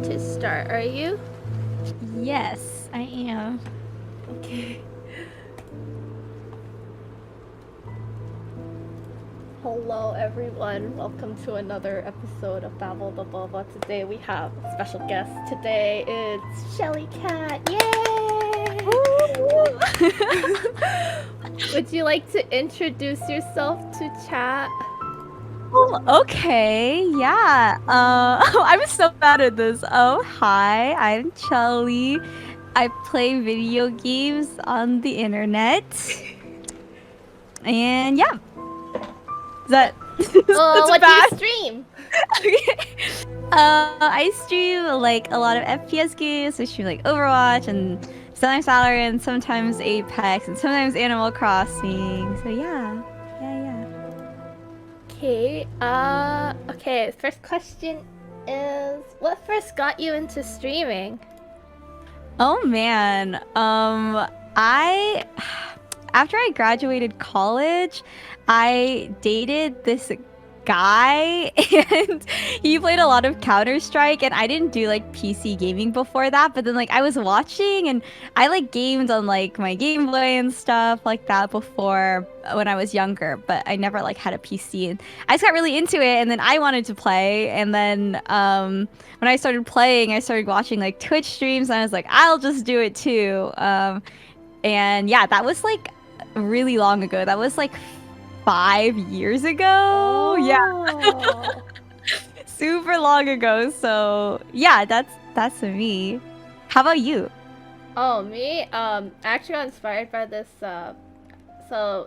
to start, are you? Yes, I am. Okay. Hello everyone, welcome to another episode of Babble the Boba. Today we have a special guest. Today it's chellycat. Yay! Would you like to introduce yourself to chat? Oh, okay, yeah. I'm so bad at this. Oh, hi, I'm Trolley. I play video games on the internet. And yeah. That's What do you bad. stream? I stream like a lot of FPS games. I stream like Overwatch and sometimes Valorant, sometimes Apex, and sometimes Animal Crossing. So yeah. Okay, first question is, what first got you into streaming? Oh man. I after I graduated college, I dated this guy and he played a lot of Counter-Strike and I didn't do like PC gaming before that, but then like I was watching and I like gamed on like my Game Boy and stuff like that before when I was younger, but I never like had a PC and I just got really into it and then I wanted to play and then when I started playing, I started watching like Twitch streams and I was like, I'll just do it too. And yeah, that was like really long ago. That was like 5 years ago. Oh. Yeah. Super long ago. So yeah, that's me. How about you? Oh, me? I actually got inspired by this, so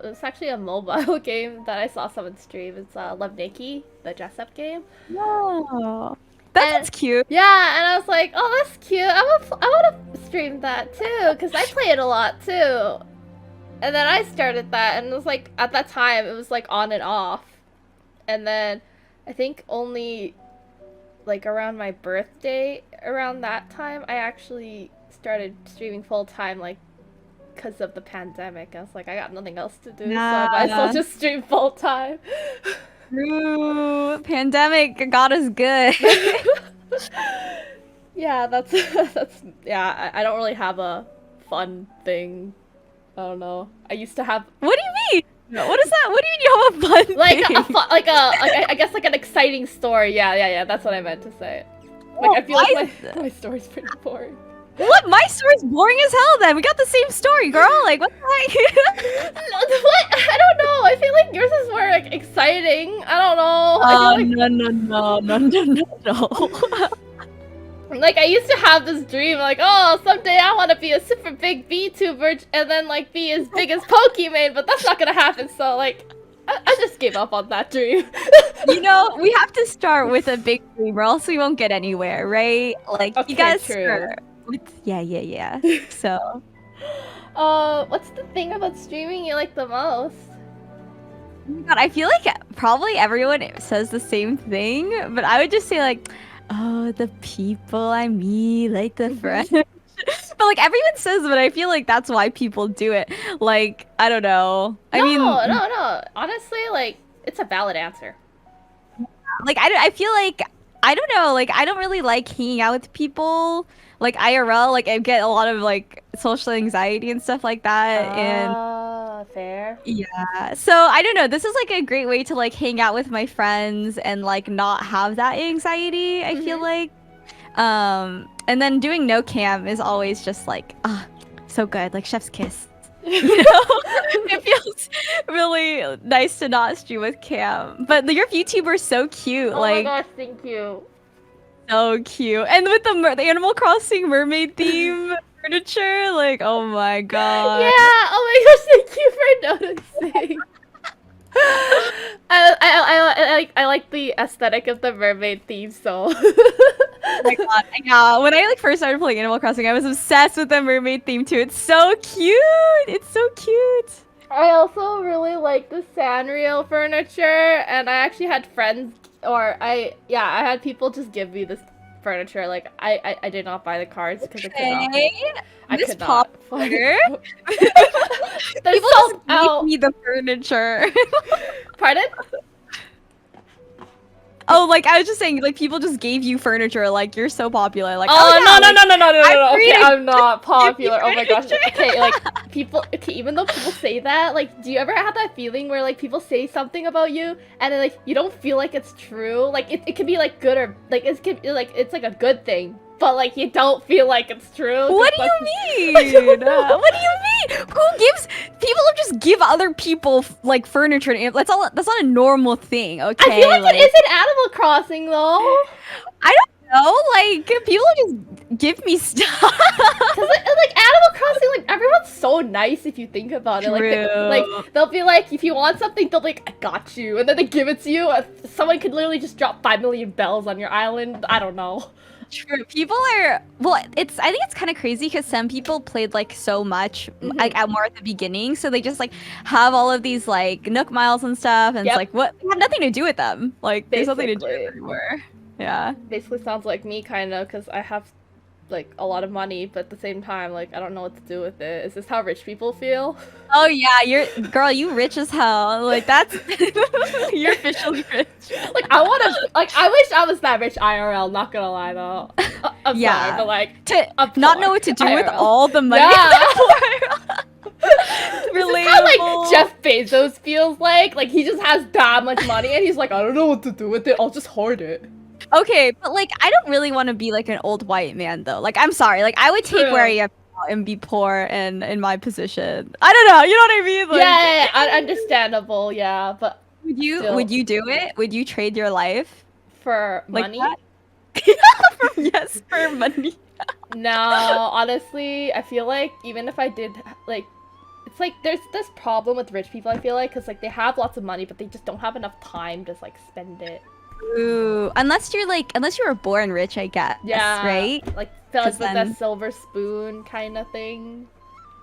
it was actually a mobile game that I saw someone stream. It's Love Nikki, the dress-up game. No. That's cute. Yeah, and I was like, oh, that's cute. I want to stream that too, because I play it a lot too. And then I started that, and it was like, at that time, it was like on and off. And then I think only like around my birthday, around that time, I actually started streaming full time, like, because of the pandemic. I was like, I got nothing else to do, so I might as well just stream full time. Ooh, pandemic got us good. Yeah, that's yeah. I don't really have a fun thing. I don't know. I used to have. What do you mean? What is that? What do you mean you have a fun like thing? I guess like an exciting story. Yeah. That's what I meant to say. Like I feel like my story's pretty boring. What? My story's boring as hell then. We got the same story, girl. Like, what the heck? What? I don't know. I feel like yours is more like exciting. I don't know. I feel like... No. Like, I used to have this dream, like, oh, someday I want to be a super big VTuber and then, like, be as big as Pokemon, but that's not gonna happen, so, like, I just gave up on that dream. You know, we have to start with a big dream or else we won't get anywhere, right? Like, Okay, you gotta true. start with... Yeah. So... what's the thing about streaming you like the most? Oh my god, I feel like probably everyone says the same thing, but I would just say, like, oh, the people I meet, like the friends. But like everyone says, but I feel like that's why people do it. Like, I don't know. I mean, no. Honestly, like, it's a valid answer. like I feel like I don't know. Like, I don't really like hanging out with people. Like IRL, like I get a lot of like social anxiety and stuff like that. And fair. yeah. So I don't know. This is like a great way to like hang out with my friends and like not have that anxiety, I feel like. And then doing no cam is always just like, so good, like chef's kiss. You know? It feels really nice to not stream with cam. But your VTuber's so cute. Oh like, my gosh, thank you. So cute. And with the Animal Crossing mermaid theme furniture, like, oh my god. Yeah, oh my gosh, thank you for noticing. I like the aesthetic of the mermaid theme, so. Oh my god, yeah. When I like first started playing Animal Crossing, I was obsessed with the mermaid theme too. It's so cute. It's so cute. I also really like the Sanrio furniture, and I actually had friends, I had people just give me this furniture. Like I did not buy the cards because I could not. People There's just give me the furniture. Pardon? Oh, like I was just saying, like people just gave you furniture, like you're so popular. Like, oh yeah, no, like, no. Okay, free I'm not to give you popular. Oh my gosh. furniture. Okay, like people. Okay, even though people say that, like, do you ever have that feeling where like people say something about you and then like you don't feel like it's true? Like it could be like good or like it's like a good thing, but like you don't feel like it's true. What do you mean? What do you mean? Who gives people just give other people like furniture? That's not a normal thing, okay? I feel like it is in Animal Crossing though. I don't know. Like people just give me stuff. Cause like Animal Crossing, like everyone's so nice if you think about it. Like they'll be like, if you want something, they'll be like, I got you, and then they give it to you. Someone could literally just drop 5 million bells on your island. I don't know. True. People are I think it's kind of crazy because some people played like so much like more at the beginning, so they just like have all of these like Nook miles and stuff, and it's like what they have nothing to do with them. Like there's nothing to do with it anymore. Yeah. Basically sounds like me kind of, because I have like a lot of money, but at the same time, like I don't know what to do with it. Is this how rich people feel? Oh yeah, you rich as hell. Like that's you're officially rich. Like I wish I was that rich IRL. Not gonna lie though. I'm sorry, but like to not know what to do IRL. With all the money. Yeah. This is how like Jeff Bezos feels like he just has that much money and he's like, I don't know what to do with it. I'll just hoard it. Okay, but like I don't really want to be like an old white man though. Like I'm sorry, like I would take where I am and be poor and in my position. I don't know, you know what I mean? Like, yeah, understandable. Yeah, but would you do it? Would you trade your life for money? Yes, for money. No, honestly, I feel like even if I did like. It's like there's this problem with rich people, I feel like, because like they have lots of money but they just don't have enough time to like spend it. Ooh, unless you were born rich, I guess. Yeah, right? Like feel like with that silver spoon kind of thing.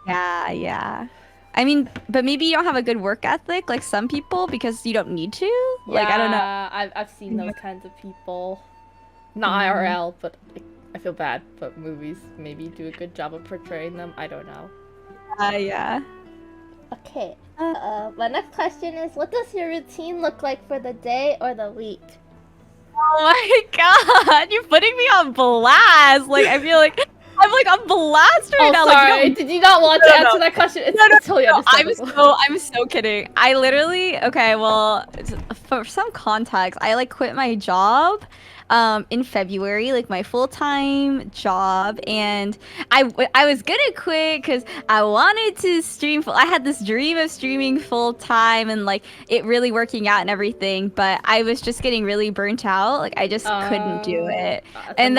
Yeah. I mean, but maybe you don't have a good work ethic like some people because you don't need to. Yeah, like I don't know. I've seen those kinds of people. Not IRL, but like, I feel bad. But movies maybe do a good job of portraying them. I don't know. Yeah. Okay. My next question is, what does your routine look like for the day or the week? Oh my god, you're putting me on blast. Like I feel like I'm like on blast right now. Sorry. Like, did you not want to answer that question? It's totally understandable. I'm so kidding. I literally well, for some context, I like quit my job in February, like my full-time job, and I was gonna quit because I wanted to stream. I had this dream of streaming full-time and like it really working out and everything, but I was just getting really burnt out. Like I just couldn't do it. And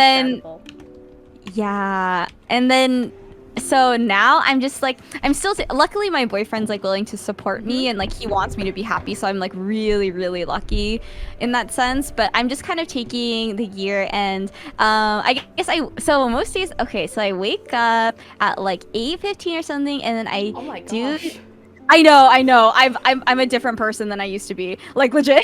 then so now I'm just like I'm still luckily my boyfriend's like willing to support me and like he wants me to be happy, so I'm like really lucky in that sense. But I'm just kind of taking the year, and I guess so most days, okay, so I wake up at like 8:15 or something, and then I I know. I'm a different person than I used to be. Like legit.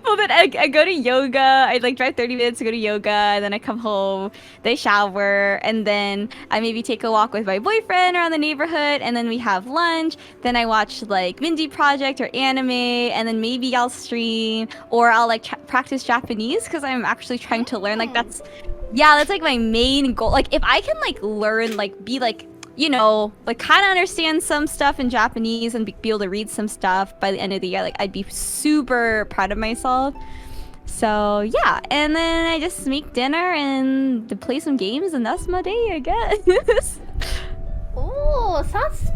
Well, then I go to yoga. I like drive 30 minutes to go to yoga, and then I come home. They shower, and then I maybe take a walk with my boyfriend around the neighborhood, and then we have lunch. Then I watch like Mindy Project or anime, and then maybe I'll stream or I'll like practice Japanese because I'm actually trying to learn. Like that's like my main goal. Like if I can like learn, like be like, you know, like kind of understand some stuff in Japanese and be able to read some stuff by the end of the year, like I'd be super proud of myself. So yeah, and then I just make dinner and play some games, and that's my day, I guess. Ooh, sounds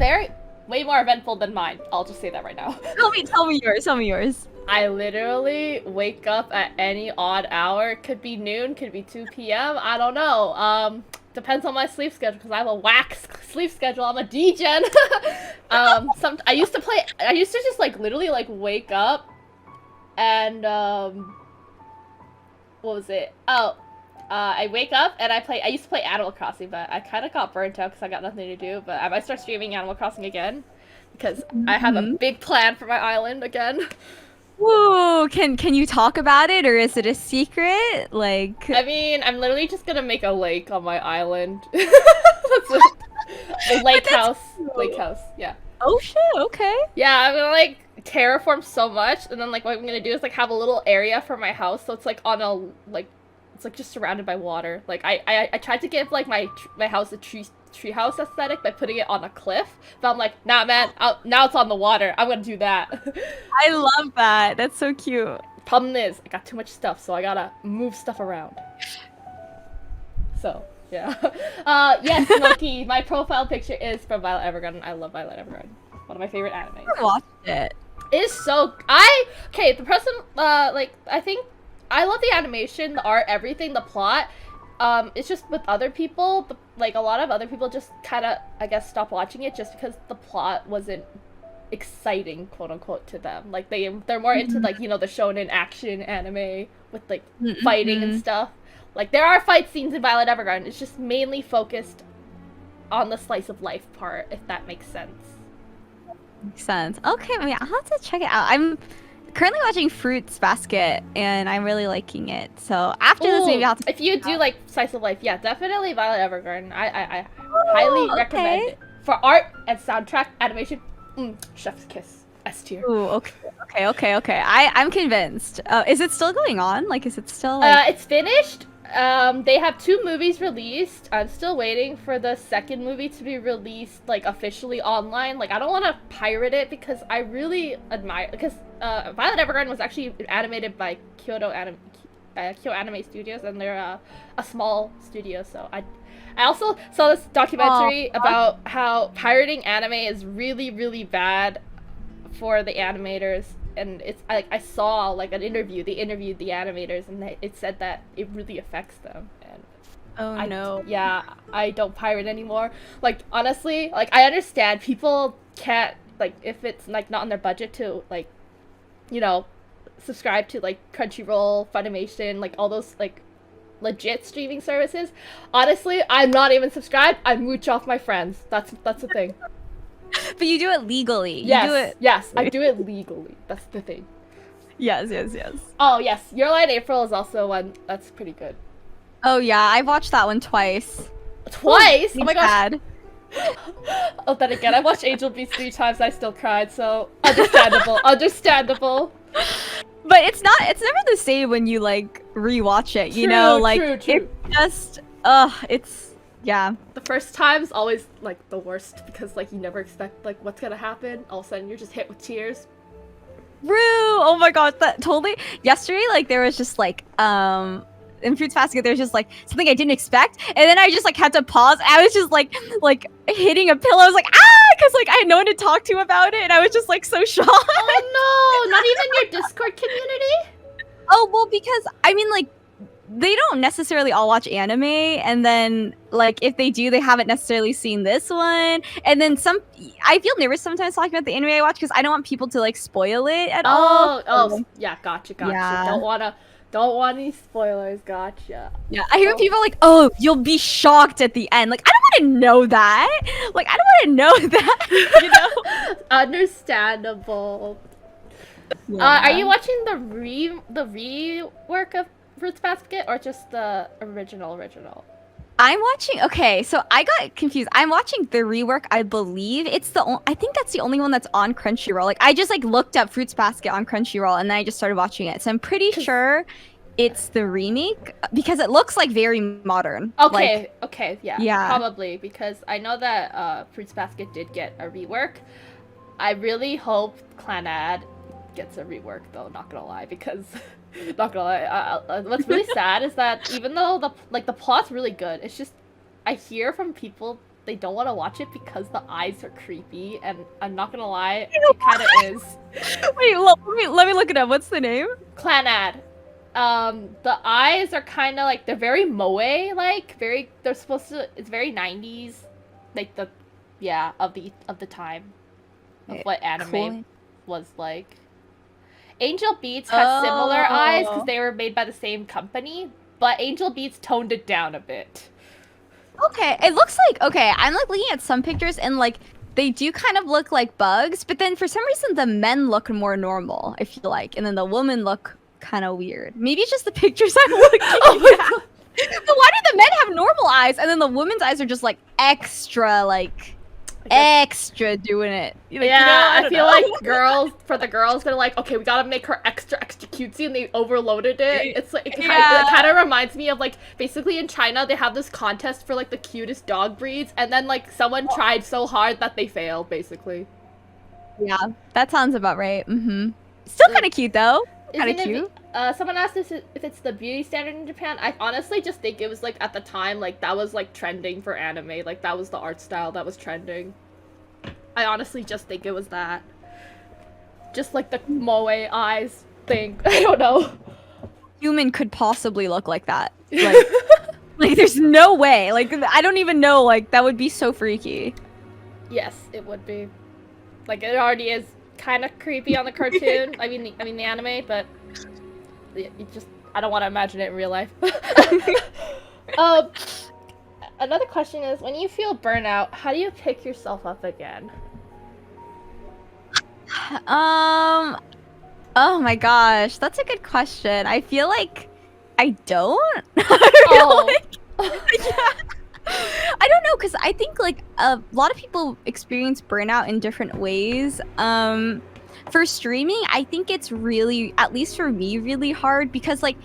way more eventful than mine. I'll just say that right now. Tell me yours. I literally wake up at any odd hour. Could be noon, could be 2 p.m. I don't know. Depends on my sleep schedule because I have a whack sleep schedule. I'm a degen. I used to just like literally like wake up and what was it? I wake up and I used to play Animal Crossing, but I kind of got burnt out because I got nothing to do. But I might start streaming Animal Crossing again because I have a big plan for my island again. Whoa, can you talk about it, or is it a secret? Like, I mean, I'm literally just gonna make a lake on my island. That's it. A lake house, yeah. Oh shit, okay. Yeah, I'm gonna like terraform so much, and then like what I'm gonna do is like have a little area for my house, so it's like on a like it's like just surrounded by water. Like I tried to give like my house a treehouse aesthetic by putting it on a cliff, but I'm like, nah, man, now it's on the water. I'm gonna do that. I love that. That's so cute. Problem is, I got too much stuff, so I gotta move stuff around. So yeah. Yes, Loki. My profile picture is from Violet Evergarden. I love Violet Evergarden. One of my favorite animes. I watched it. It is so. Okay. The person. Like I think I love the animation, the art, everything, the plot. It's just with other people, like a lot of other people just kind of, I guess, stopped watching it just because the plot wasn't exciting, quote unquote, to them. Like they're more into like, you know, the shonen action anime with like fighting and stuff. Like there are fight scenes in Violet Evergarden. It's just mainly focused on the slice of life part, if that makes sense. Makes sense. Okay, I mean, I'll have to check it out. I'm currently watching Fruits Basket, and I'm really liking it. So after this, maybe I'll have to. If you do like slice of life, yeah, definitely Violet Evergarden. I highly recommend it for art and soundtrack, animation. Chef's kiss. S tier. Ooh, okay. I'm convinced. Is it still going on? Like, is it still like... It's finished. They have 2 movies released. I'm still waiting for the second movie to be released, like, officially online. Like, I don't want to pirate it because I really admire... Because Violet Evergarden was actually animated by Kyoto Anime Studios, and they're a small studio, so I also saw this documentary about how pirating anime is really, really bad for the animators. And it's I saw like an interview. They interviewed the animators, and it said that it really affects them. And no. Yeah, I don't pirate anymore. Like honestly, like I understand people can't, like, if it's like not on their budget to, like, you know, subscribe to like Crunchyroll, Funimation, like all those like legit streaming services. Honestly, I'm not even subscribed. I mooch off my friends. That's the thing. But you do it legally. Yes, I do it legally. That's the thing. Yes. Oh, yes. Your Lie in April is also one that's pretty good. Oh, yeah. I've watched that one twice. Twice? Oh my gosh. Bad. Oh, then again, I watched Angel Beats 3 times. I still cried, so understandable. But it's never the same when you, like, rewatch it, you know? Like, true. It's just, it's... Yeah. The first time's always, like, the worst because, like, you never expect, like, what's gonna happen. All of a sudden, you're just hit with tears. Rue! Oh my god, that totally... Yesterday, like, there was just, like, in Fruits Basket, there's just, like, something I didn't expect, and then I just, like, had to pause. I was just, like, hitting a pillow. I was like, ah! Because, like, I had no one to talk to about it, and I was just, like, so shocked. Oh, no! Not even your Discord community? Oh, well, because, I mean, like, they don't necessarily all watch anime, and then like if they do, they haven't necessarily seen this one, and then I feel nervous sometimes talking about the anime I watch because I don't want people to like spoil it at all. Oh, yeah, gotcha. Yeah. Don't want any spoilers. Gotcha. Yeah, I hear people are like, "Oh, you'll be shocked at the end." Like, I don't want to know that. Like, I don't want to know that. You know? Understandable. Yeah. Are you watching the rework of Fruits Basket or just the original? I'm watching. Okay, so I got confused. I'm watching the rework. I believe it's I think that's the only one that's on Crunchyroll. Like I just like looked up Fruits Basket on Crunchyroll and then I just started watching it. So I'm pretty sure it's the remake because it looks like very modern. Okay, yeah, probably because I know that Fruits Basket did get a rework. I really hope Clanad gets a rework though. Not gonna lie, because. Not gonna lie, what's really sad is that even though the plot's really good, it's just I hear from people they don't want to watch it because the eyes are creepy, and I'm not gonna lie, it kind of is. Wait, let me look it up. What's the name? Clanad. The eyes are kind of like they're very moe, like they're supposed to. It's very 90s, like of the time of what anime was like. Angel Beats has similar eyes because they were made by the same company, but Angel Beats toned it down a bit. Okay, it looks like, okay, I'm like looking at some pictures and like they do kind of look like bugs, but then for some reason the men look more normal, I feel like, and then the women look kind of weird. Maybe it's just the pictures I'm looking at. But why do the men have normal eyes and then the women's eyes are just like extra like extra doing it. Like, yeah, I feel know. like the girls, they're like, okay, we gotta make her extra cutesy, and they overloaded it. It's like, it kind of reminds me of, like, basically in China, they have this contest for, like, the cutest dog breeds, and then, like, someone tried so hard that they failed, basically. Yeah, that sounds about right. Still kind of cute, though. Kind of cute. Someone asked if it's the beauty standard in Japan. I honestly just think it was, like, at the time, like, that was, like, trending for anime. Like, that was the art style that was trending. I honestly just think it was that. Just, like, the moe eyes thing. I don't know. Human could possibly look like that. Like, like, there's no way. Like, I don't even know. Like, that would be so freaky. Yes, it would be. Like, it already is kind of creepy on the cartoon. I mean the anime, but I don't want to imagine it in real life. Another question is, when you feel burnout, how do you pick yourself up again? Oh my gosh, that's a good question. I feel like I don't. Yeah. I don't know, because I think like a lot of people experience burnout in different ways. For streaming, I think it's really, at least for me, really hard because, like,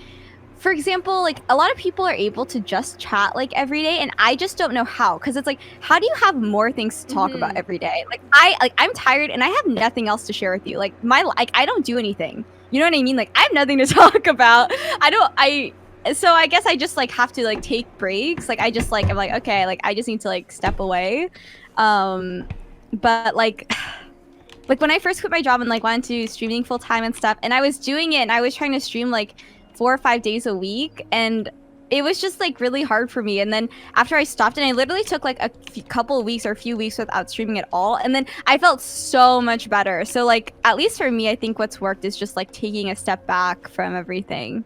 for example, like a lot of people are able to just chat like every day, and I just don't know how. Because it's like, how do you have more things to talk about every day? Like I'm tired and I have nothing else to share with you. Like I don't do anything. You know what I mean? Like I have nothing to talk about. So I guess I just like have to like take breaks. Like I just like I'm like okay, like I just need to like step away. But like when I first quit my job and like went to streaming full time and stuff, and I was doing it and I was trying to stream like 4 or 5 days a week, and it was just like really hard for me. And then after I stopped, and I literally took like a couple of weeks or a few weeks without streaming at all, and then I felt so much better. So like at least for me, I think what's worked is just like taking a step back from everything.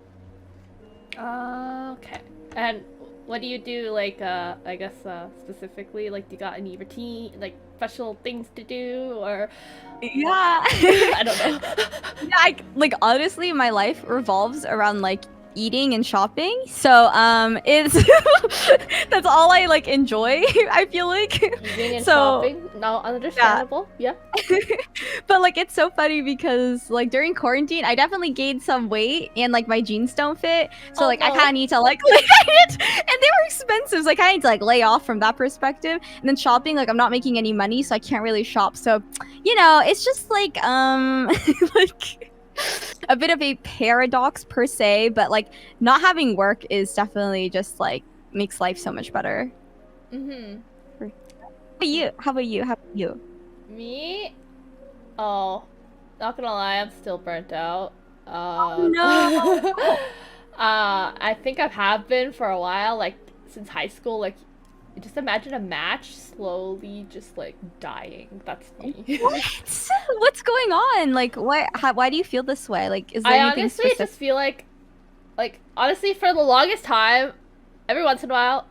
Okay. And what do you do, like, I guess, specifically? Like, do you got any routine, like, special things to do, or... Yeah. I don't know. Yeah, like, honestly, my life revolves around, like, eating and shopping. So, it's... that's all I, like, enjoy, I feel like. Eating and shopping? No, understandable. Yeah. But, like, it's so funny because, like, during quarantine, I definitely gained some weight and, like, my jeans don't fit. So, I kind of need to, like, and they were expensive. So I kind of need to, like, lay off from that perspective. And then shopping, like, I'm not making any money, so I can't really shop. So, you know, it's just, like, like... a bit of a paradox per se, but like not having work is definitely just like makes life so much better. How about you? Me? Oh, not gonna lie, I'm still burnt out. No. I think I have been for a while, like since high school. Like, just imagine a match slowly just like dying. That's me. What? What's going on? Like, why do you feel this way? Like, is there anything honestly specific? just feel like honestly for the longest time, every once in a while,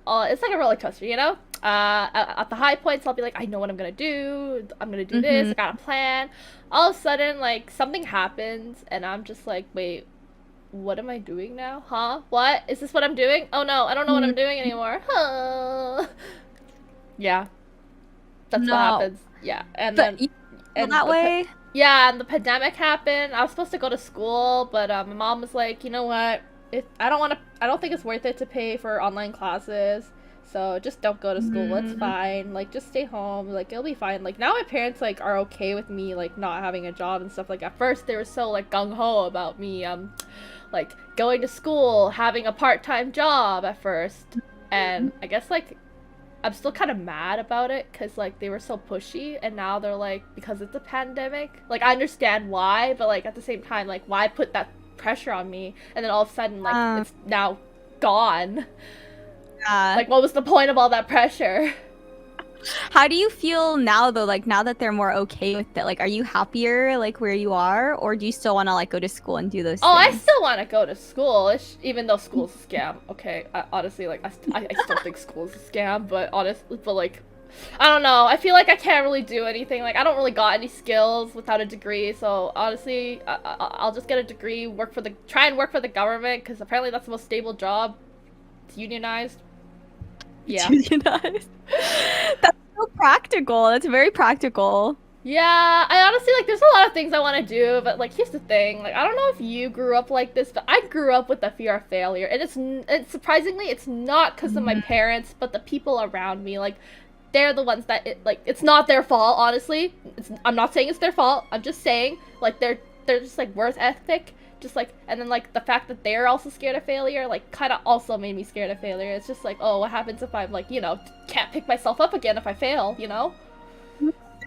it's like a roller coaster, you know? At the high points, I'll be like, I know what I'm gonna do. I'm gonna do this. I got a plan. All of a sudden, like something happens, and I'm just like, wait. What am I doing now? Huh? What? Is this what I'm doing? Oh no, I don't know what I'm doing anymore. Huh. Yeah. That's what happens. Yeah. And then that way? Yeah, and the pandemic happened. I was supposed to go to school, but my mom was like, you know what? I don't think it's worth it to pay for online classes. So just don't go to school. It's fine. Like, just stay home. Like, it'll be fine. Like, now my parents, like, are okay with me, like, not having a job and stuff. Like, at first, they were so, like, gung-ho about me, like, going to school, having a part-time job at first. And I guess, like, I'm still kind of mad about it because, like, they were so pushy. And now they're, like, because it's a pandemic. Like, I understand why, but, like, at the same time, like, why put that pressure on me? And then all of a sudden, like, it's now gone. Like, what was the point of all that pressure? How do you feel now, though? Like, now that they're more okay with it, like, are you happier, like, where you are? Or do you still want to, like, go to school and do those things? I still want to go to school, even though school's a scam. Okay, honestly, like, I still think school's a scam, but like, I don't know. I feel like I can't really do anything. Like, I don't really got any skills without a degree, so honestly, I'll just get a degree, try and work for the government, because apparently that's the most stable job. It's unionized. Yeah. Unionized. That's so practical. That's very practical. Yeah, I honestly, like, there's a lot of things I want to do, but, like, here's the thing. Like, I don't know if you grew up like this, but I grew up with the fear of failure. And it's surprisingly, it's not because of my parents, but the people around me. Like, they're the ones that, it's not their fault, honestly. I'm not saying it's their fault. I'm just saying, like, they're just, like, worth ethic. Just, like, and then, like, the fact that they're also scared of failure, like, kind of also made me scared of failure. It's just, like, oh, what happens if I'm, like, you know, can't pick myself up again if I fail, you know?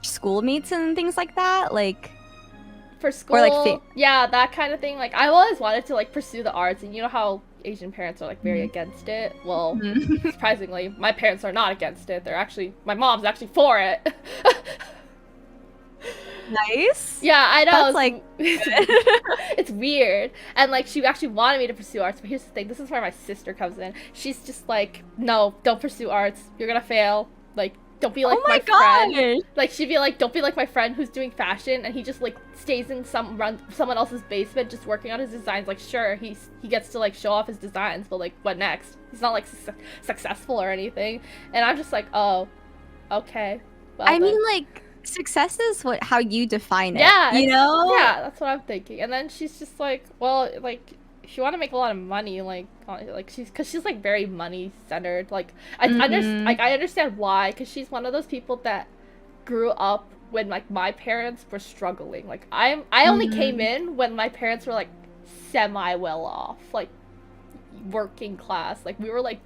Schoolmates and things like that, like for school, or like yeah, that kind of thing. Like, I always wanted to like pursue the arts, and you know how Asian parents are like very against it. Well, surprisingly, my parents are not against it. They're actually, my mom's actually for it. Nice. Yeah, I know. That's like it's weird, and like she actually wanted me to pursue arts. But here's the thing: this is where my sister comes in. She's just like, no, don't pursue arts. You're gonna fail. Like, don't be like my friend. Like, she'd be like, don't be like my friend who's doing fashion and he just like stays in someone else's basement just working on his designs. Like, sure, he gets to like show off his designs, but like, what next? He's not like successful or anything. And I'm just like, oh, okay. Well, I mean, like, success is how you define it. Yeah, you know. Yeah, that's what I'm thinking. And then she's just like, well, like, if you want to make a lot of money, like she's like very money centered. Like, I understand why, because she's one of those people that grew up when like my parents were struggling. Like, I only came in when my parents were like semi well off, like working class. Like, we were like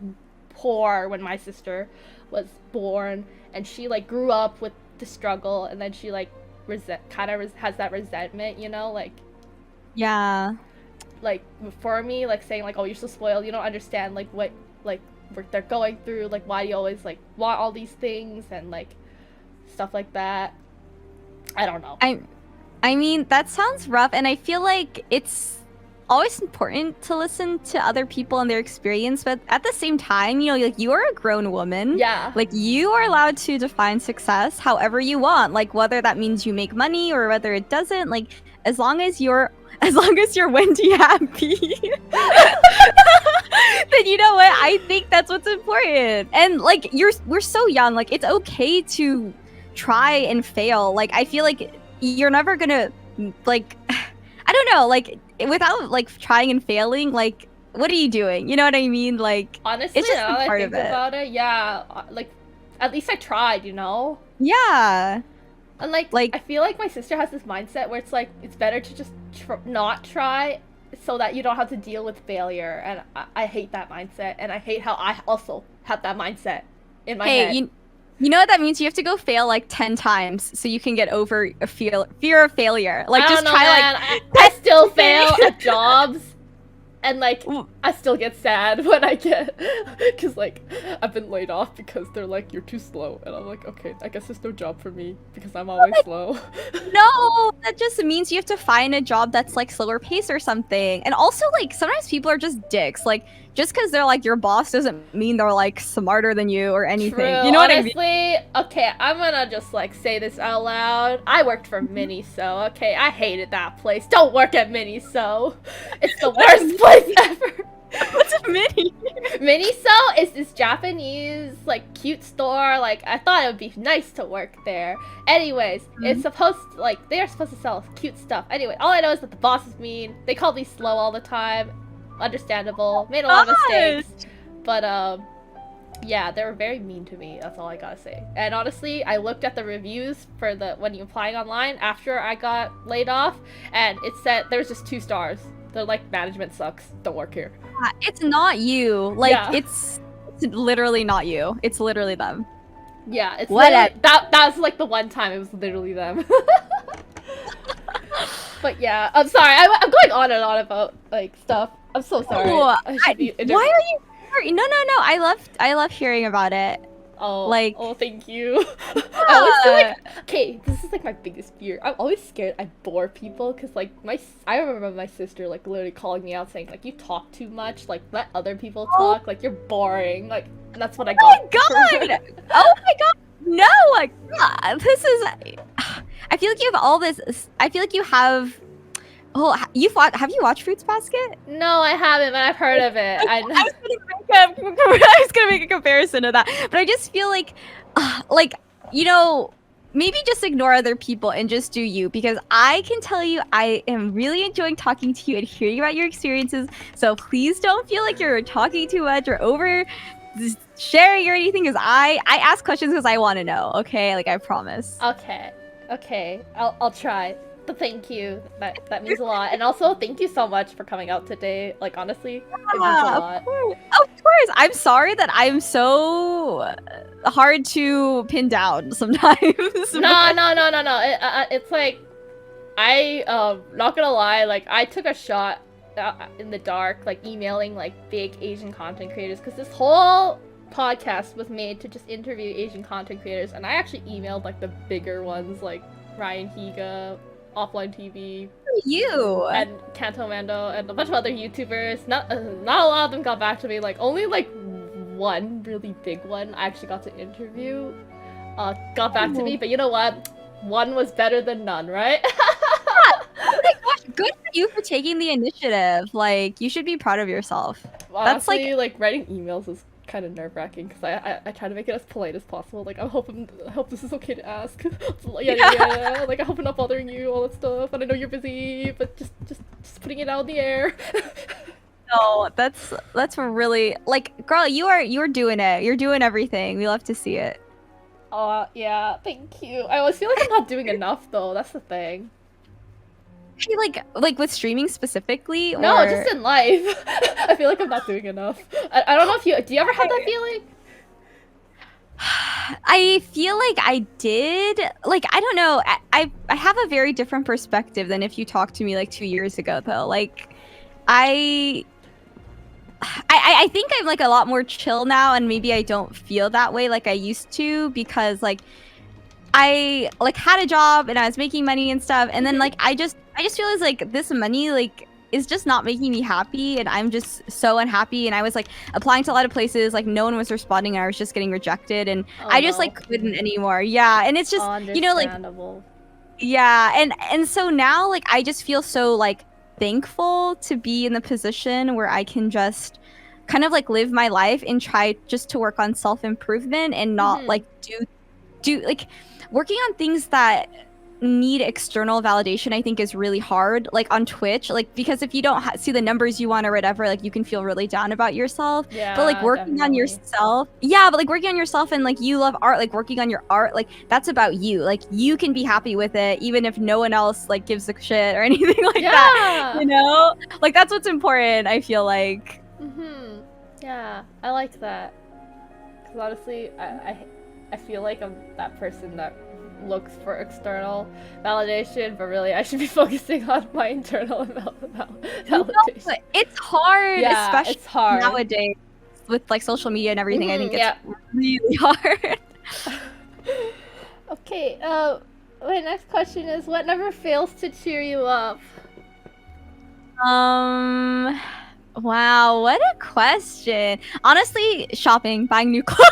poor when my sister was born, and she like grew up with the struggle, and then she like has that resentment, you know, like, yeah. Like, for me, like, saying, like, oh, you're so spoiled, you don't understand, like, what, like, they're going through, like, why do you always, like, want all these things, and, like, stuff like that. I don't know. I mean, that sounds rough, and I feel like it's always important to listen to other people and their experience, but at the same time, you know, like, you are a grown woman. Yeah. Like, you are allowed to define success however you want, like, whether that means you make money or whether it doesn't, like, as long as you're Wendy happy, then you know what? I think that's what's important. And like, we're so young. Like, it's okay to try and fail. Like, I feel like you're never gonna, like, I don't know, like, without like trying and failing, like, what are you doing? You know what I mean? Like, honestly, it's just now a part I think of it. about it, yeah, like, at least I tried, you know? Yeah. And like, I feel like my sister has this mindset where it's like, it's better to just not try so that you don't have to deal with failure. And I hate that mindset. And I hate how I also have that mindset in my head. You know what that means? You have to go fail like 10 times so you can get over a fear of failure. Like, just try, man. Like, I still fail at jobs. And, like, I still get sad when I get, because, like, I've been laid off because they're like, you're too slow. And I'm like, okay, I guess there's no job for me because I'm always slow. No, that just means you have to find a job that's, like, slower pace or something. And also, like, sometimes people are just dicks. Like, just because they're, like, your boss doesn't mean they're, like, smarter than you or anything. True. You know Honestly, what I mean? Okay, I'm gonna just, like, say this out loud. I worked for Miniso, okay? I hated that place. Don't work at Miniso. It's the worst place ever. What's a Mini? Miniso is this Japanese, like, cute store. Like, I thought it would be nice to work there. Anyways, it's supposed to, like, they are supposed to sell cute stuff. Anyway, all I know is that the boss is mean. They call me slow all the time. Understandable. Made a lot of mistakes. But, yeah, they were very mean to me. That's all I gotta say. And honestly, I looked at the reviews for when you're applying online after I got laid off, and it said there was just 2 stars. They're like, management sucks. Don't work here. It's not you. Like, it's literally not you. It's literally them. Yeah, it's that was like the one time it was literally them. But yeah, I'm sorry. I'm going on and on about like stuff. I'm so sorry. Why are you? No. I love hearing about it. Oh, like, oh, thank you. I always feel like, okay, this is like my biggest fear. I'm always scared I bore people because like I remember my sister like literally calling me out saying like, you talk too much, like let other people talk, like you're boring, like, and that's what I got. Oh my god! Oh my god! No, like, this is. I feel like you have all this. I feel like you have. Oh, have you watched Fruits Basket? No, I haven't, but I've heard of it. I was gonna make a comparison to that, but I just feel like you know, maybe just ignore other people and just do you, because I can tell you I am really enjoying talking to you and hearing about your experiences. So please don't feel like you're talking too much or over sharing or anything, because I ask questions because I want to know, okay? Like, I promise. Okay. Okay. I'll try. But thank you. That means a lot. And also thank you so much for coming out today. Like honestly, it means a lot. Of course. Of course. I'm sorry that I'm so hard to pin down sometimes. No. It's like not gonna lie, like I took a shot in the dark, like emailing like big Asian content creators, because this whole podcast was made to just interview Asian content creators, and I actually emailed like the bigger ones, like Ryan Higa, Offline TV, You. and Kanto Mando, and a bunch of other YouTubers. Not a lot of them got back to me. Like only like one really big one I actually got to interview got back to me. But you know what? One was better than none, right? Oh my gosh, good for you for taking the initiative. Like, you should be proud of yourself. Honestly, That's like writing emails is kind of nerve-wracking because I try to make it as polite as possible. Like I hope this is okay to ask. yeah. Like I hope I'm not bothering you, all that stuff. And I know you're busy, but just putting it out in the air. no, that's really, like, girl, you're doing it. You're doing everything. We love to see it. Yeah, thank you. I always feel like I'm not doing enough though. That's the thing. Hey, like with streaming specifically, or... No, just in life. I feel like I'm not doing enough. I don't know if do you ever have that feeling? I feel like I did. Like, I don't know. I have a very different perspective than if you talked to me like 2 years ago, though. Like, I think I'm like a lot more chill now, and maybe I don't feel that way like I used to, because like I like had a job and I was making money and stuff, and then like I just feel as like this money like is just not making me happy, and I'm just so unhappy. And I was like applying to a lot of places, like no one was responding, and I was just getting rejected, and I just like couldn't anymore. Yeah, and it's just, you know, like, yeah, and so now like I just feel so like thankful to be in the position where I can just kind of like live my life and try just to work on self-improvement and not like do like working on things that need external validation. I think is really hard, like on Twitch, like because if you don't see the numbers you want or whatever, like you can feel really down about yourself. Yeah, but like working on yourself, but like working on yourself, and like you love art, like working on your art, like that's about you. Like you can be happy with it even if no one else like gives a shit or anything like that, you know, like that's what's important, I feel like. Yeah, I like that, because honestly I feel like I'm that person that looks for external validation, but really I should be focusing on my internal validation. You know, it's hard, especially it's hard nowadays with like social media and everything. I think it's really hard. Okay, my next question is, what never fails to cheer you up? Wow, what a question. Honestly, shopping, buying new clothes.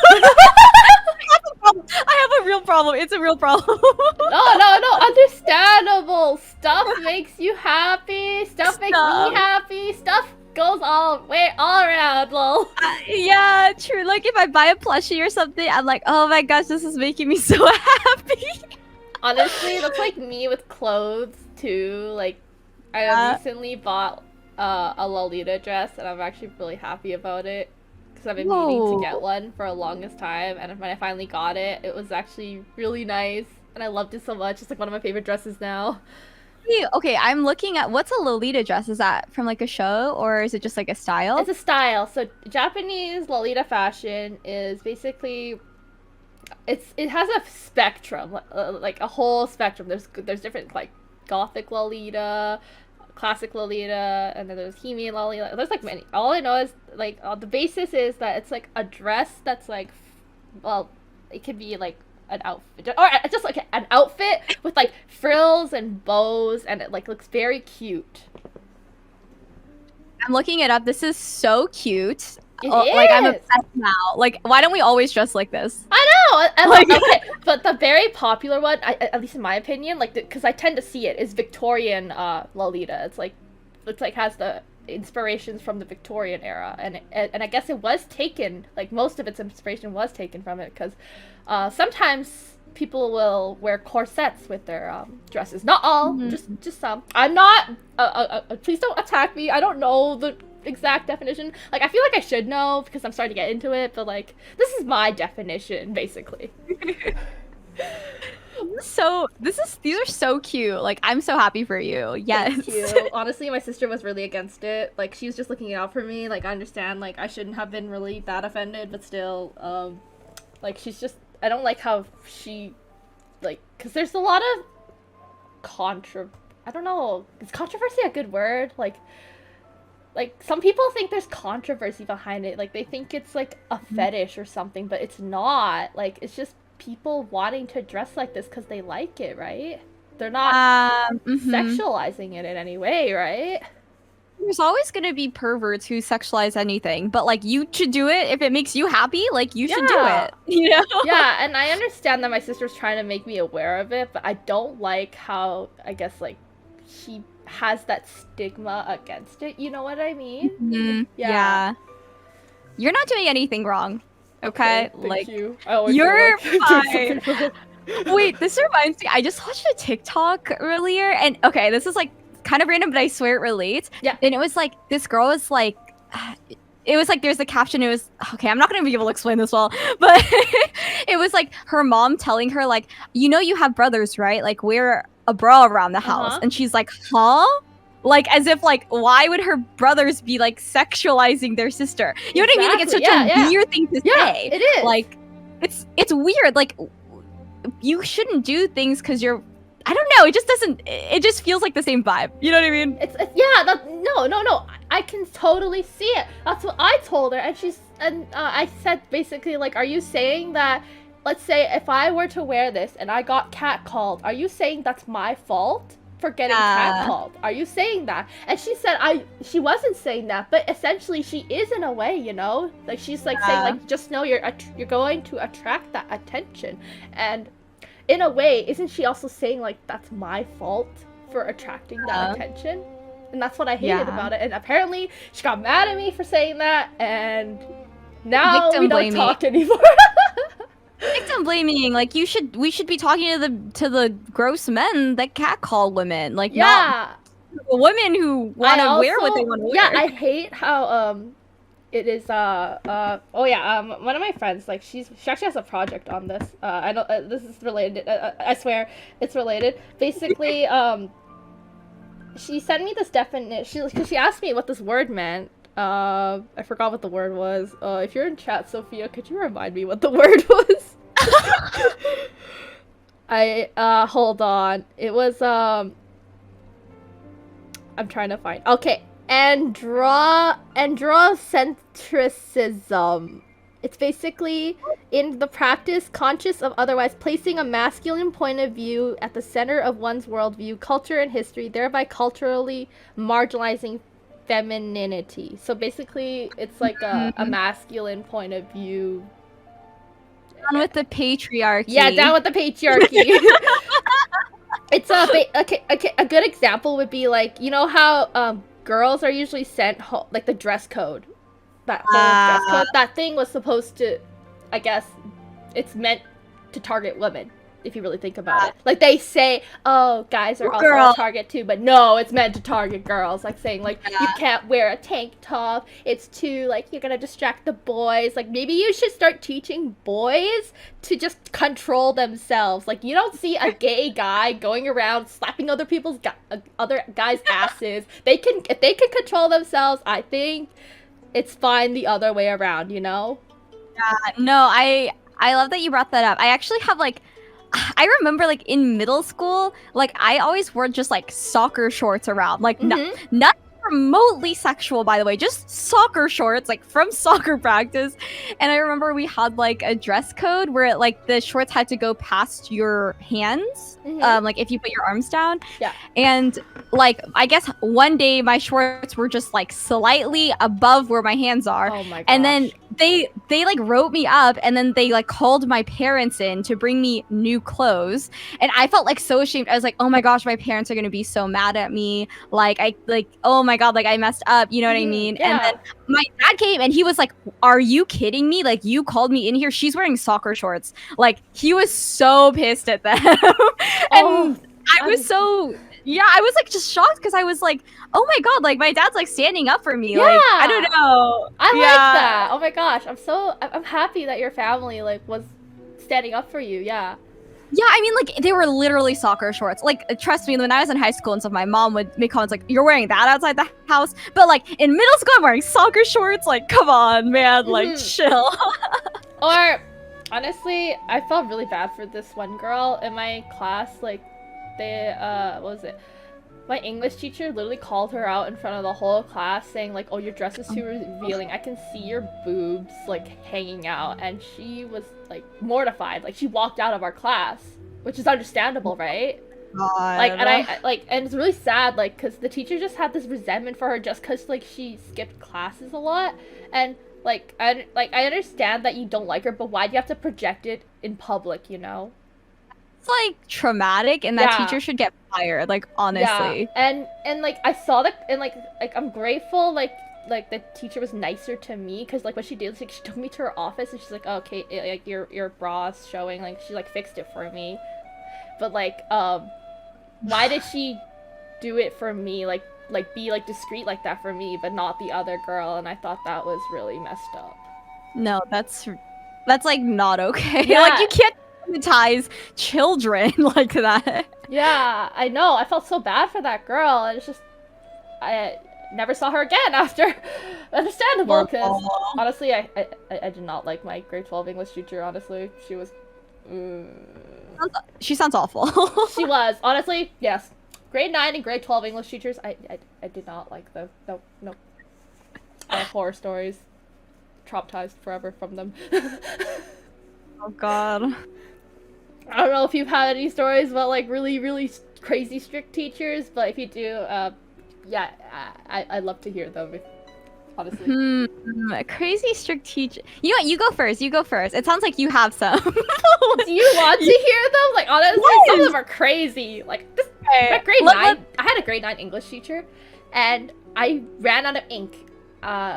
I have a real problem. It's a real problem. No. Understandable. Stuff makes you happy. Stuff makes me happy. Stuff goes all around, lol. Yeah, true. Like if I buy a plushie or something, I'm like, oh my gosh, this is making me so happy. Honestly, that's like me with clothes too. Like, I recently bought a Lolita dress, and I'm actually really happy about it. Because I've been meaning to get one for the longest time, and when I finally got it, it was actually really nice, and I loved it so much. It's like one of my favorite dresses now. Okay, I'm looking at, what's a Lolita dress? Is that from like a show, or is it just like a style? It's a style. So Japanese Lolita fashion is basically, it has a spectrum, like a whole spectrum. There's different like gothic Lolita, classic Lolita, and then there's Hime Lolita. There's like many. All I know is like the basis is that it's like a dress that's like, well, it could be like an outfit, or just like an outfit with like frills and bows, and it like looks very cute. I'm looking it up. This is so cute. It is. Like, I'm obsessed now. Like, why don't we always dress like this? I know. And like, okay, but the very popular one, at least in my opinion, like, because I tend to see it, is Victorian Lolita. It's like has the inspirations from the Victorian era, and I guess it was taken, like most of its inspiration was taken from it, because sometimes people will wear corsets with their dresses. Not all, just some. I'm not. Please don't attack me. I don't know the exact definition. Like, I feel like I should know because I'm starting to get into it. But like, this is my definition, basically. So these are so cute. Like, I'm so happy for you. Yes. Thank you. Honestly, my sister was really against it. Like, she was just looking out for me. Like, I understand. Like, I shouldn't have been really that offended, but still, like, she's just. I don't like how she, like, because there's a lot of I don't know. Is controversy a good word? Like, some people think there's controversy behind it. Like, they think it's, like, a fetish or something, but it's not. Like, it's just people wanting to dress like this because they like it, right? They're not sexualizing it in any way, right? There's always going to be perverts who sexualize anything, but like, you should do it if it makes you happy. Like, you should do it, you know? Yeah, and I understand that my sister's trying to make me aware of it, but I don't like how, I guess, like, she has that stigma against it. You know what I mean? Yeah. You're not doing anything wrong. Okay? Thank like, you. I always you're fine. Wait, this reminds me. I just watched a TikTok earlier, and okay, this is like kind of random, but I swear it relates. Yeah. And it was like, this girl was like, it was like, there's a caption. It was, okay, I'm not going to be able to explain this well, but it was like her mom telling her, like, you know, you have brothers, right? Like, wear a bra around the house. And she's like, huh? Like, as if, like, why would her brothers be, like, sexualizing their sister? You know what I mean? Like, it's such a weird thing to say. It is. Like, it's weird. Like, you shouldn't do things because you're, I don't know. It just doesn't, it just feels like the same vibe. You know what I mean? No. I can totally see it. That's what I told her. And I said, basically, like, are you saying that, let's say, if I were to wear this and I got catcalled, are you saying that's my fault for getting catcalled? Are you saying that? And she said she wasn't saying that, but essentially she is in a way, you know? Like, she's like saying, like, just know you're going to attract that attention. And in a way, isn't she also saying, like, that's my fault for attracting that attention? And that's what I hated about it. And apparently she got mad at me for saying that, and now we don't talk anymore. Victim blaming, like, we should be talking to the gross men that catcall women, like, not women who want to wear what they want to wear. Yeah, I hate how it is one of my friends, like, she actually has a project on this. I know this is related. I swear it's related. Basically, she sent me this definition. She asked me what this word meant. I forgot what the word was. If you're in chat, Sophia, could you remind me what the word was? Hold on. It was, I'm trying to find, okay, androcentrism. It's basically, in the practice, conscious of otherwise placing a masculine point of view at the center of one's worldview, culture, and history, thereby culturally marginalizing femininity. So basically, it's like a masculine point of view. Down with the patriarchy. Yeah, down with the patriarchy. It's a good example would be, like, you know how girls are usually sent like the dress code. That whole dress code. That thing was supposed to, I guess, it's meant to target women. If you really think about it, like, they say, oh, guys are also a target too, but no, it's meant to target girls. Like, saying, like, you can't wear a tank top, it's too, like, you're gonna distract the boys. Like, maybe you should start teaching boys to just control themselves. Like, you don't see a gay guy going around slapping other other guys' asses. If they can control themselves, I think it's fine the other way around, you know? Yeah, no, I love that you brought that up. I actually have, like, I remember, like, in middle school, like, I always wore just, like, soccer shorts around. Like, not remotely sexual, by the way, just soccer shorts, like, from soccer practice. And I remember we had, like, a dress code where, like, the shorts had to go past your hands, like, if you put your arms down. Yeah. And, like, I guess one day my shorts were just, like, slightly above where my hands are. Oh my gosh. And then they like wrote me up, and then they, like, called my parents in to bring me new clothes, and I felt, like, so ashamed. I was like, oh my gosh, my parents are gonna be so mad at me. Like, oh my my god, like I messed up, you know what I mean? Yeah. And then my dad came and he was like, are you kidding me? Like, you called me in here, she's wearing soccer shorts. Like, he was so pissed at them. And I was so, yeah, I was like just shocked because I was like, oh my god, like my dad's like standing up for me. Yeah. Like, I don't know. I like that. Oh my gosh, I'm happy that your family like was standing up for you. Yeah. Yeah, I mean, like, they were literally soccer shorts. Like, trust me, when I was in high school and stuff, my mom would make comments like, you're wearing that outside the house? But, like, in middle school, I'm wearing soccer shorts? Like, come on, man. Like, chill. Or, honestly, I felt really bad for this one girl in my class. Like, they, what was it? My English teacher literally called her out in front of the whole class saying, like, oh, your dress is too revealing. I can see your boobs, like, hanging out. And she was, like, mortified. Like, she walked out of our class, which is understandable, right? God. Like, and it's really sad, like, because the teacher just had this resentment for her just because, like, she skipped classes a lot. And, like, I understand that you don't like her, but why do you have to project it in public, you know? It's like traumatic, and that teacher should get fired, like, honestly. Yeah. And like I saw that, and like I'm grateful like the teacher was nicer to me, because like what she did, like she took me to her office and she's like, oh, okay, like your bra's showing, like she like fixed it for me. But like why did she do it for me, like be like discreet like that for me but not the other girl? And I thought that was really messed up. No, that's like not okay. Yeah. Like, you can't traumatize children like that. Yeah, I know. I felt so bad for that girl, and it's just I never saw her again after. Understandable, because honestly, I did not like my grade 12 English teacher. Honestly, she was. She sounds awful. She was, honestly, yes. Grade 9 and grade 12 English teachers, I did not like them. No. I have horror stories. Traumatized forever from them. Oh god. I don't know if you've had any stories about like really, really crazy strict teachers, but if you do, yeah, I'd love to hear them. Honestly. Crazy strict teacher. You know what? You go first. It sounds like you have some. Do you want to hear them? Like, honestly, some of them are crazy. Like, this grade 9, I had a grade 9 English teacher, and I ran out of ink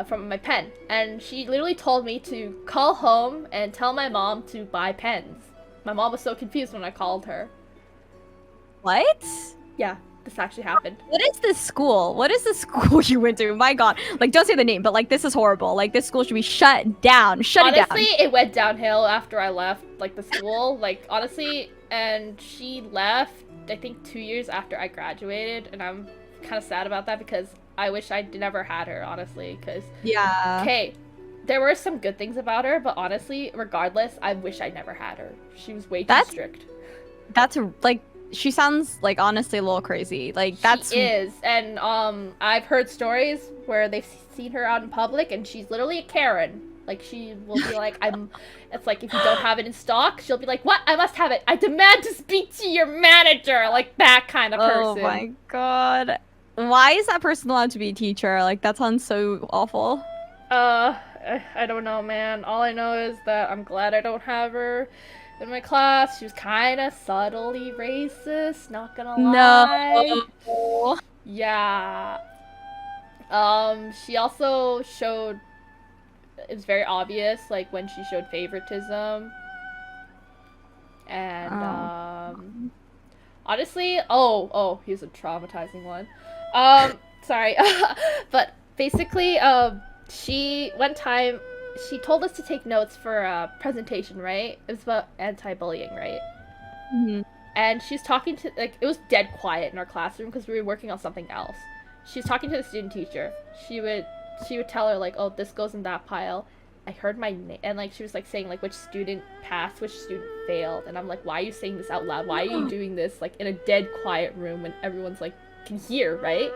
from my pen, and she literally told me to call home and tell my mom to buy pens. My mom was so confused when I called her. What? Yeah, this actually happened. What is this school? What is the school you went to? My god. Like, don't say the name, but like, this is horrible. Like, this school should be shut down. Shut it down. Honestly, it went downhill after I left, like, the school. Like, honestly, and she left, I think, 2 years after I graduated, and I'm kind of sad about that because I wish I never had her, honestly, because... Yeah. Okay. There were some good things about her, but honestly, regardless, I wish I never had her. She was way too strict. That's, like, she sounds, like, honestly a little crazy. Like, that's... She is, and, I've heard stories where they've seen her out in public, and she's literally a Karen. Like, she will be like, it's like, if you don't have it in stock, she'll be like, what? I must have it. I demand to speak to your manager. Like, that kind of person. Oh my god. Why is that person allowed to be a teacher? Like, that sounds so awful. I don't know, man. All I know is that I'm glad I don't have her in my class. She was kind of subtly racist, not gonna lie. No. Yeah. She also showed... It was very obvious, like, when she showed favoritism. And, honestly... Oh, here's a traumatizing one. Sorry. But, basically, one time, she told us to take notes for a presentation, right? It was about anti-bullying, right? Mm-hmm. And she's talking to, like, it was dead quiet in our classroom because we were working on something else. She's talking to the student teacher. She would tell her, like, oh, this goes in that pile. I heard my name, and, like, she was, like, saying, like, which student passed, which student failed. And I'm like, why are you saying this out loud? Why are you doing this, like, in a dead quiet room when everyone's, like, can hear, right?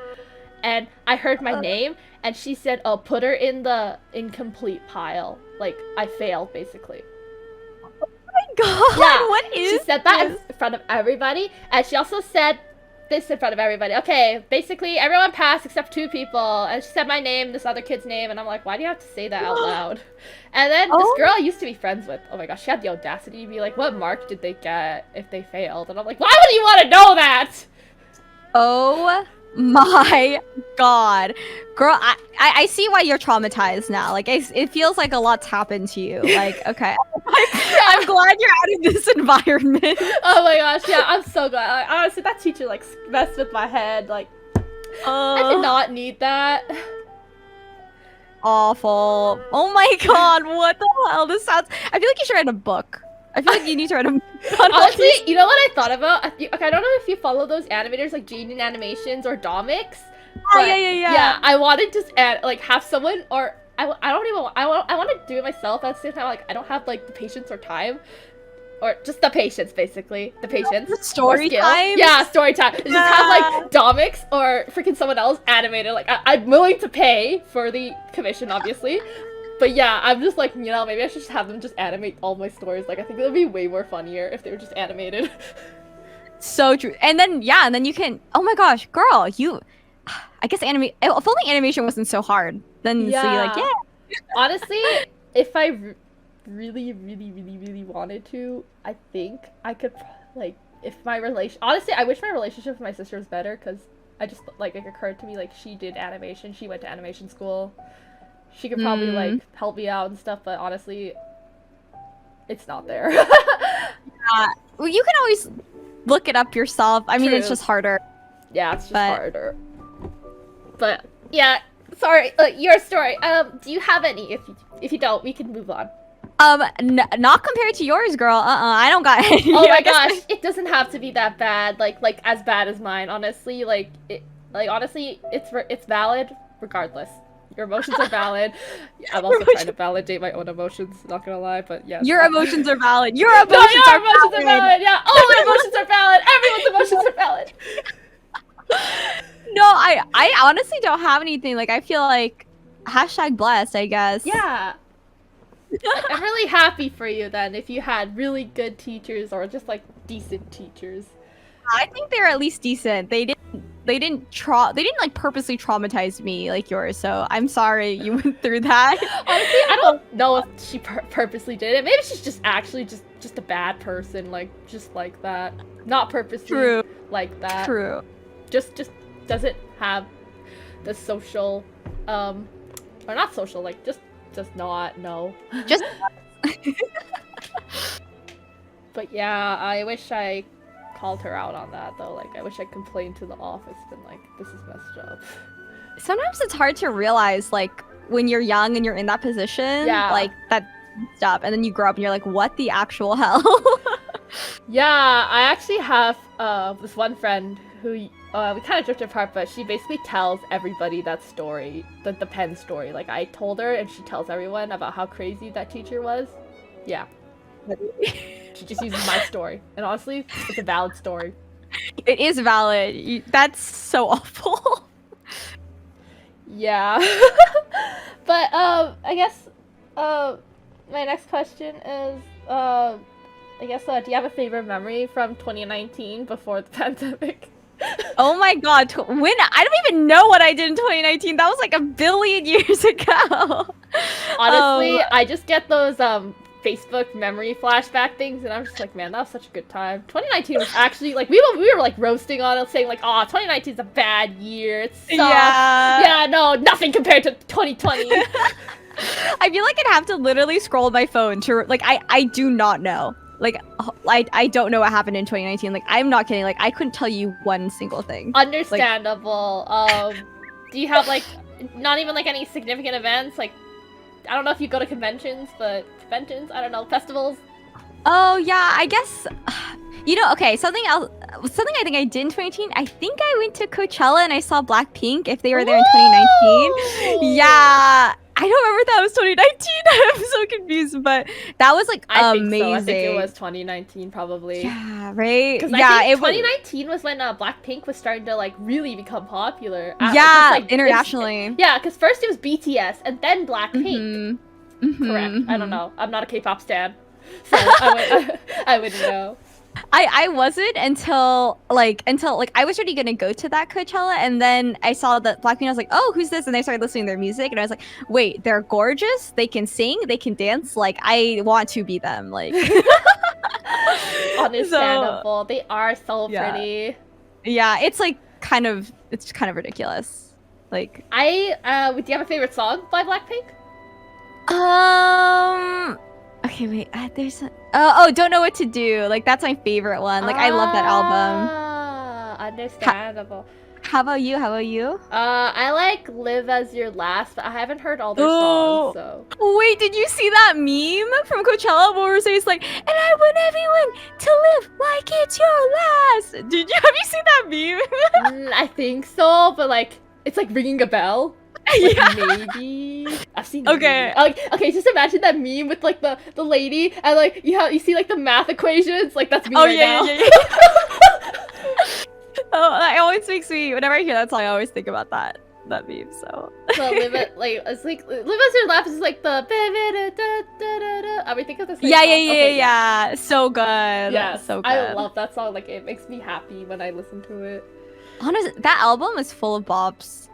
And I heard my name, and she said, oh, put her in the incomplete pile. Like, I failed, basically. Oh my god, yeah. What is She said that in front of everybody, and she also said this in front of everybody. Okay, basically, everyone passed except 2 people, and she said my name, this other kid's name, and I'm like, why do you have to say that out loud? And then this girl I used to be friends with, oh my gosh, she had the audacity to be like, what mark did they get if they failed? And I'm like, why would you want to know that? Oh my god, girl, I see why you're traumatized now. Like it feels like a lot's happened to you. Like okay, I'm glad you're out of this environment. Oh my gosh, yeah, I'm so glad. Like, honestly, that teacher like messed with my head. Like I did not need that. Awful. Oh my god, what the hell? This sounds. I feel like you should write a book. I feel like you need to write a book. Honestly, you know what I thought about? Okay, I don't know if you follow those animators like Jaden Animations or Domix. Oh yeah. Yeah, I wanted to just like have someone, or I don't even. I want to do it myself at the same time. Like I don't have like the patience or time. Or just the patience, basically. The patience. Story time? Yeah, story time. Just have, like, Domix or freaking someone else animated. Like, I'm willing to pay for the commission, obviously. But yeah, I'm just like, you know, maybe I should just have them just animate all my stories. Like, I think it would be way more funnier if they were just animated. So true. And then, yeah, and then you can... Oh my gosh, girl, you... I guess if only animation wasn't so hard. Then, yeah. So you're like, yeah. Honestly, if I... really wanted to, I think I could, like, if my relation, honestly, I wish my relationship with my sister was better, because I just, like, it occurred to me, like, she did animation, she went to animation school, she could probably, like, help me out and stuff, but honestly, it's not there. Well, you can always look it up yourself. I mean, True. it's just harder. Yeah, it's just harder. But, yeah, sorry, your story, do you have any? If you don't, we can move on. Not compared to yours, girl. I don't got any. Oh my gosh, it doesn't have to be that bad. Like as bad as mine. Honestly, honestly, it's valid regardless. Your emotions are valid. I'm also trying to validate my own emotions. Not gonna lie, but yeah. Your emotions are valid. Your emotions are valid. Yeah, all my emotions are valid. Everyone's emotions are valid. No, I honestly don't have anything. Like I feel like #blessed, I guess. Yeah. I'm really happy for you then if you had really good teachers or just like decent teachers. I think they're at least decent. They didn't like purposely traumatize me like yours. So I'm sorry you went through that. Honestly, I don't know if she purposely did it. Maybe she's just actually just a bad person, like just like that. Not purposely like that. True. Just doesn't have the social or not social, like just not, no. Just But yeah, I wish I called her out on that though. Like I wish I complained to the office and like, this is messed up. Sometimes it's hard to realize like when you're young and you're in that position, like that stuff, and then you grow up and you're like, what the actual hell? Yeah, I actually have this one friend who we kind of drifted apart, but she basically tells everybody that story, the pen story. Like I told her and she tells everyone about how crazy that teacher was. Yeah. She just uses my story. And honestly, it's a valid story. It is valid. That's so awful. Yeah. But I guess my next question is I guess do you have a favorite memory from 2019 before the pandemic? Oh my god, when I don't even know what I did in 2019. That was like a billion years ago. Honestly, I just get those Facebook memory flashback things, and I'm just like, man, that was such a good time. 2019 was actually like we were like roasting on it, saying like, oh, 2019 is a bad year. It sucks. Yeah, no, nothing compared to 2020. I feel like I'd have to literally scroll my phone to like I do not know. Like, I don't know what happened in 2019. Like, I'm not kidding. Like, I couldn't tell you one single thing. Understandable. Like, do you have, like, not even, like, any significant events? Like, I don't know if you go to conventions, but conventions? I don't know. Festivals? Oh, yeah. I guess, you know, okay. Something else. Something I think I did in 2018. I think I went to Coachella and I saw Blackpink if they were there in 2019. Yeah. I don't remember if that was 2019. I'm so confused, but that was like amazing. I think it was 2019 probably. Yeah, right? Because I think 2019 was when Blackpink was starting to like really become popular. Yeah, like, internationally. Yeah, because first it was BTS and then Blackpink. Correct. I don't know. I'm not a K-pop stan, so I wouldn't know. I wasn't until I was already gonna go to that Coachella, and then I saw that Blackpink. I was like, oh, who's this? And I started listening to their music, and I was like, wait, they're gorgeous. They can sing. They can dance. Like, I want to be them. Like, understandable. They are so pretty. Yeah, it's like it's kind of ridiculous. Like, do you have a favorite song by Blackpink? okay, wait. There's Don't Know What to Do. Like, that's my favorite one. Like, I love that album. Understandable. How about you? How about you? I like Live As Your Last, but I haven't heard all their songs, so. Wait, did you see that meme from Coachella where it's like, and I want everyone to live like it's your last? Have you seen that meme? I think so, but like, it's like ringing a bell. Like, Yeah. maybe I've seen the Okay. meme. Okay, just imagine that meme with like the lady and like you see like the math equations, like that's me right now. Yeah. Oh, that always makes me, whenever I hear that song, I always think about that meme. So Live It, like it's like Live As Your Last is like the I mean, think of this. Yeah. So good. Yeah, so good. I love that song. Like, it makes me happy when I listen to it. Honestly, that album is full of bops.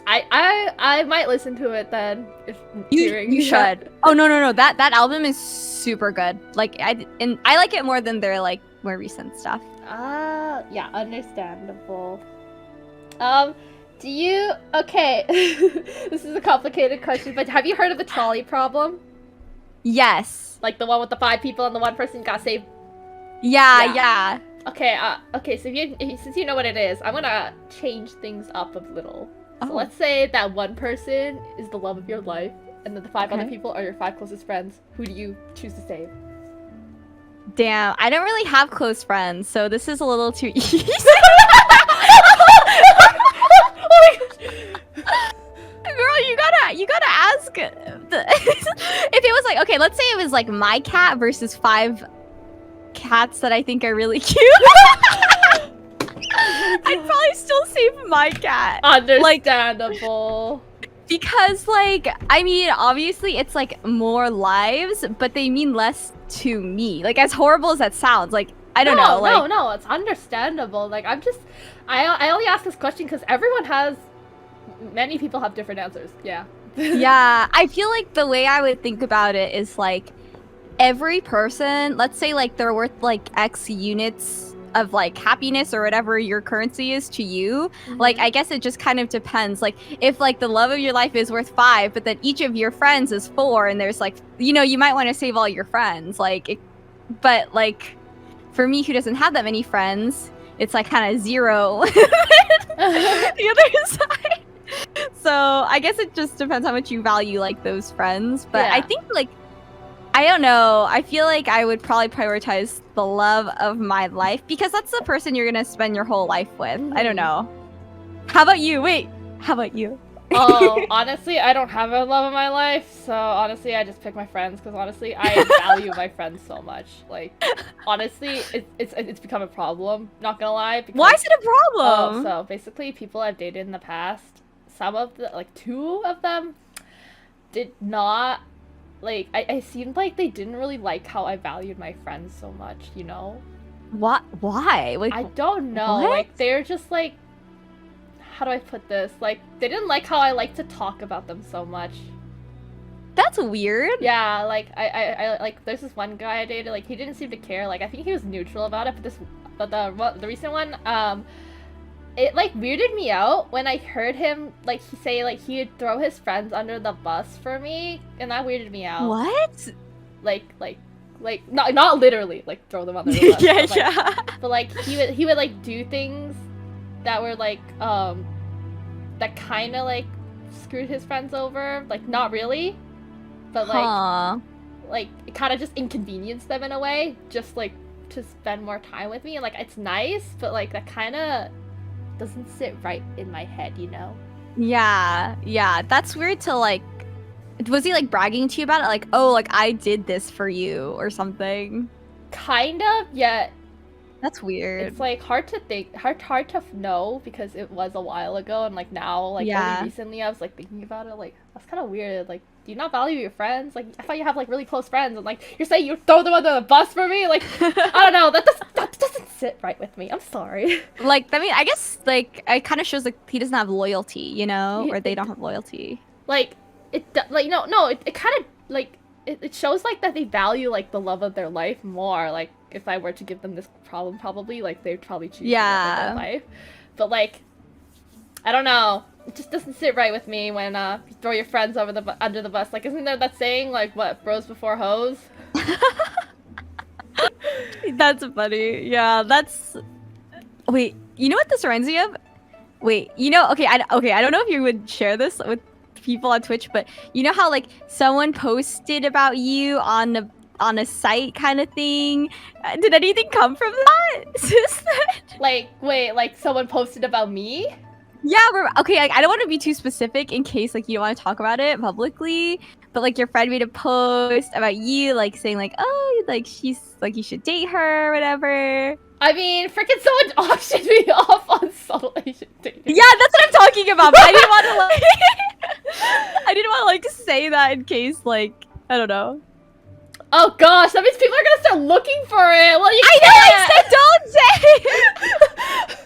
I might listen to it then if You should. Oh no, that album is super good. Like, I like it more than their like more recent stuff. Yeah, understandable. Do you okay? This is a complicated question, but have you heard of the trolley problem? Yes. Like the one with the 5 people and the one person got saved. Yeah. Okay. Okay. So since you know what it is, I'm gonna change things up a little. So let's say that one person is the love of your life, and then the 5 other people are your 5 closest friends. Who do you choose to save? Damn, I don't really have close friends, so this is a little too easy. Girl, you gotta ask. If it was like, okay, let's say it was like my cat versus 5 cats that I think are really cute. I'd probably still save my cat. Understandable. Because, like, I mean, obviously it's like more lives, but they mean less to me. Like, as horrible as that sounds, like, I don't know. Like, No, it's understandable. Like, I only ask this question because many people have different answers. Yeah. Yeah, I feel like the way I would think about it is like every person, let's say like they're worth like X units of like happiness or whatever your currency is to you. Like, I guess it just kind of depends. Like, if like the love of your life is worth 5, but then each of your friends is 4, and there's like, you might want to save all your friends. Like, but like for me, who doesn't have that many friends, it's like kind of 0 the other side. So I guess it just depends how much you value like those friends. But Yeah. I think like, I don't know. I feel like I would probably prioritize the love of my life because that's the person you're gonna spend your whole life with. I don't know. How about you? Wait, how about you? Oh, honestly, I don't have a love of my life, so honestly, I just pick my friends because honestly, I value my friends so much. Like, honestly, it's become a problem. Not gonna lie. Because, Why is it a problem? so basically, people I've dated in the past, some of the 2 of them did not. Like, I seemed like they didn't really like how I valued my friends so much, you know? What? Why? Like, I don't know. what? Like, they're just like, how do I put this? Like, they didn't like how I like to talk about them so much. That's weird. Yeah, like, I like, there's this one guy I dated, like, he didn't seem to care. Like, I think he was neutral about it, but the recent one, it like weirded me out when I heard him like he say like he would throw his friends under the bus for me, and that weirded me out. What? Like not literally like throw them under the bus. Yeah, but, like, yeah. But like he would like do things that were like that kind of like screwed his friends over. Like, not really, but like like it kind of just inconvenienced them in a way, just like to spend more time with me. And like, it's nice, but like that kind of doesn't sit right in my head, you know? Yeah, that's weird to like. Was he like bragging to you about it? Like, oh, like I did this for you or something? Kind of, yeah. That's weird. It's like hard to think, hard to know because it was a while ago, and like now, like only recently I was like thinking about it. Like, that's kind of weird. Like, do you not value your friends? Like, I thought you have like really close friends, and like you're saying you throw them under the bus for me. Like, I don't know. That doesn't sit right with me. I'm sorry. Like, I mean, I guess like it kind of shows like he doesn't have loyalty, you know, or they don't have loyalty. Like, it kind of like it shows like that they value like the love of their life more. Like, if I were to give them this problem, probably like they'd probably choose the love of their life. But like, I don't know. It just doesn't sit right with me when you throw your friends under the bus. Like, isn't there that saying like, what, bros before hoes? That's funny. Yeah, that's. Wait, you know what this reminds me of? Wait, you know, okay, I don't know if you would share this with people on Twitch, but you know how like someone posted about you on a site kind of thing? Did anything come from that? Like, wait, like someone posted about me? Yeah, okay, like, I don't want to be too specific in case like you don't want to talk about it publicly, but like your friend made a post about you, like saying like, oh, like she's like you should date her or whatever. I mean, freaking someone auctioned me off on Subtle Asian Dating. Yeah, that's what I'm talking about, but I didn't want to like I didn't want to like say that in case like I don't know. Oh gosh, that means people are gonna start looking for it. Well, you I can't. know, I said don't say.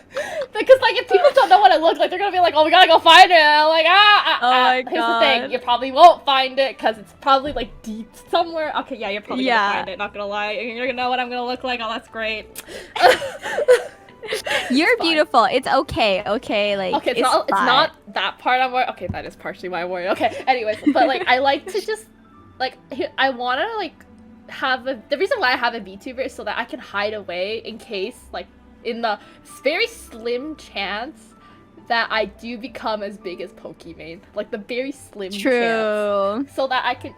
Because like if people don't know what it looks like, they're gonna be like, oh, we gotta go find it. I'm like, Oh my Here's the thing, God. you probably won't find it because it's probably like deep somewhere. Okay, yeah, you're probably gonna find it. Not gonna lie, you're gonna know what I'm gonna look like. Oh, that's great. You're beautiful. It's okay. Okay, like okay, it's not that part I'm worried. Okay, that is partially why I'm worried. Okay, anyways, but like I like to just like I wanna like have the reason why I have a VTuber is so that I can hide away in case like in the very slim chance that I do become as big as Pokimane, like the very slim chance, so that I can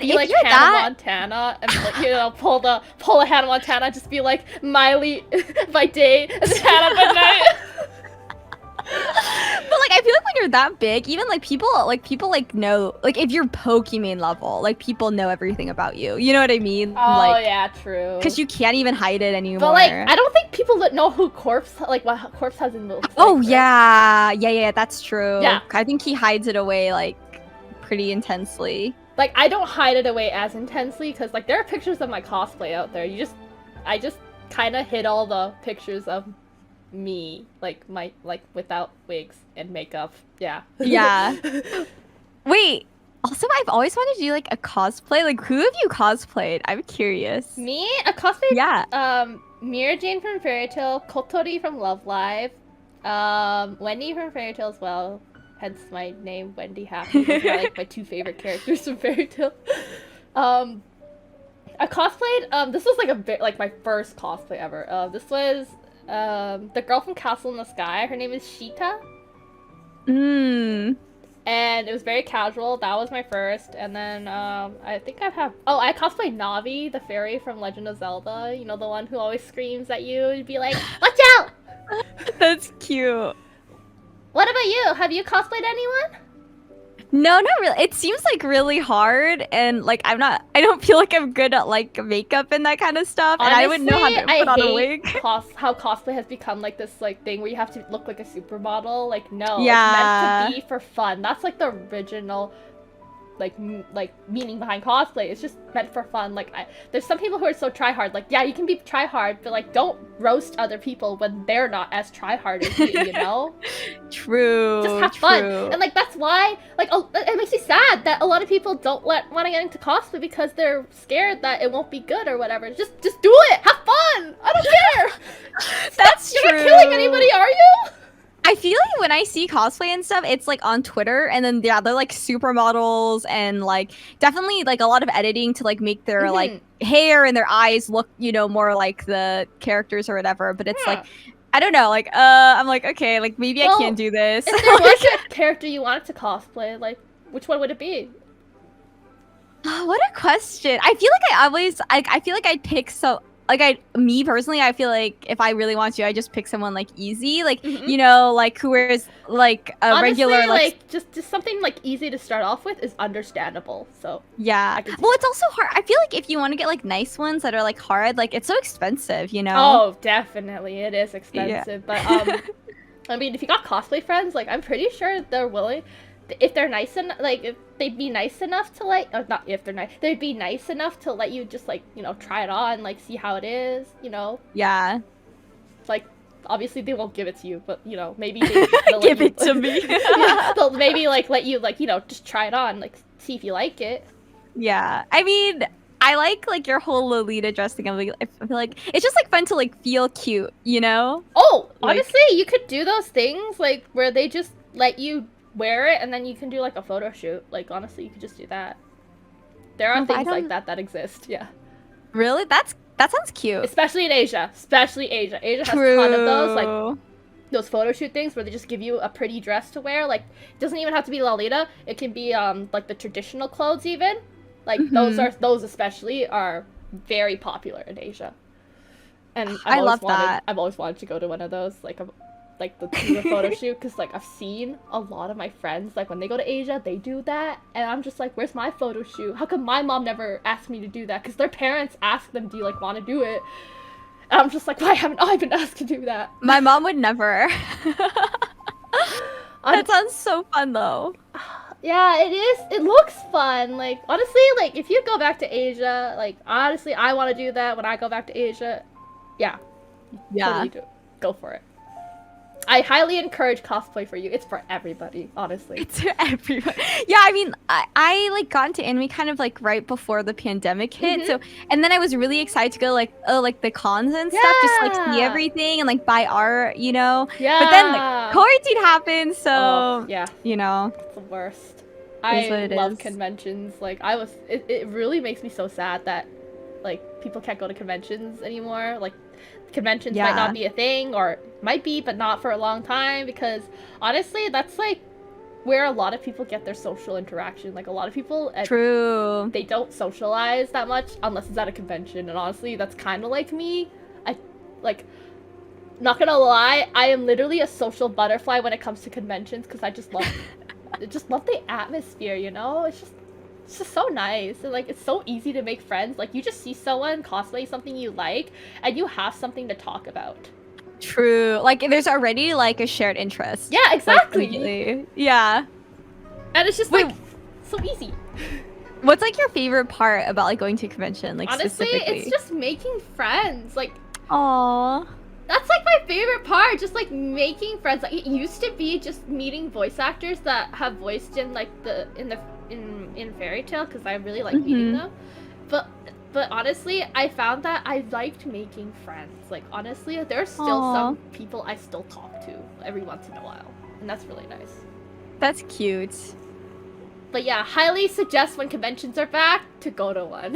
be like Hannah Montana and like, you know, pull a Hannah Montana, just be like Miley by day and Hannah by night. But like I feel like when you're that big, even like people know, like if you're Pokemon level, like people know everything about you. You know what I mean? Oh like, yeah, true. Because you can't even hide it anymore. But like I don't think people that know who Corpse like what Corpse has in looks like. Oh right? yeah, that's true. Yeah. I think he hides it away like pretty intensely. Like I don't hide it away as intensely because like there are pictures of my cosplay out there. I just kind of hid all the pictures of me, like my without wigs and makeup. Yeah. Yeah. Wait. Also, I've always wanted to do like a cosplay. Like, who have you cosplayed? I'm curious. Me? A cosplay? Yeah. Mira Jane from Fairy Tail, Kotori from Love Live, Wendy from Fairy Tail as well. Hence my name, Wendy Happy. Those are like my two favorite characters from Fairy Tail. I cosplayed. This was like a bit like my first cosplay ever. This was the girl from Castle in the Sky. Her name is Sheeta. And it was very casual. That was my first. And then I think I cosplayed Navi, the fairy from Legend of Zelda. You know, the one who always screams at you and be like, watch out! That's cute. What about you? Have you cosplayed anyone? No, not really. It seems like really hard, and like I don't feel like I'm good at like makeup and that kind of stuff. Honestly, and I wouldn't know how to put on a wig. How cosplay has become like this like thing where you have to look like a supermodel. Like no, yeah. It's meant to be for fun. That's like the original like meaning behind cosplay. It's just meant for fun. Like there's some people who are so try hard. Like yeah, you can be try hard, but like don't roast other people when they're not as try hard as you. You know. True. Just have fun, and like that's why like it makes me sad that a lot of people don't want to get into cosplay because they're scared that it won't be good or whatever. Just do it. Have fun. I don't care. That's You're true. not killing anybody, are you? I feel like when I see cosplay and stuff, it's like on Twitter, and then yeah, they're like supermodels and like definitely like a lot of editing to like make their like hair and their eyes look, you know, more like the characters or whatever. But it's like I don't know, like I'm like okay, like maybe I can't do this. If there was a character you wanted to cosplay, like which one would it be? What a question. I feel like I feel like I'd pick me personally, I feel like if I really want to, I just pick someone like easy, like you know, like who wears like a honestly, regular like just something like easy to start off with is understandable. So yeah, well, it's also hard. I feel like if you want to get like nice ones that are like hard, like it's so expensive, you know. Oh, definitely, it is expensive. Yeah. But I mean, if you got cosplay friends, like I'm pretty sure they're willing. If they're nice enough, like if they'd be nice enough to like, or not if they're nice, they'd be nice enough to let you just like, you know, try it on, like see how it is, you know. Yeah. Like obviously they won't give it to you, but you know maybe they'll give it to me. Yeah, they'll maybe like let you like, you know, just try it on, like see if you like it. Yeah, I mean, I like your whole Lolita dressing. I feel like it's just like fun to like feel cute, you know? Oh, Like, honestly, you could do those things like where they just let you wear it and then you can do like a photo shoot. Like honestly, you could just do that. There are no, but I things like don't that that exist. Yeah. really. That sounds cute. Especially in Asia. Especially Asia. Asia has True. a ton of those, like those photo shoot things where they just give you a pretty dress to wear. Like, it doesn't even have to be Lolita. It can be like the traditional clothes even. Like those especially are very popular in Asia. And I love that. I've always wanted to go to one of those, like the photo shoot, because like I've seen a lot of my friends, like when they go to Asia, they do that, and I'm just like, where's my photo shoot? How come my mom never asked me to do that? Because their parents ask them, do you like want to do it? And I'm just like, why haven't I been asked to do that? My mom would never. That sounds so fun though. Yeah, it is. It looks fun. Like, honestly, like, if you go back to Asia, like, honestly, I want to do that when I go back to Asia. Yeah. Totally do it. Go for it. I highly encourage cosplay for you. It's for everybody, honestly. It's for everyone. Yeah, I mean, I like got into anime kind of like right before the pandemic hit. So, and then I was really excited to go like the cons and stuff, just like see everything and like buy art, you know. Yeah. But then like, quarantine happened, so yeah, you know, it's the worst. I love conventions. Like it really makes me so sad that like people can't go to conventions anymore. Like conventions might not be a thing, or might be, but not for a long time, because honestly, that's like where a lot of people get their social interaction. Like a lot of people, true, they don't socialize that much unless it's at a convention, and honestly, that's kind of like me. I like, not gonna lie, I am literally a social butterfly when it comes to conventions, because I just love the atmosphere, you know? It's just so nice, and like it's so easy to make friends. Like you just see someone cosplay something you like and you have something to talk about. True. Like there's already like a shared interest. Yeah, exactly. Like, yeah. And it's just like so easy. What's like your favorite part about like going to a convention? Like honestly, specifically? It's just making friends. Like, aww. That's like my favorite part, just like making friends. Like it used to be just meeting voice actors that have voiced in like in Fairy Tail, because I really like meeting them. But honestly, I found that I liked making friends. Like honestly, there's still some people I still talk to every once in a while, and that's really nice. That's cute. But yeah, highly suggest when conventions are back to go to one.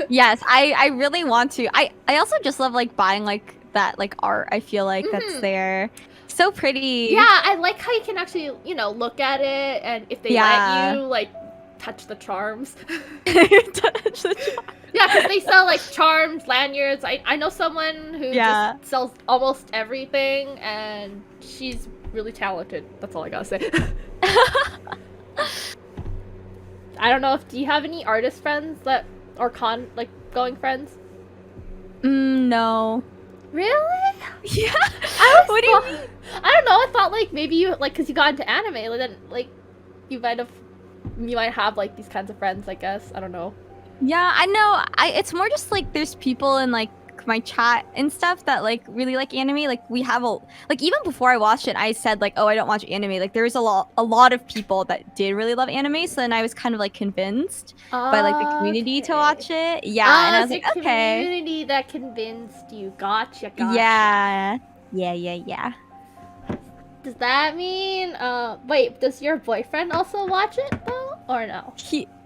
Yes, I really want to. I also just love like buying like that like art. I feel like that's there. So pretty. Yeah, I like how you can actually, you know, look at it, and if they let you like touch the charms. Touch the charms. Yeah, because they sell like charms, lanyards. I know someone who just sells almost everything, and she's really talented. That's all I gotta say. I don't know do you have any artist friends that or going friends? No. Really? Yeah. What do you mean? I don't know. I thought like maybe you like because you got into anime, like, then like you might have like these kinds of friends. I guess I don't know. Yeah, I know. It's more just like there's people in like my chat and stuff that like really like anime. Like we have like even before I watched it, I said like, oh, I don't watch anime. Like there was a lot of people that did really love anime, so then I was kind of like convinced by like the community to watch it. Yeah, and I was like, okay. Community that convinced you. Gotcha. Yeah. Does that mean wait, does your boyfriend also watch it though, or no?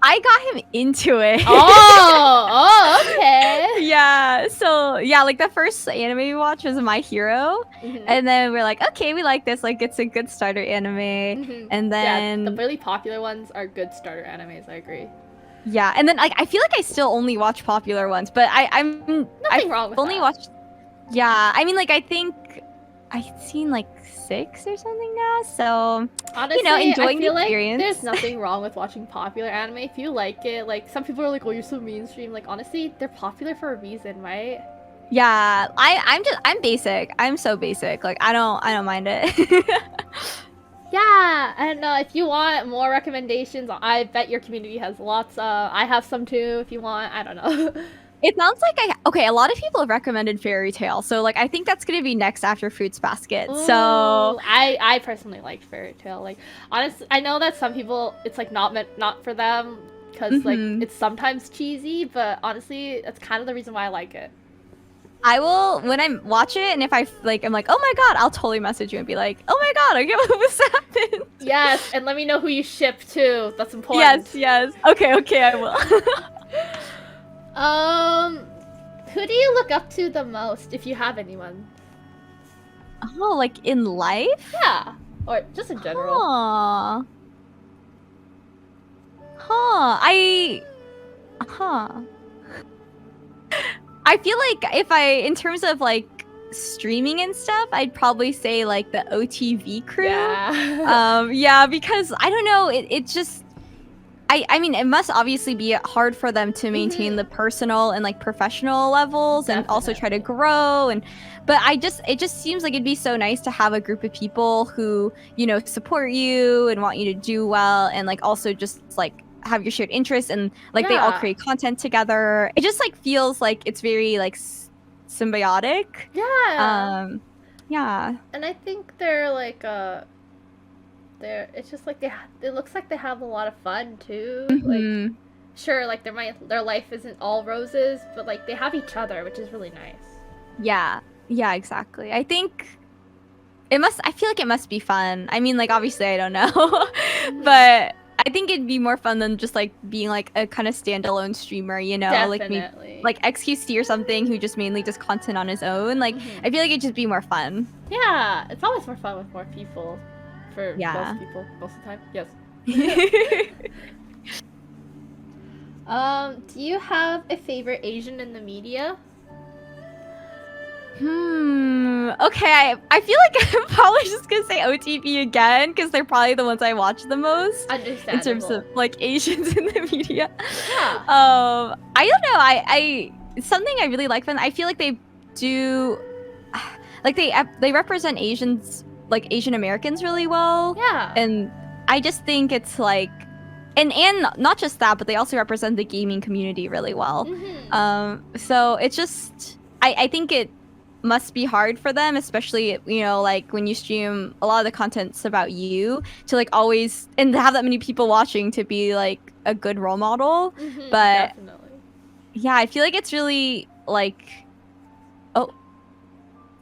I got him into it. Oh, okay. Yeah, so yeah, like the first anime we watched was My Hero, and then we're like, okay, we like this, like it's a good starter anime, and then the really popular ones are good starter animes. I agree. Yeah, and then like I feel like I still only watch popular ones, but I've wrong with only that. watched. Yeah, I mean, like I think I've seen like 6 or something now, so honestly, you know, enjoying I feel the experience. Like there's nothing wrong with watching popular anime if you like it. Like some people are like, "Oh, you're so mainstream." Like honestly, they're popular for a reason, right? Yeah, I'm basic. I'm so basic. Like I don't mind it. Yeah, and if you want more recommendations, I bet your community has lots. I have some too. If you want, I don't know. It sounds like a lot of people have recommended Fairy Tail, so like I think that's gonna be next after Fruits Basket. Ooh, so I personally liked Fairy Tail. Like honestly, I know that some people it's like not for them. because like it's sometimes cheesy, but honestly, that's kind of the reason why I like it. I will, when I watch it, and if I'm like, oh my god, I'll totally message you and be like, oh my god, I can't believe this happened. Yes, and let me know who you ship too. That's important. Yes. Okay, I will. Who do you look up to the most, if you have anyone? Oh, like in life? Yeah, or just in general. I feel like in terms of like streaming and stuff, I'd probably say like the OTV crew. Yeah. Yeah, because I don't know, it just, I mean, it must obviously be hard for them to maintain the personal and like professional levels and also try to grow but it just seems like it'd be so nice to have a group of people who, you know, support you and want you to do well and like also just like have your shared interests and like they all create content together. It just like feels like it's very like symbiotic. Yeah. Yeah. And I think they're like it's just like it looks like they have a lot of fun too. Like sure, like their life isn't all roses, but like they have each other, which is really nice. Yeah, exactly. I think I feel like it must be fun. I mean, like obviously I don't know, but I think it'd be more fun than just like being like a kind of standalone streamer, you know, Definitely. like XQC or something who just mainly does content on his own. Like I feel like it'd just be more fun. Yeah, it's always more fun with more people. For most people, most of the time, yes. Do you have a favorite Asian in the media? Okay, I feel like I'm probably just gonna say OTV again because they're probably the ones I watch the most. Understandable. In terms of like Asians in the media. Yeah. I don't know. I something I really like them. I feel like they do, like they represent Asians, like Asian Americans really well. Yeah. And I just think it's like, and not just that, but they also represent the gaming community really well. So it's just, I think it must be hard for them, especially, you know, like when you stream a lot of the content's about you, to like always, and to have that many people watching, to be like a good role model. But definitely. Yeah, I feel like it's really like, oh,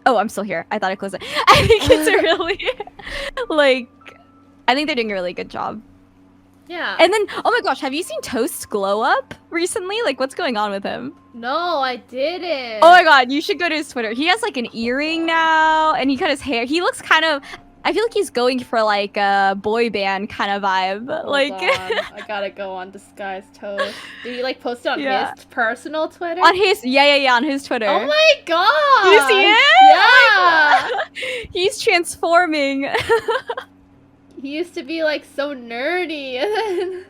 I'm still here. I thought I closed it. I think it's a really like, I think they're doing a really good job. Yeah. And then, oh my gosh, have you seen Toast glow up recently? Like, what's going on with him? No, I didn't. Oh my god, you should go to his Twitter. He has like an earring now, and he cut his hair. He looks kind of, I feel like he's going for like a boy band kind of vibe. Hold on. I gotta go on Disguise Toast. Did he like post it on his personal Twitter? On his, yeah, on his Twitter. Oh my god! Do you see it? Yeah! Oh he's transforming. He used to be like so nerdy, and then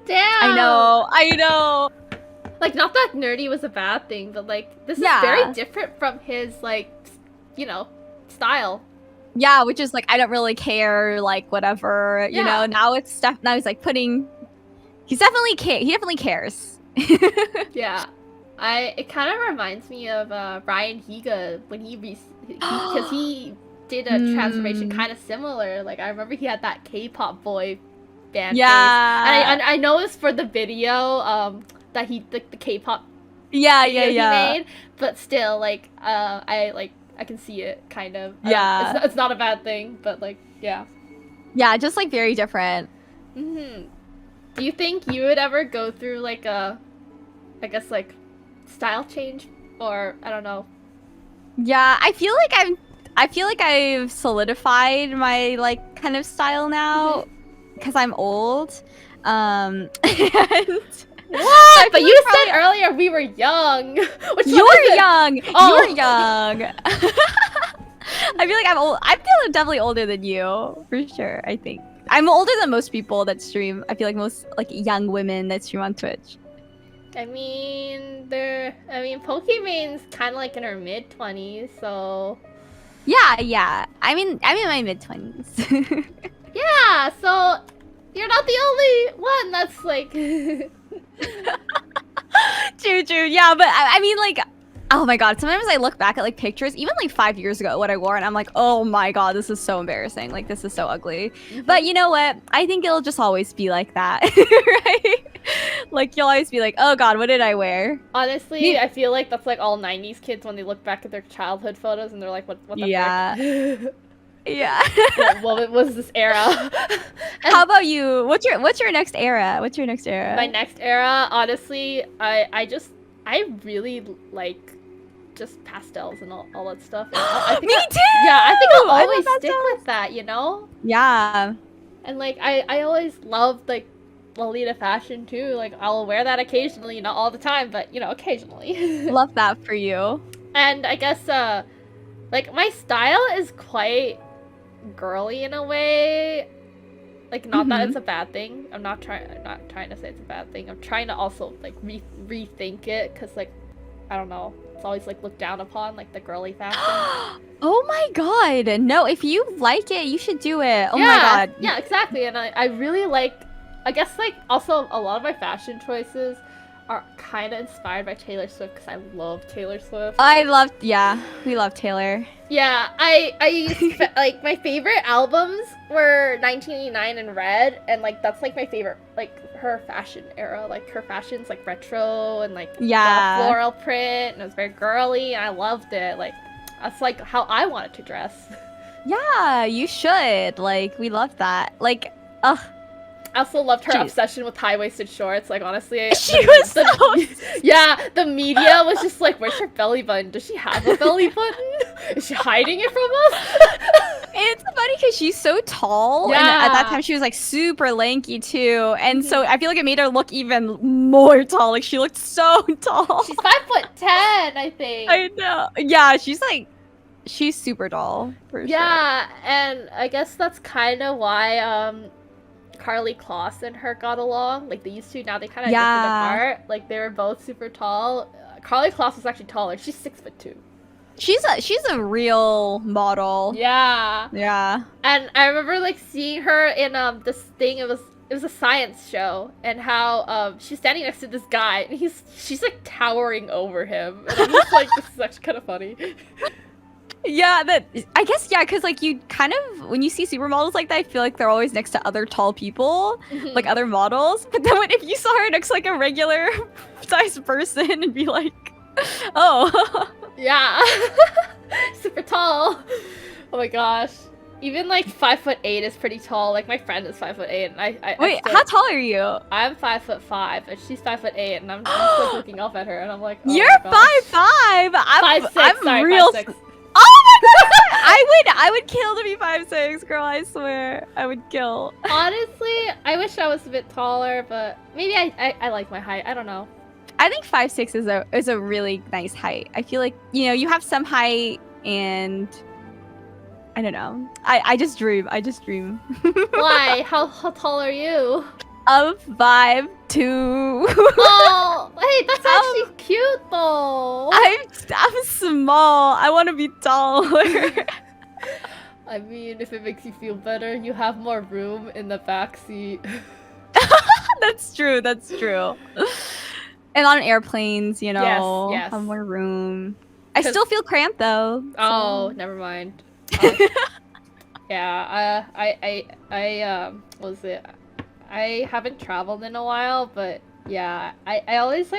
damn. I know. Like, not that nerdy was a bad thing, but like this is very different from his like, you know, style. Yeah, which is like I don't really care, like whatever, you know. Now it's stuff. Now he's like putting. He definitely cares. Yeah, it kind of reminds me of Ryan Higa when because he did a transformation kind of similar. Like I remember he had that K-pop boy band face. And I know it's for the video that he the K-pop he made, but still like I can see it kind of. It's not a bad thing, but like yeah, just like very different. Do you think you would ever go through like I guess like style change, or I don't know? Yeah, I feel like I've solidified my like kind of style now because I'm old. And what? But you said earlier we were young. You were young. Oh. You were young. I feel like I'm old. I feel definitely older than you, for sure. I think I'm older than most people that stream. I feel like most like young women that stream on Twitch. I mean, Pokemon's kind of like in her mid-20s, so. Yeah. I'm in my mid-20s. Yeah, so you're not the only one that's like. True. Yeah, but I mean, like, oh my god. Sometimes I look back at like pictures, even like 5 years ago, what I wore, and I'm like, oh my god, this is so embarrassing. Like, this is so ugly. But you know what? I think it'll just always be like that, right? Like you'll always be like, oh god, what did I wear? Honestly, I feel like that's like all 90s kids when they look back at their childhood photos and they're like, what the frick? Yeah. What was this era? How about you? What's your next era? What's your next era? My next era, honestly, I really like just pastels and all that stuff. And I think Me too! Yeah, I think I'll I always love stick pastels. with that, you know? Yeah. And like I always loved like Lolita fashion too. Like I'll wear that occasionally, not all the time, but you know, occasionally. Love that for you. And I guess like my style is quite girly in a way. Like not that it's a bad thing. I'm not trying to say it's a bad thing. I'm trying to also like rethink it cuz like I don't know. It's always like looked down upon like the girly fashion. Oh my god. No, if you like it, you should do it. Oh yeah, my god. Yeah, exactly. And I really like I guess like also a lot of my fashion choices are kind of inspired by Taylor Swift because I love Taylor Swift. We love Taylor. Yeah, I like my favorite albums were 1989 and Red, and like that's like my favorite like her fashion era. Like her fashion's like retro and like the floral print, and it was very girly, and I loved it. Like that's like how I wanted to dress. Yeah, you should. Like we love that. Like, ugh. I also loved her obsession with high-waisted shorts. Like, honestly, the media was just like, where's her belly button? Does she have a belly button? Is she hiding it from us? It's funny because she's so tall. Yeah. And at that time, she was like super lanky too. And so I feel like it made her look even more tall. Like, she looked so tall. She's 5'10", I think. I know. Yeah, she's super tall. For sure. And I guess that's kind of why, Carly Kloss and her got along. Like they used to, now they kind of drifted apart. Like they were both super tall. Carly Kloss was actually taller. She's 6'2". She's a real model. Yeah. Yeah. And I remember like seeing her in this thing. It was a science show, and how she's standing next to this guy, and she's like towering over him, and I'm just like, this is actually kind of funny. Yeah, I guess, yeah, because, like, you kind of, when you see supermodels like that, I feel like they're always next to other tall people, like other models. But then if you saw her next to, like, a regular sized person and be like, oh. Yeah. Super tall. Oh my gosh. Even, like, 5'8" is pretty tall. Like, my friend is 5'8", and Wait, how tall are you? I'm 5'5", and she's 5'8", and I'm just, like, looking up at her, and I'm like, oh You're my 5'5". I'm 5'6", sorry, real. 5'6". Oh my god! I would kill to be 5'6", girl. I swear, I would kill. Honestly, I wish I was a bit taller, but maybe I like my height. I don't know. I think 5'6" is a really nice height. I feel like, you know, you have some height, and I don't know. I just dream. Why? How tall are you? I'm 5'2". Oh, hey, that's actually cute though. I'm small. I want to be taller. I mean, if it makes you feel better, you have more room in the back seat. That's true. And on airplanes, you know, yes. have more room. I still feel cramped though. So. Oh, never mind. Yeah, what was it? I haven't traveled in a while, but yeah, I always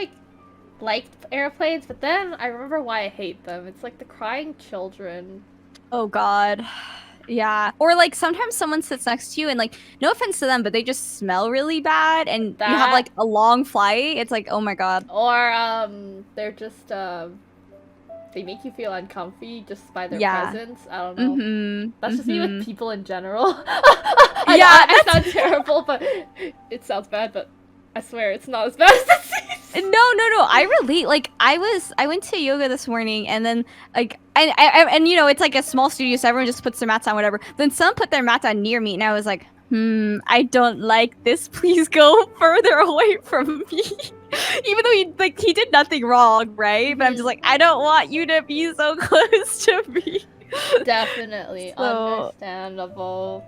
liked airplanes, but then I remember why I hate them. It's like the crying children. Oh god. Yeah. Or like sometimes someone sits next to you and like, no offense to them, but they just smell really bad, and you have like a long flight. It's like, oh my god. Or they're just they make you feel uncomfy just by their presence. I don't know. That's just me with people in general. I sound terrible, but it sounds bad, but I swear it's not as bad as it seems. No. I relate. Like I went to yoga this morning, and then like and you know, it's like a small studio, so everyone just puts their mats on, whatever. Then some put their mat on near me, and I was like, I don't like this. Please go further away from me. Even though he did nothing wrong, right? But I'm just like, I don't want you to be so close to me. Definitely understandable.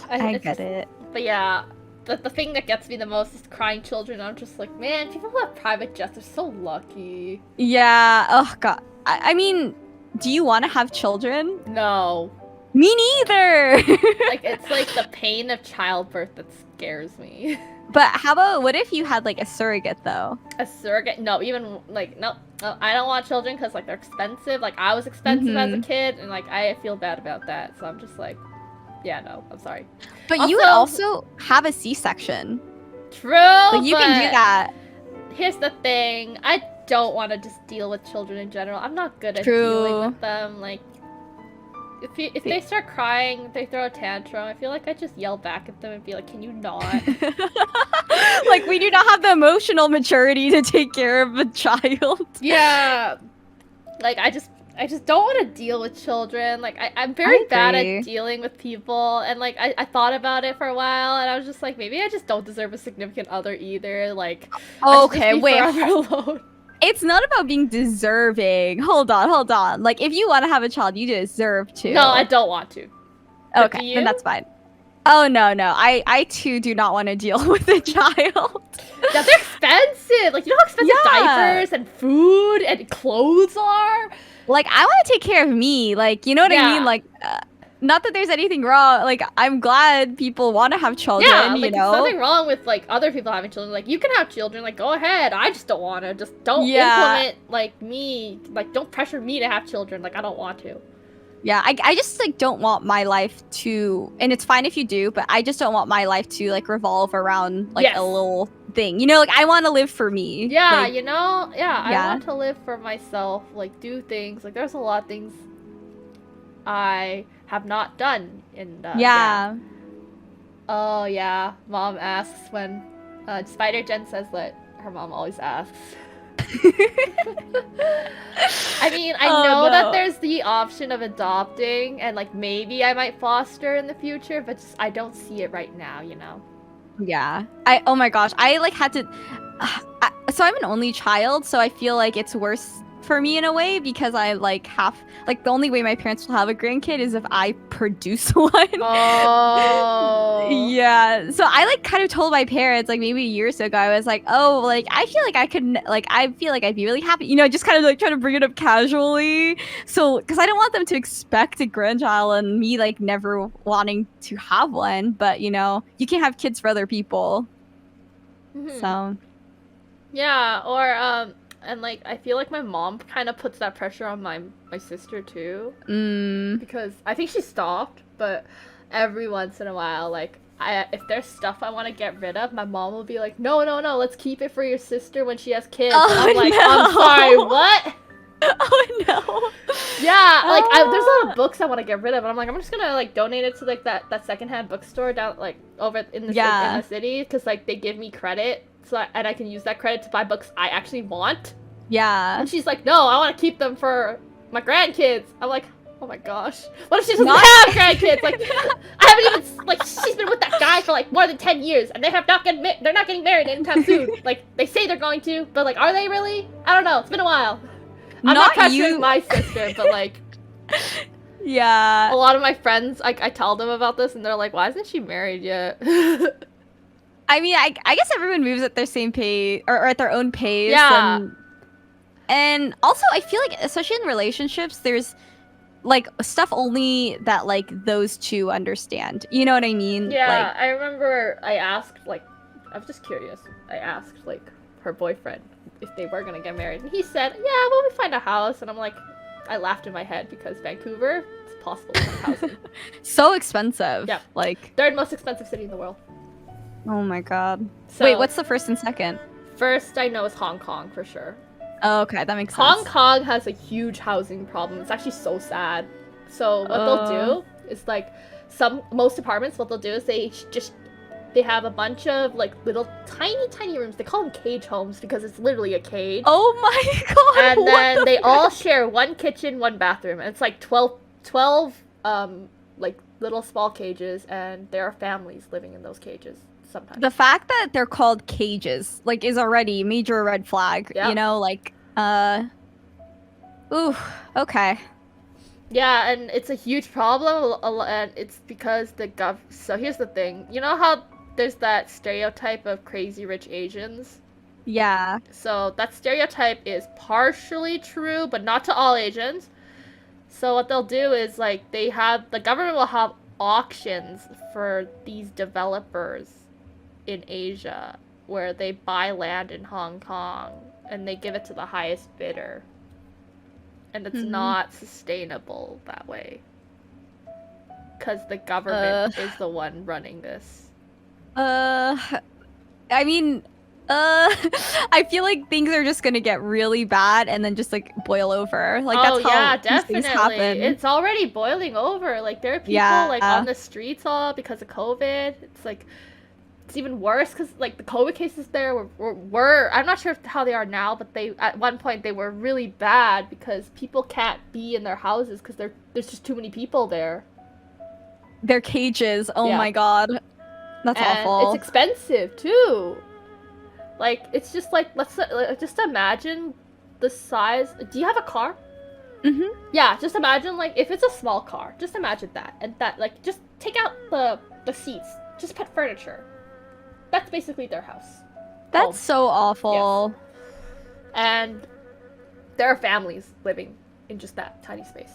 I get it. But yeah, the thing that gets me the most is crying children. I'm just like, man, people who have private jets are so lucky. Yeah. Oh god. I mean, do you want to have children? No. Me neither. Like, it's like the pain of childbirth that scares me. But how about, what if you had like a surrogate though? A surrogate? No, even like no, I don't want children because like they're expensive. Like I was expensive as a kid, and like I feel bad about that. So I'm just like, yeah, no, I'm sorry. But you would also have a C-section. True. Like you can do that. Here's the thing: I don't want to just deal with children in general. I'm not good at dealing with them. Like, if they start crying, they throw a tantrum, I feel like I just yell back at them and be like, "Can you not?" Like, we do not have the emotional maturity to take care of a child. Yeah. Like, I just don't want to deal with children. Like, I'm very bad at dealing with people. And, like, I thought about it for a while. And I was just like, maybe I just don't deserve a significant other either. Like, okay, wait. Alone. It's not about being deserving. Hold on. Like, if you want to have a child, you deserve to. No, I don't want to. Okay, then that's fine. Oh, no. I too do not want to deal with a child. Yeah, they're expensive. Like, you know how expensive diapers and food and clothes are? Like, I want to take care of me. Like, you know what I mean? Like, not that there's anything wrong. Like, I'm glad people want to have children, like, you know? There's nothing wrong with, like, other people having children. Like, you can have children. Like, go ahead. I just don't want to. Just don't implement, like, me. Like, don't pressure me to have children. Like, I don't want to. Yeah, I just, like, don't want my life to... And it's fine if you do, but I just don't want my life to, like, revolve around, like, a little thing. You know, like, I want to live for me. Yeah, like, you know? Yeah, I want to live for myself. Like, do things. Like, there's a lot of things I have not done in Oh yeah, mom asks when Spider Jen says that her mom always asks. I mean, I know that there's the option of adopting and like maybe I might foster in the future, but just, I don't see it right now, you know. Yeah. Oh my gosh, I like had to so I'm an only child, so I feel like it's worse for me in a way because I like the only way my parents will have a grandkid is if I produce one. Oh. Yeah. So I like kind of told my parents like maybe years ago, I was like, oh, like I feel like I feel like I'd be really happy, you know, just kind of like trying to bring it up casually. So because I don't want them to expect a grandchild and me like never wanting to have one, but you know, you can't have kids for other people. So yeah, or and like I feel like my mom kind of puts that pressure on my sister too, because I think she stopped, but every once in a while, like if there's stuff I want to get rid of, my mom will be like, no, let's keep it for your sister when she has kids. Oh, I'm like, no. I'm sorry, what? Oh no. Yeah, like there's a lot of books I want to get rid of, and I'm like, I'm just gonna like donate it to like that secondhand bookstore down like over in the city, because like they give me credit. And I can use that credit to buy books I actually want. Yeah. And she's like, no, I want to keep them for my grandkids. I'm like, oh my gosh. What if she doesn't have grandkids? Like, I haven't even, like, she's been with that guy for like more than 10 years, and they're not getting married anytime soon. Like, they say they're going to, but like, are they really? I don't know. It's been a while. I'm not pressuring my sister, but like... Yeah. A lot of my friends, I tell them about this, and they're like, why isn't she married yet? I mean, I guess everyone moves at their same pace or at their own pace. Yeah. And also, I feel like, especially in relationships, there's like stuff only that like those two understand. You know what I mean? Yeah. Like, I remember I asked, like, I was just curious. I asked like her boyfriend if they were gonna get married, and he said, "Yeah, well, we find a house." And I'm like, I laughed in my head because Vancouver, it's possible to find housing. So expensive. Yeah. Like third most expensive city in the world. Oh my god. So, wait, what's the first and second? First, I know is Hong Kong for sure. Oh, okay, that makes sense. Hong Kong has a huge housing problem. It's actually so sad. So what they'll do is like most apartments, what they'll do is they have a bunch of like little tiny rooms. They call them cage homes because it's literally a cage. Oh my god. And then they all share one kitchen, one bathroom. And it's like 12 like little small cages, and there are families living in those cages. Sometimes. The fact that they're called cages, like, is already a major red flag, you know? Like, ooh, okay. Yeah, and it's a huge problem, and it's because so here's the thing. You know how there's that stereotype of crazy rich Asians? Yeah. So that stereotype is partially true, but not to all Asians. So what they'll do is like the government will have auctions for these developers in Asia where they buy land in Hong Kong and they give it to the highest bidder. And it's not sustainable that way. Because the government is the one running this. I mean, I feel like things are just gonna get really bad and then just like boil over. Like that's how these things happen. It's already boiling over. Like there are people like on the streets all because of COVID. It's like it's even worse because like the COVID cases there were I'm not sure how they are now, but they at one point they were really bad because people can't be in their houses because there's just too many people there. Their cages. Oh my god, that's awful. It's expensive too. Like, it's just like, let's just imagine the size. Do you have a car? Mm-hmm. Yeah, just imagine, like, if it's a small car, just imagine that. And that, like, just take out the seats. Just put furniture. That's basically their house. That's so awful. Yes. And there are families living in just that tiny space.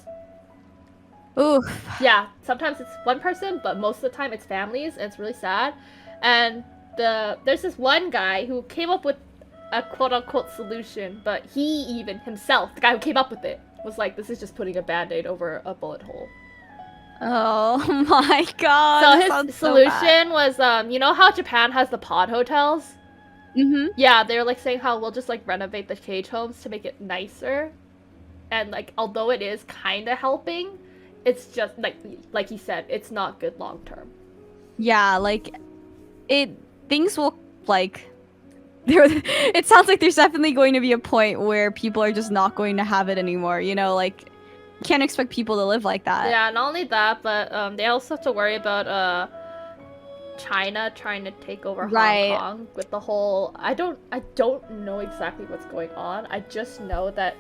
Oof. Yeah, sometimes it's one person, but most of the time it's families, and it's really sad. And there's this one guy who came up with a quote-unquote solution, but he even himself, the guy who came up with it, was like, this is just putting a band-aid over a bullet hole. Oh my god. So his solution was, you know how Japan has the pod hotels? Mm-hmm. Yeah, they were like saying how we'll just like renovate the cage homes to make it nicer. And like, although it is kind of helping, it's just like he said, it's not good long-term. Yeah, like things will like it sounds like there's definitely going to be a point where people are just not going to have it anymore, you know, like you can't expect people to live like that. Yeah, not only that, but they also have to worry about China trying to take over Hong Kong with the whole I don't know exactly what's going on. I just know that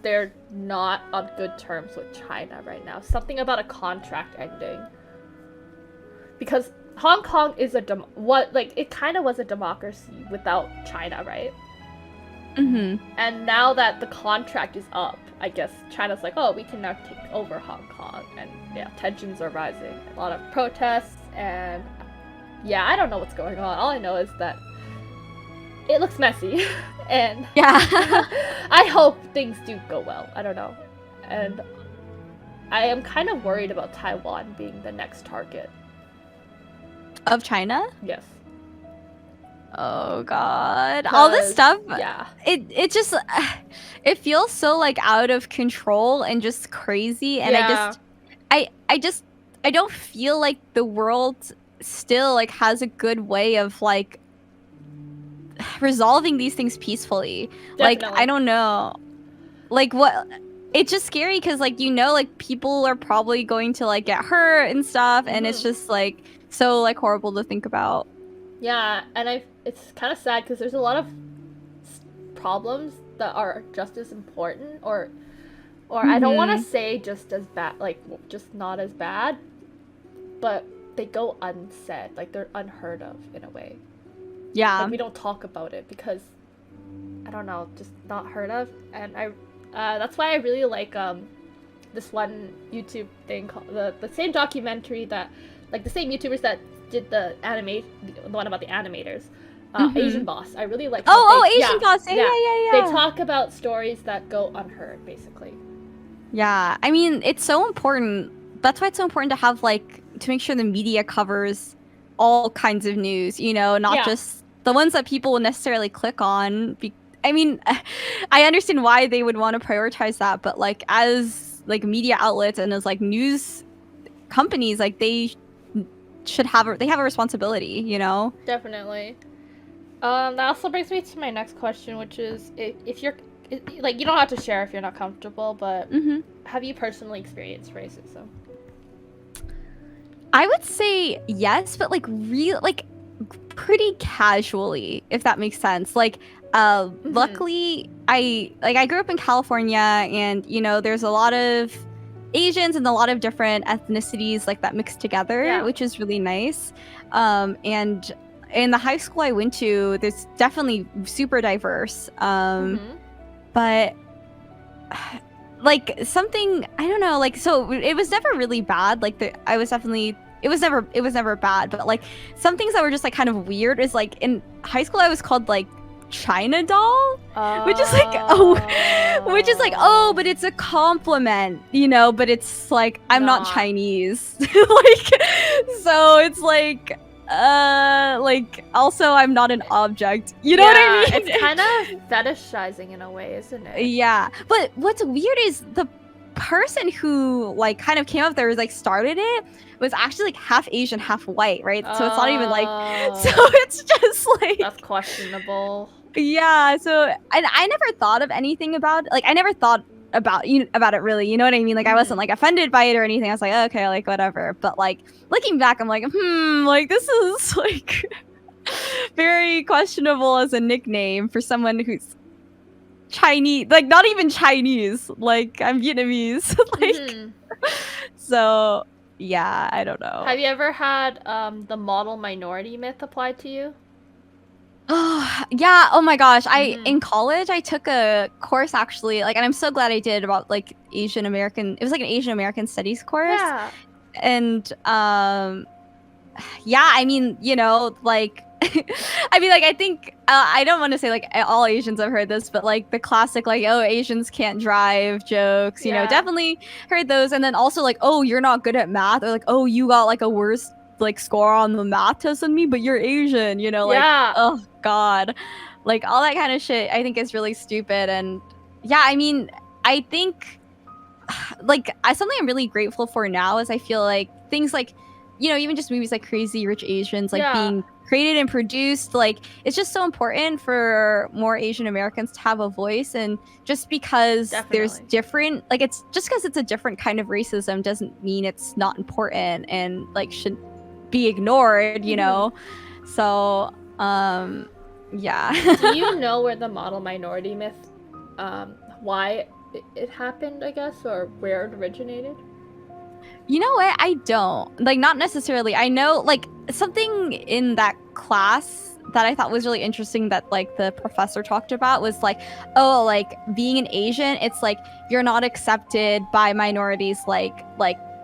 they're not on good terms with China right now. Something about a contract ending. Because Hong Kong is it kind of was a democracy without China, right? Mm-hmm. And now that the contract is up, I guess China's like, oh, we can now take over Hong Kong, and yeah, tensions are rising. A lot of protests, and yeah, I don't know what's going on. All I know is that it looks messy, and yeah, I hope things do go well. I don't know, and I am kind of worried about Taiwan being the next target. Of China? Yes. Oh god. All this stuff. Yeah. It just it feels so like out of control and just crazy, and I don't feel like the world still like has a good way of like resolving these things peacefully. Definitely. Like I don't know. Like what it's just scary because like you know like people are probably going to like get hurt and stuff, and it's just like so like horrible to think about. Yeah, and it's kind of sad because there's a lot of problems that are just as important, or I don't want to say just as bad, like just not as bad, but they go unsaid, like they're unheard of in a way. Yeah, like we don't talk about it because I don't know, just not heard of, and that's why I really like this one YouTube thing called the same documentary that like the same YouTubers that did the one about the animators. Asian Boss. I really like Asian Boss. Yeah. They talk about stories that go unheard, basically. Yeah, I mean, it's so important. That's why it's so important to have like to make sure the media covers all kinds of news, you know, not just the ones that people will necessarily click on. I mean, I understand why they would want to prioritize that, but like as like media outlets and as like news companies, like they have a responsibility, you know? Definitely. That also brings me to my next question, which is if you're like, you don't have to share if you're not comfortable, but have you personally experienced racism? I would say yes, but like pretty casually, if that makes sense. Like luckily I grew up in California, and you know there's a lot of Asians and a lot of different ethnicities like that mixed together, which is really nice. And in the high school I went to, there's definitely super diverse. But like something, I don't know, like, so it was never really bad. Like I was definitely, it was never bad, but like some things that were just like kind of weird is like in high school I was called like China doll, which is like, oh, but it's a compliment, you know, but it's like I'm not Chinese. Like, so it's like also I'm not an object, you know what I mean? It's kind of fetishizing in a way, isn't it? Yeah, but what's weird is the person who like kind of came up there, like started it, was actually like half Asian, half white, right? So it's not even like, so it's just like, that's questionable. Yeah, so and I never thought of anything about, like, I never thought about it really, you know what I mean? Like I wasn't like offended by it or anything. I was like, okay, like whatever. But like looking back, I'm like, like this is like very questionable as a nickname for someone who's Chinese, like not even Chinese, like I'm Vietnamese. Like so yeah, I don't know. Have you ever had the model minority myth applied to you? Oh yeah, oh my gosh, in college I took a course actually, like, and I'm so glad I did, about like Asian American, it was like an Asian American studies course. Yeah. And yeah, I mean, you know, like I mean, like, I think I don't want to say like all Asians have heard this, but like the classic like, oh, Asians can't drive jokes, you know, definitely heard those. And then also like, oh, you're not good at math, or like, oh, you got like a worse like score on the math test than me, but you're Asian, you know, like, oh god, like all that kind of shit I think is really stupid. And yeah, I mean, I think like something I'm really grateful for now is I feel like things like, you know, even just movies like Crazy Rich Asians, like being created and produced, like it's just so important for more Asian Americans to have a voice. And just because there's different, like, it's just because it's a different kind of racism doesn't mean it's not important and like should be ignored, you know. So yeah. Do you know where the model minority myth, why it happened, I guess, or where it originated? You know what? I don't. Like, not necessarily. I know, like, something in that class that I thought was really interesting that, like, the professor talked about was, like, oh, like, being an Asian, it's, like, you're not accepted by minorities like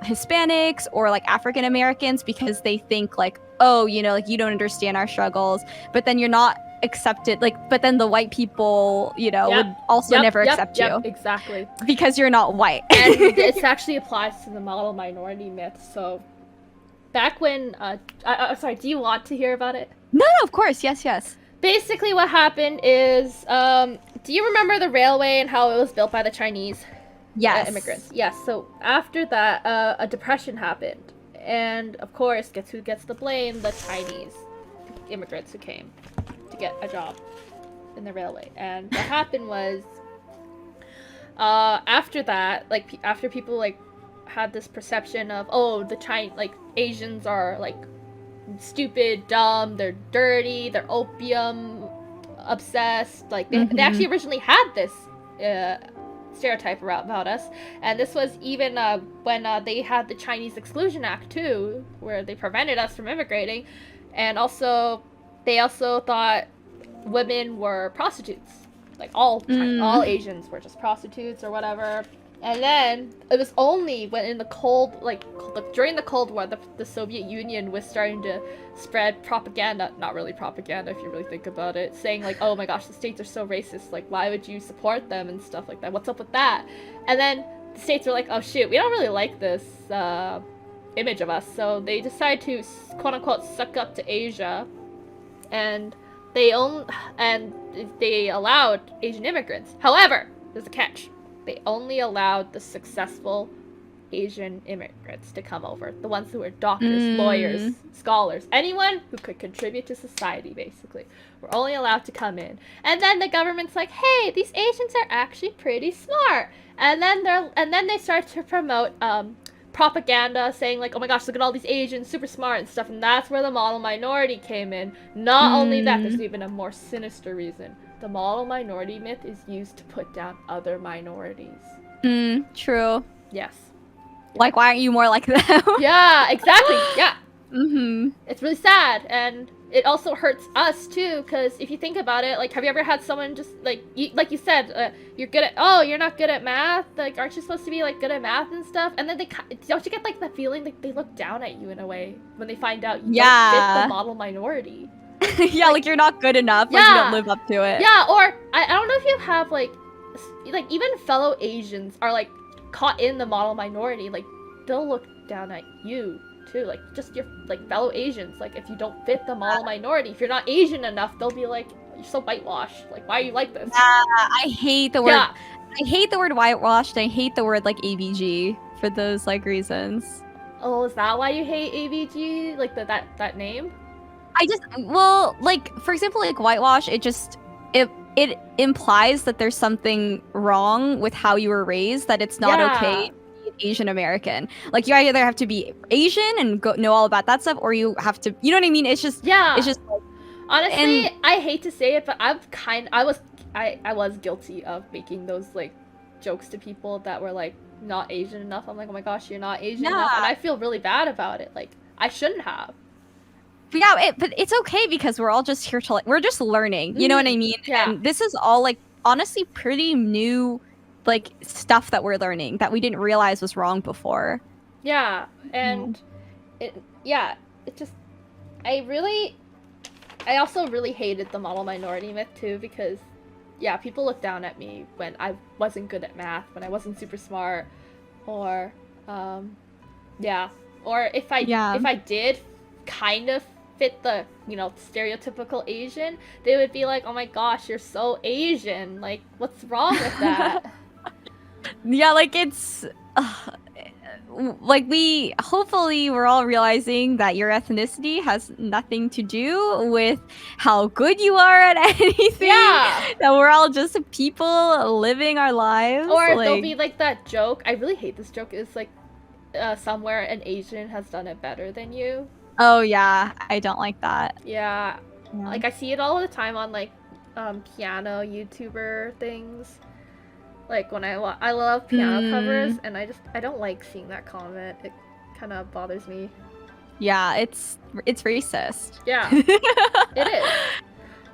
Hispanics or, like, African Americans because they think, like, oh, you know, like, you don't understand our struggles. But then you're not accepted, like, but then the white people, you know, would also never accept you. Exactly. Because you're not white. And this actually applies to the model minority myth. So back when sorry, do you want to hear about it? No, of course. Yes. Basically what happened is, do you remember the railway and how it was built by the Chinese immigrants? Yes. So after that, a depression happened, and of course, guess who gets the blame? The Chinese immigrants who came to get a job in the railway. And what happened was, after that, like, after people like had this perception of, oh, like Asians are like stupid, dumb, they're dirty, they're opium obsessed, like they actually originally had this stereotype about us. And this was even when they had the Chinese Exclusion Act too, where they prevented us from immigrating. And also they also thought women were prostitutes, like all Asians were just prostitutes or whatever. And then it was only when in the during the Cold War, the Soviet Union was starting to spread propaganda, not really propaganda if you really think about it, saying like, oh my gosh, the States are so racist, like why would you support them and stuff like that, what's up with that? And then the States were like, oh shoot, we don't really like this image of us, so they decided to quote unquote suck up to Asia, and they allowed Asian immigrants. However, there's a catch. They only allowed the successful Asian immigrants to come over. The ones who were doctors, lawyers, scholars, anyone who could contribute to society, basically, were only allowed to come in. And then the government's like, hey, these Asians are actually pretty smart. And then they start to promote propaganda saying like, oh my gosh, look at all these Asians, super smart and stuff. And that's where the model minority came in. Not only that, there's even a more sinister reason. The model minority myth is used to put down other minorities. True. Yes. Like, why aren't you more like them? Yeah, exactly. Yeah. It's really sad, and it also hurts us too, because if you think about it, like, have you ever had someone just, like you said, you're good at, oh, you're not good at math, like, aren't you supposed to be, like, good at math and stuff? And then don't you get, like, the feeling, like, they look down at you in a way when they find out you don't fit the model minority? Yeah, like, you're not good enough, like, you don't live up to it. Yeah, or, I don't know if you have, like, even fellow Asians are, like, caught in the model minority, like, they'll look down at you too, like, just your, like, fellow Asians, like, if you don't fit the model minority, if you're not Asian enough, they'll be like, you're so whitewashed, like, why are you like this? Yeah, I hate the word, I hate the word whitewashed, I hate the word, like, ABG for those, like, reasons. Oh, is that why you hate ABG? Like, that name? Well, like, for example, like, whitewash, it implies that there's something wrong with how you were raised, that it's not okay to be Asian American. Like, you either have to be Asian and know all about that stuff, or you have to, you know what I mean? It's just, it's just like, honestly, I hate to say it, but I was guilty of making those, like, jokes to people that were, like, not Asian enough. I'm like, oh my gosh, you're not Asian enough, and I feel really bad about it. Like, I shouldn't have. Yeah, but it's okay, because we're all just here to, like, we're just learning, you know what I mean? Yeah. And this is all, like, honestly pretty new, like, stuff that we're learning that we didn't realize was wrong before. Yeah, and it just, I also really hated the model minority myth too, because yeah, people look down at me when I wasn't good at math, when I wasn't super smart, or or if I did kind of fit the, you know, stereotypical Asian, they would be like, oh my gosh, you're so Asian, like, what's wrong with that? Yeah, like, it's like, hopefully we're all realizing that your ethnicity has nothing to do with how good you are at anything. That we're all just people living our lives. Or there'll be, like, that joke, I really hate this joke, is like, somewhere an Asian has done it better than you. Oh yeah, I don't like that. Yeah. Like, I see it all the time on, like, piano YouTuber things. Like, when I love piano covers, and I don't like seeing that comment. It kind of bothers me. Yeah, it's racist. Yeah, it is.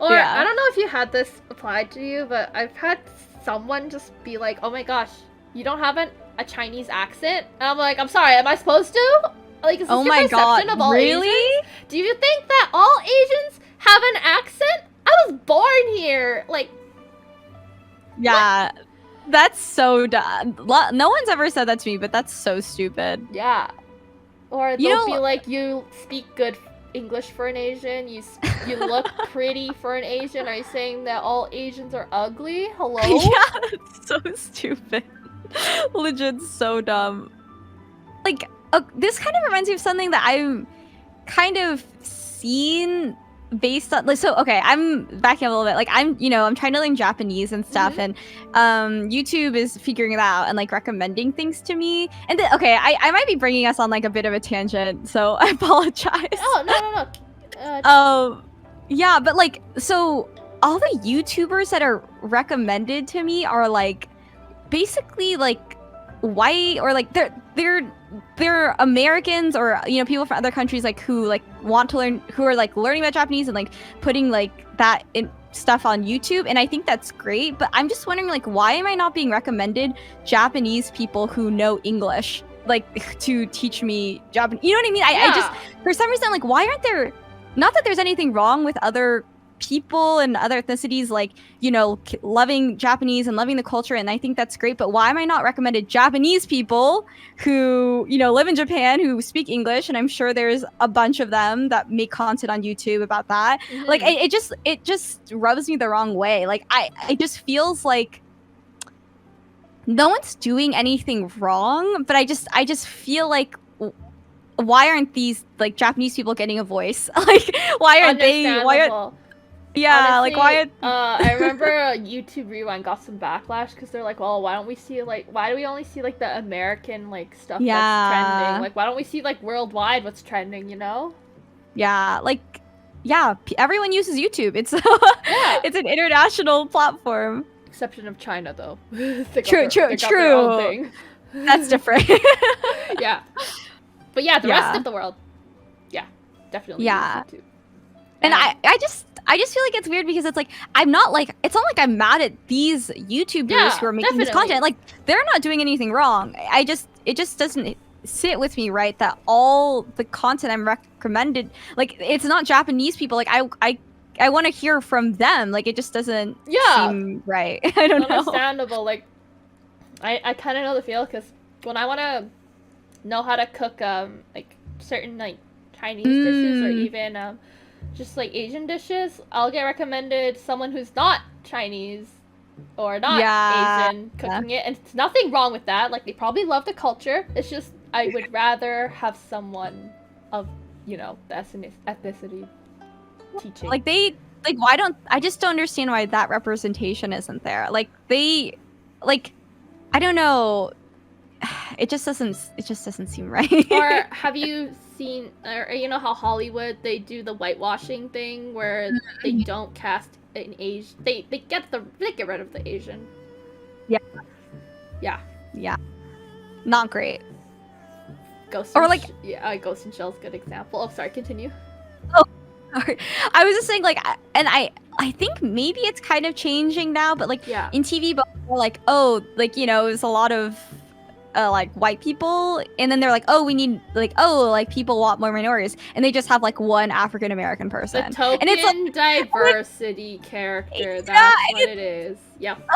Or, I don't know if you had this applied to you, but I've had someone just be like, oh my gosh, you don't have a Chinese accent? And I'm like, I'm sorry, am I supposed to? Like, is this your perception of all Asians? Do you think that all Asians have an accent? I was born here. Like, yeah, what? That's so dumb. No one's ever said that to me, but that's so stupid. Yeah. Or they'll be like, you speak good English for an Asian. You look pretty for an Asian. Are you saying that all Asians are ugly? Hello? Yeah, that's so stupid. Legit so dumb. Like, this kind of reminds me of something that I'm kind of seen based on, like, so okay, I'm backing up a little bit. Like, I'm trying to learn Japanese and stuff, and YouTube is figuring it out and, like, recommending things to me. And then, okay, I might be bringing us on, like, a bit of a tangent, so I apologize. Oh, no. Yeah, but, like, so all the YouTubers that are recommended to me are, like, basically, like, white, or, like, they're Americans, or, you know, people from other countries, like, who, like, want to learn, who are, like, learning about Japanese and, like, putting, like, that in stuff on YouTube, and I think that's great. But I'm just wondering, like, why am I not being recommended Japanese people who know English, like, to teach me Japanese? You know what I mean? I just, for some reason, like, why aren't there, not that there's anything wrong with other people and other ethnicities, like, you know, loving Japanese and loving the culture, and I think that's great, but why am I not recommended Japanese people who, you know, live in Japan, who speak English? And I'm sure there's a bunch of them that make content on YouTube about that. Like, it just rubs me the wrong way. Like, it just feels like no one's doing anything wrong, but I just feel like, why aren't these, like, Japanese people getting a voice? Like, why aren't they? Yeah, honestly, like, I remember YouTube Rewind got some backlash because they're like, well, why do we only see, like, the American, like, stuff that's trending? Like, why don't we see, like, worldwide what's trending, you know? Yeah, like, yeah, everyone uses YouTube. It's it's an international platform. Exception of China, though. True. That's different. Yeah. But yeah, the rest of the world, yeah. definitely Yeah. use YouTube. And I just feel like it's weird because it's like I'm not like it's not like I'm mad at these YouTubers who are making this content. Like they're not doing anything wrong. It just doesn't sit with me right that all the content I'm recommended, like it's not Japanese people. Like I want to hear from them. Like it just doesn't seem right. I don't know. Understandable. Like I kind of know the feel because when I want to know how to cook like certain like Chinese dishes or even just like Asian dishes, I'll get recommended someone who's not Chinese or not Asian cooking it, and it's nothing wrong with that. Like they probably love the culture. It's just I would rather have someone of, you know, the ethnicity teaching. Like why don't I just don't understand why that representation isn't there. Like I don't know. It just doesn't seem right. Or have you seen, or you know how Hollywood, they do the whitewashing thing where they don't cast an Asian, they get rid of the Asian. Yeah, not great. Ghost in Shell's a good example. Oh, sorry, continue. Sorry. I was just saying, like, and I think maybe it's kind of changing now, but like in TV, but like, oh, like, you know, it was a lot of like white people, and then they're like, oh, we need like, oh, like people want more minorities, and they just have like one African American person. The token and it's like, diversity character. That's what it is. Yep.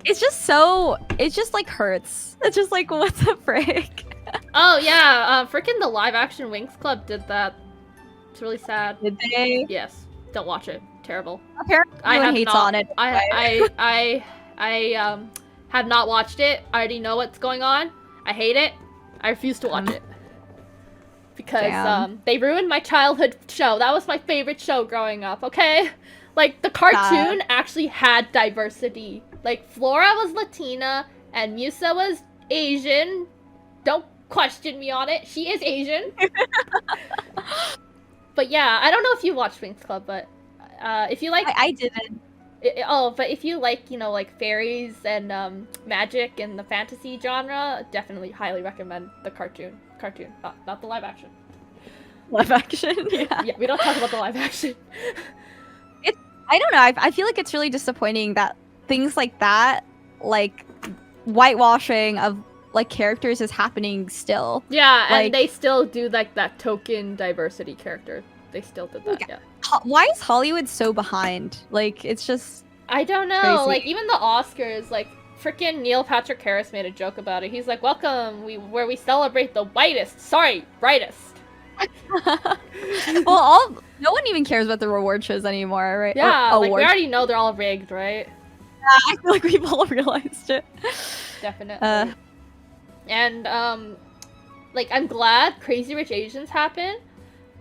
It's just like hurts. It's just like, what the frick? Oh yeah, freaking the live action Winx Club did that. It's really sad. Did they? Yes. Don't watch it. Terrible. Apparently, everyone hates on it. I have not watched it. I already know what's going on. I hate it. I refuse to watch it. Because they ruined my childhood show. That was my favorite show growing up, okay? Like, the cartoon actually had diversity. Like, Flora was Latina, and Musa was Asian. Don't question me on it. She is Asian. But yeah, I don't know if you watched Winx Club, but if you like... I didn't. But if you like, you know, like fairies and magic and the fantasy genre, definitely highly recommend the cartoon, not the live action. Live action, yeah. Yeah, we don't talk about the live action. I don't know. I feel like it's really disappointing that things like that, like whitewashing of like characters, is happening still. Yeah, like, and they still do like that token diversity character. They still did that. Yeah. Why is Hollywood so behind? Like, it's just... I don't know. Crazy. Like, even the Oscars, like, freaking Neil Patrick Harris made a joke about it. He's like, welcome, where we celebrate the brightest. Well, no one even cares about the reward shows anymore, right? Yeah, like, we already know they're all rigged, right? Yeah, I feel like we've all realized it. Definitely. And, like, I'm glad Crazy Rich Asians happened,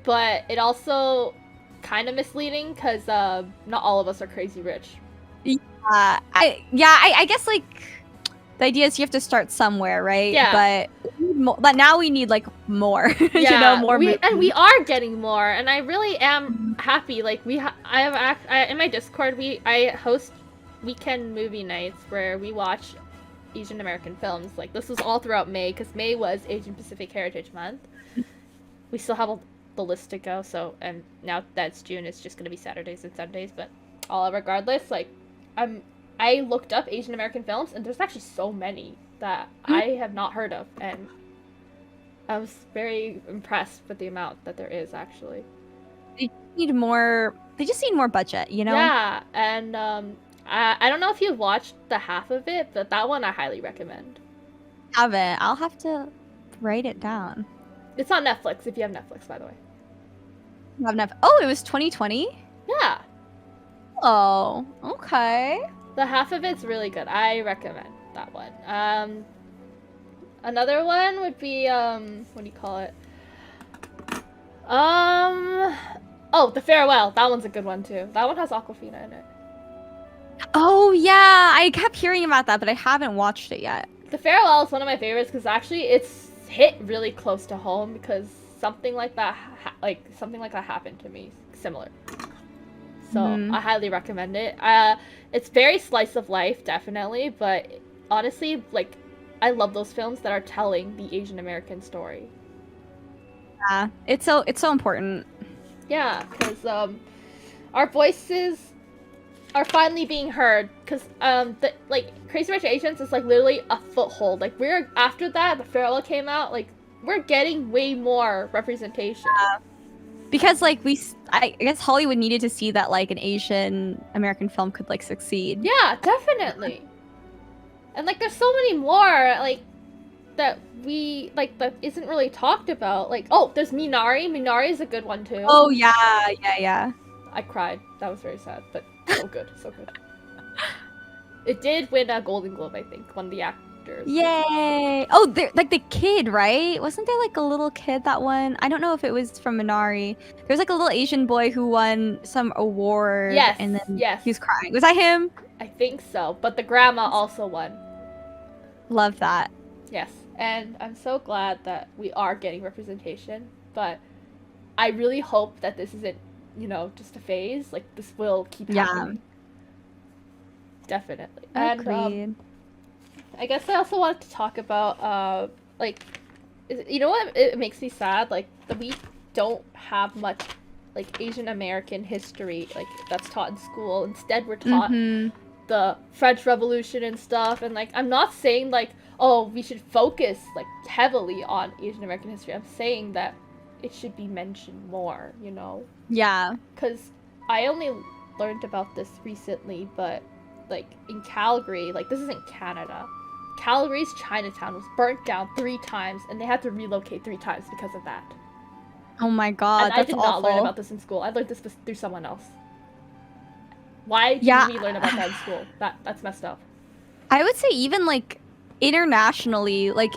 but it also... kind of misleading because not all of us are crazy rich. I guess like the idea is you have to start somewhere, right? Yeah. But now we need like more. Yeah. You know, more. And we are getting more, and I really am happy. Like in my Discord I host weekend movie nights where we watch Asian American films. Like this was all throughout May because May was Asian Pacific Heritage Month. We still have the list to go, so, and now that it's June, it's just gonna be Saturdays and Sundays, but regardless, like, I looked up Asian American films, and there's actually so many that I have not heard of, and I was very impressed with the amount that there is, actually. They just need more budget, you know? Yeah, and, I don't know if you've watched the half of it, but that one I highly recommend. Haven't. I'll have to write it down. It's on Netflix, if you have Netflix, by the way. Oh, it was 2020? Yeah. Oh, okay. The half of it's really good. I recommend that one. Another one would be, what do you call it? Oh, The Farewell. That one's a good one, too. That one has Awkwafina in it. Oh, yeah. I kept hearing about that, but I haven't watched it yet. The Farewell is one of my favorites because actually it's hit really close to home because something like that happened to me, similar. So I highly recommend it. It's very slice of life, definitely, but honestly, like, I love those films that are telling the Asian American story. Yeah, it's so important. Yeah, because our voices are finally being heard. Because Crazy Rich Asians is like literally a foothold. Like we're after that, the Farewell came out. Like we're getting way more representation. Because like I guess Hollywood needed to see that like an Asian American film could like succeed. Yeah, definitely. And like there's so many more like that we like that isn't really talked about. Like there's Minari. Minari is a good one too. Oh yeah. I cried. That was very sad, but so good, so good. It did win a Golden Globe, I think. One of the actors. Yay! Oh, they're like the kid, right? Wasn't there like a little kid that won? I don't know if it was from Minari. There was like a little Asian boy who won some award. Yes. And then yes. he was crying. Was that him? I think so. But the grandma also won. Love that. Yes. And I'm so glad that we are getting representation. But I really hope that this isn't, just a phase. Like, this will keep happening. Definitely. Agreed. And I guess I also wanted to talk about, you know what? It makes me sad. Like, that we don't have much, like, Asian American history, like, that's taught in school. Instead, we're taught the French Revolution and stuff. And, like, I'm not saying, like, oh, we should focus, like, heavily on Asian American history. I'm saying that it should be mentioned more, Yeah. Because I only learned about this recently, but, like, in Calgary, like, this isn't Canada. Calgary's Chinatown was burnt down 3 times, and they had to relocate 3 times because of that. Oh my god, and that's I did not awful. learn about this in school. I learned this through someone else. Why did we learn about that in school? That's messed up. I would say even, like, internationally, like,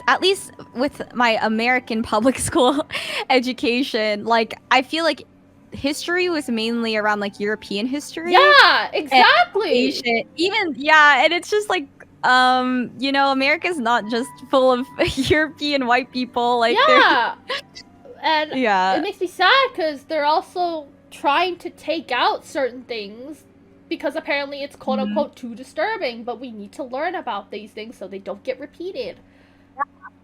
at least with my American public school education, like, I feel like history was mainly around, like, European history. Yeah, exactly. And it's just like, America's not just full of European white people. Like, yeah. And it makes me sad because they're also trying to take out certain things because apparently it's quote-unquote too disturbing, but we need to learn about these things so they don't get repeated.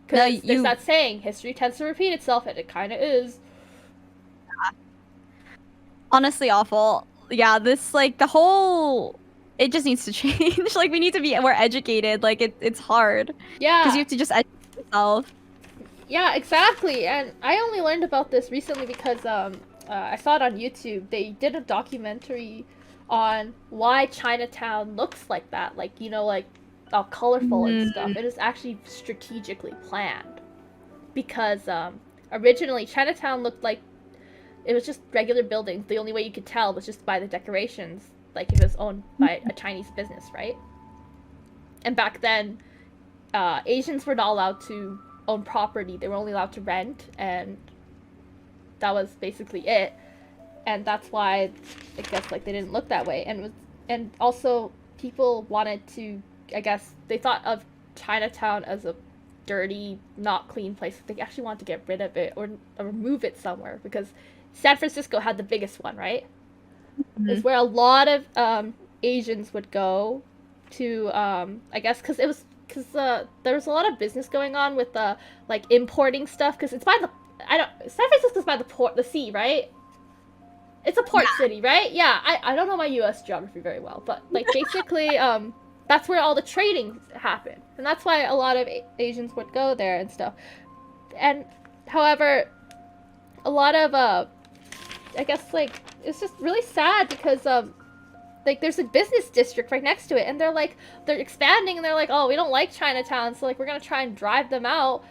Because there's that saying, history tends to repeat itself, and it kind of is. Honestly awful. Yeah, this, like, it just needs to change. Like, we need to be more educated. Like, it's hard. Yeah. Because you have to just educate yourself. Yeah, exactly. And I only learned about this recently because I saw it on YouTube. They did a documentary on why Chinatown looks like that. Like, all colorful and stuff. It is actually strategically planned. Because originally Chinatown looked like it was just regular buildings. The only way you could tell was just by the decorations. Like, it was owned by a Chinese business, right? And back then, Asians were not allowed to own property. They were only allowed to rent, and that was basically it. And that's why I guess, like, they didn't look that way. And also people wanted to, I guess they thought of Chinatown as a dirty, not clean place. They actually wanted to get rid of it or move it somewhere because San Francisco had the biggest one, right? Is where a lot of Asians would go to, I guess because there was a lot of business going on with like importing stuff because it's by San Francisco's by the sea, right? It's a port city, right? Yeah, I don't know my U.S. geography very well, but, like, basically that's where all the trading happened, and that's why a lot of Asians would go there and stuff. And however, a lot of I guess, like, it's just really sad because like, there's a business district right next to it, and they're expanding, and they're like, oh, we don't like Chinatown, so, like, we're gonna try and drive them out.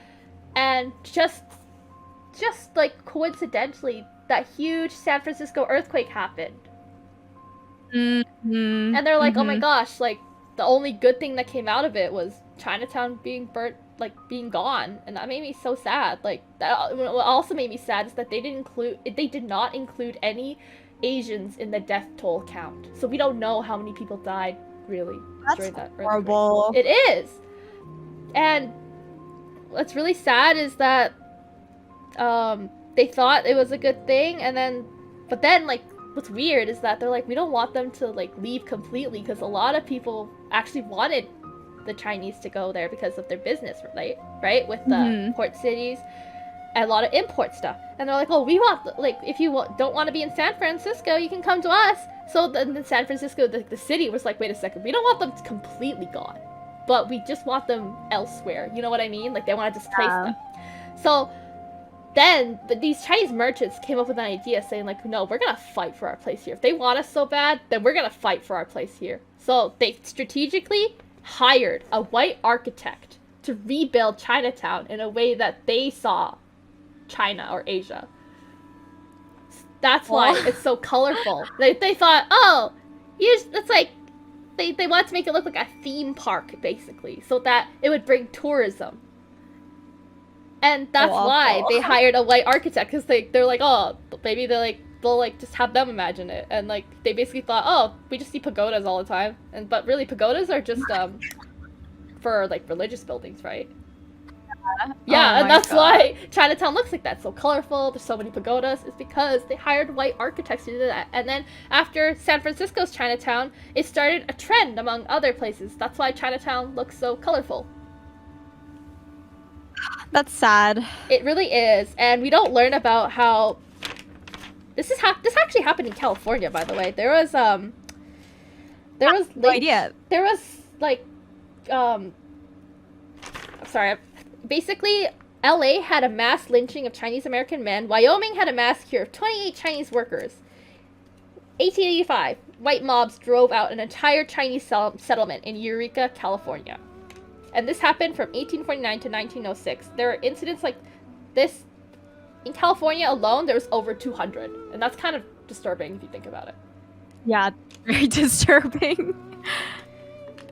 And just like, coincidentally, that huge San Francisco earthquake happened. And they're like, oh my gosh, like, the only good thing that came out of it was Chinatown being burnt, like, being gone. And that made me so sad. Like, that what also made me sad is that they did not include any Asians in the death toll count. So we don't know how many people died, really, during that earthquake. Horrible. It is. And what's really sad is that they thought it was a good thing, but then, like, what's weird is that they're like, we don't want them to, like, leave completely, because a lot of people actually wanted the Chinese to go there because of their business, right? With the port cities. and a lot of import stuff. And they're like, oh, we want, like, if you don't want to be in San Francisco, you can come to us. So then in San Francisco, the city was like, wait a second, we don't want them completely gone, but we just want them elsewhere. You know what I mean? Like, they want to displace them. So then these Chinese merchants came up with an idea saying, like, no, we're going to fight for our place here. If they want us so bad, then we're going to fight for our place here. So they strategically hired a white architect to rebuild Chinatown in a way that they saw China or Asia. That's why it's so colorful. They thought, oh, it's like, they wanted to make it look like a theme park, basically, so that it would bring tourism. And that's why they hired a white architect, because they're like, oh, maybe they'll like just have them imagine it. And like, they basically thought, oh, we just see pagodas all the time. But really, pagodas are just for like religious buildings, right? Yeah, and that's why Chinatown looks like that, so colorful. There's so many pagodas. It's because they hired white architects to do that. And then after San Francisco's Chinatown, it started a trend among other places. That's why Chinatown looks so colorful. That's sad. It really is, and we don't learn about how this actually happened in California, by the way. There was basically LA had a mass lynching of Chinese American men. Wyoming had a massacre of 28 Chinese workers. 1885, white mobs drove out an entire Chinese settlement in Eureka, California. And this happened from 1849 to 1906. There are incidents like this in California alone. There was over 200, and that's kind of disturbing if you think about it. Yeah, very disturbing.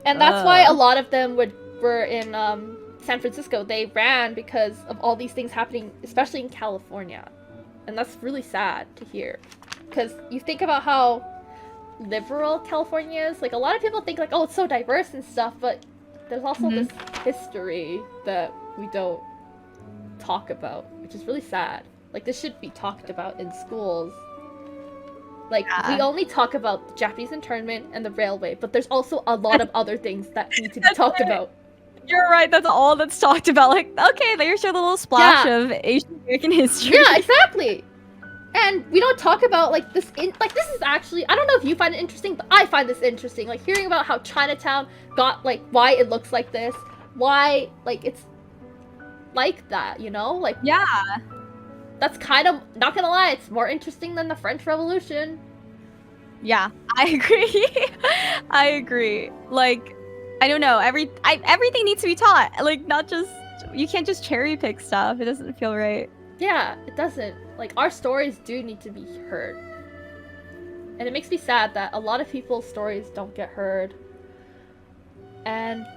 And that's why a lot of them were in San Francisco. They ran because of all these things happening, especially in California, and that's really sad to hear. Because you think about how liberal California is. Like, a lot of people think like, oh, it's so diverse and stuff, but there's also this history that we don't talk about, which is really sad. Like, this should be talked about in schools. Like, we only talk about the Japanese internment and the railway, but there's also a lot of other things that need to be talked about. You're right, that's all that's talked about. Like, okay, there's your little splash of Asian American history. Yeah, exactly. And we don't talk about, like, this is actually, I don't know if you find it interesting, but I find this interesting. Like, hearing about how Chinatown got, like, why it looks like this, why, like, it's like that, you know? Like, yeah. That's kind of, not gonna lie, it's more interesting than the French Revolution. Yeah, I agree. I agree. Like, I don't know, everything needs to be taught. Like, not just, you can't just cherry pick stuff. It doesn't feel right. Yeah, it doesn't. Like, our stories do need to be heard. And it makes me sad that a lot of people's stories don't get heard. And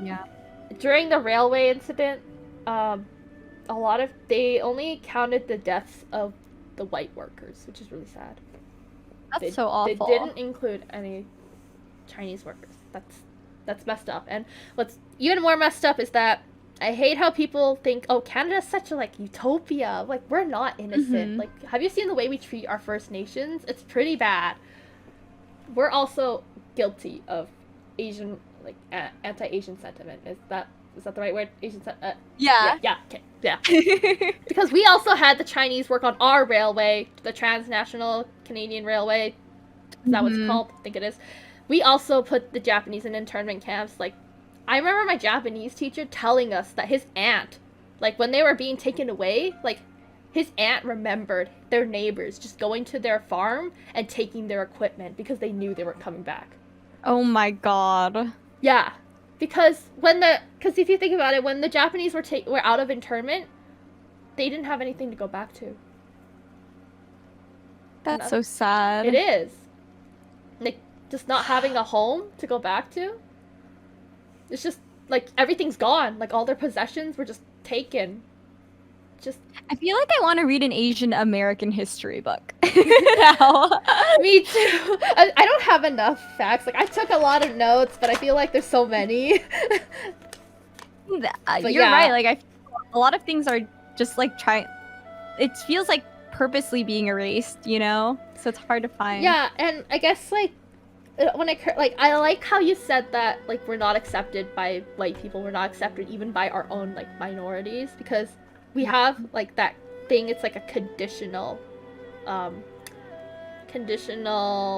during the railway incident, they only counted the deaths of the white workers, which is really sad. That's so awful. They didn't include any Chinese workers. That's messed up. And what's even more messed up is that I hate how people think, oh, Canada's such a, like, utopia. Like, we're not innocent. Like, have you seen the way we treat our First Nations? It's pretty bad. We're also guilty of Asian, like, anti-Asian sentiment. Is that the right word? Asian sentiment? Yeah, okay, yeah. Because we also had the Chinese work on our railway, the Transnational Canadian Railway. Is that what it's called? I think it is. We also put the Japanese in internment camps. Like, I remember my Japanese teacher telling us that his aunt, like, when they were being taken away, like, his aunt remembered their neighbors just going to their farm and taking their equipment because they knew they weren't coming back. Oh my god. Yeah. Because if you think about it, when the Japanese were out of internment, they didn't have anything to go back to. That's so sad. It is. Like, just not having a home to go back to. It's just, like, everything's gone. Like, all their possessions were just taken. I feel like I want to read an Asian American history book now. Me too. I don't have enough facts. Like, I took a lot of notes, but I feel like there's so many. You're right. Like, a lot of things are just, like, it feels like purposely being erased, you know? So it's hard to find. Yeah, and I guess, like, I like how you said that, like, we're not accepted by white people. We're not accepted even by our own, like, minorities, because we have, like, that thing. It's like a conditional,